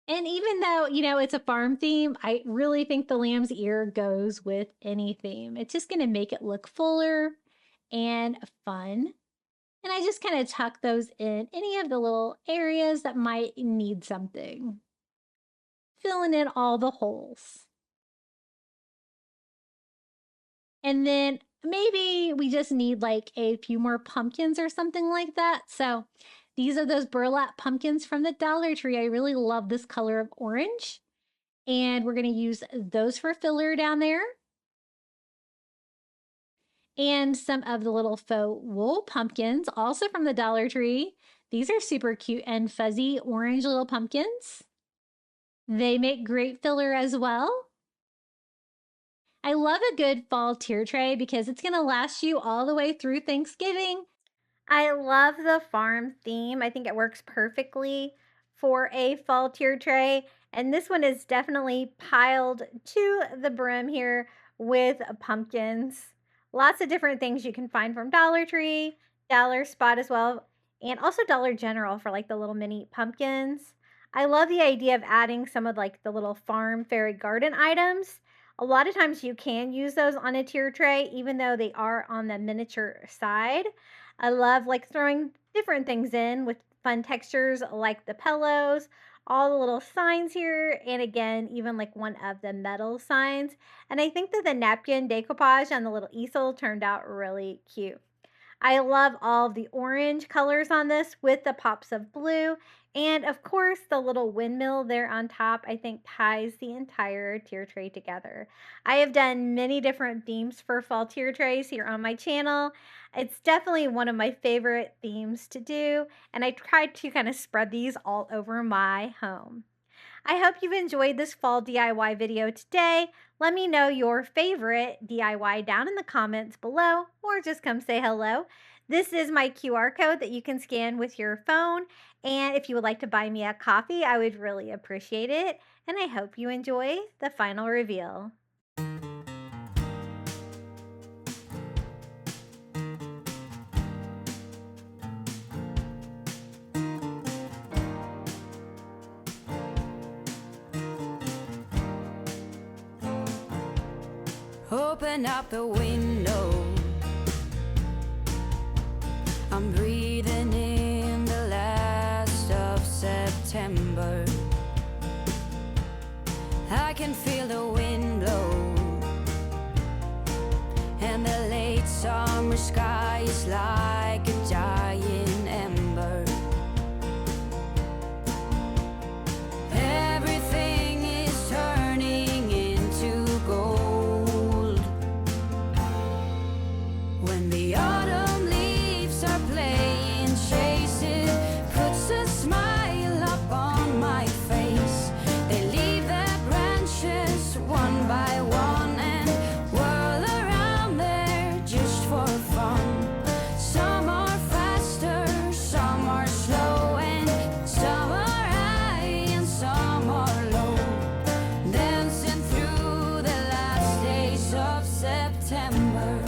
And even though, you know, it's a farm theme, I really think the lamb's ear goes with any theme. It's just going to make it look fuller and fun. And I just kind of tuck those in any of the little areas that might need something. Filling in all the holes. And then maybe we just need like a few more pumpkins or something like that. So these are those burlap pumpkins from the Dollar Tree. I really love this color of orange. And we're going to use those for filler down there. And some of the little faux wool pumpkins, also from the Dollar Tree. These are super cute and fuzzy orange little pumpkins. They make great filler as well. I love a good fall tier tray because it's going to last you all the way through Thanksgiving. I love the farm theme. I think it works perfectly for a fall tier tray. And this one is definitely piled to the brim here with pumpkins. Lots of different things you can find from Dollar Tree, Dollar Spot as well, and also Dollar General for like the little mini pumpkins. I love the idea of adding some of like the little farm fairy garden items. A lot of times you can use those on a tier tray, even though they are on the miniature side. I love like throwing different things in with fun textures like the pillows, all the little signs here, and again, even like one of the metal signs. And I think that the napkin decoupage on the little easel turned out really cute. I love all the orange colors on this with the pops of blue. And of course, the little windmill there on top, I think ties the entire tier tray together. I have done many different themes for fall tier trays here on my channel. It's definitely one of my favorite themes to do. And I tried to kind of spread these all over my home. I hope you've enjoyed this fall DIY video today. Let me know your favorite DIY down in the comments below, or just come say hello. This is my QR code that you can scan with your phone. And if you would like to buy me a coffee, I would really appreciate it. And I hope you enjoy the final reveal. Open up the window. I'm breathing in the last of September. I can feel the wind blow, and the late summer sky is like a giant ember. Everything is turning into gold. When the autumn leaves are playing chase, it puts a smile up on my face. They leave their branches one by one and whirl around there just for fun. Some are faster, some are slow, and some are high and some are low, dancing through the last days of September.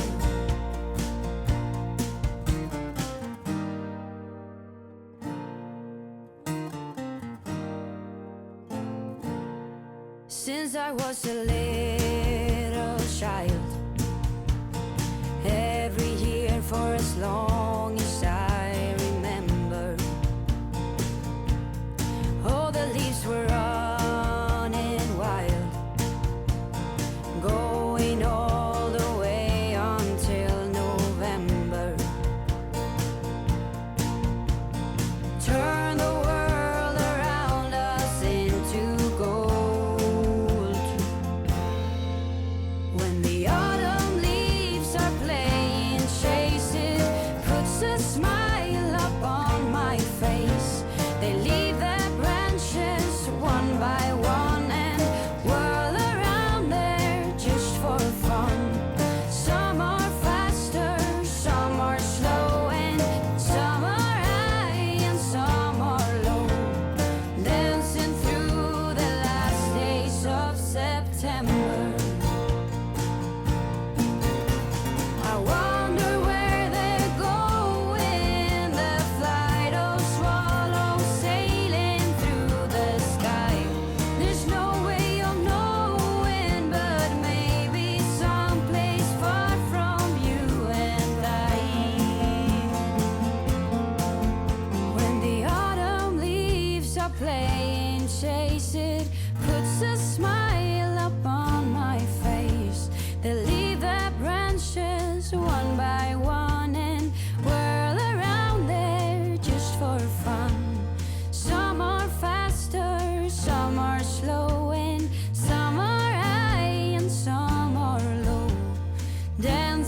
Since I was a little child, every year for as long as I remember, all the leaves were running wild,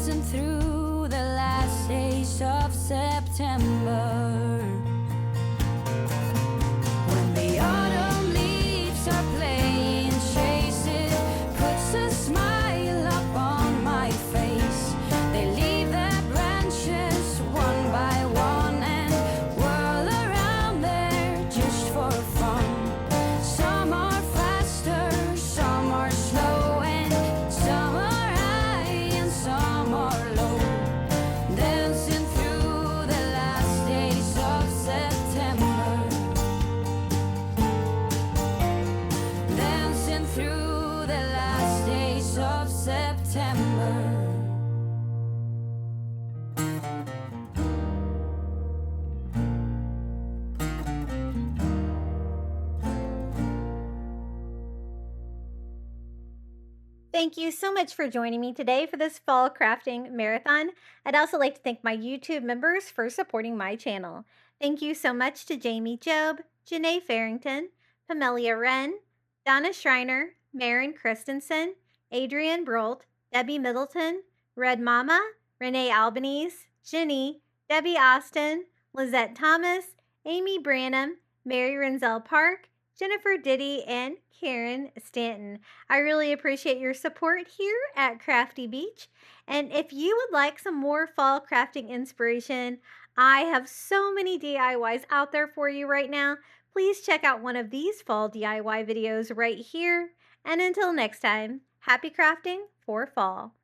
dancing through the last days of September. When the autumn leaves are playing chase it, puts a smile up on my face. They leave their branches one by one and whirl around there just for fun. Some are faster, some are slow, and some are high and some are low. Dancing through the last days of September. Dancing through the last days of September. Thank you so much for joining me today for this fall crafting marathon. I'd also like to thank my YouTube members for supporting my channel. Thank you so much to Jamie Job, Janae Farrington, Pamelia Wren, Donna Schreiner, Maren Christensen, Adrienne Brolt, Debbie Middleton, Red Mama, Renee Albanese, Jenny, Debbie Austin, Lizette Thomas, Amy Branham, Mary Renzel Park, Jennifer Diddy, and Karen Stanton. I really appreciate your support here at Crafty Beach. And if you would like some more fall crafting inspiration, I have so many DIYs out there for you right now. Please check out one of these fall DIY videos right here. And until next time, happy crafting for fall.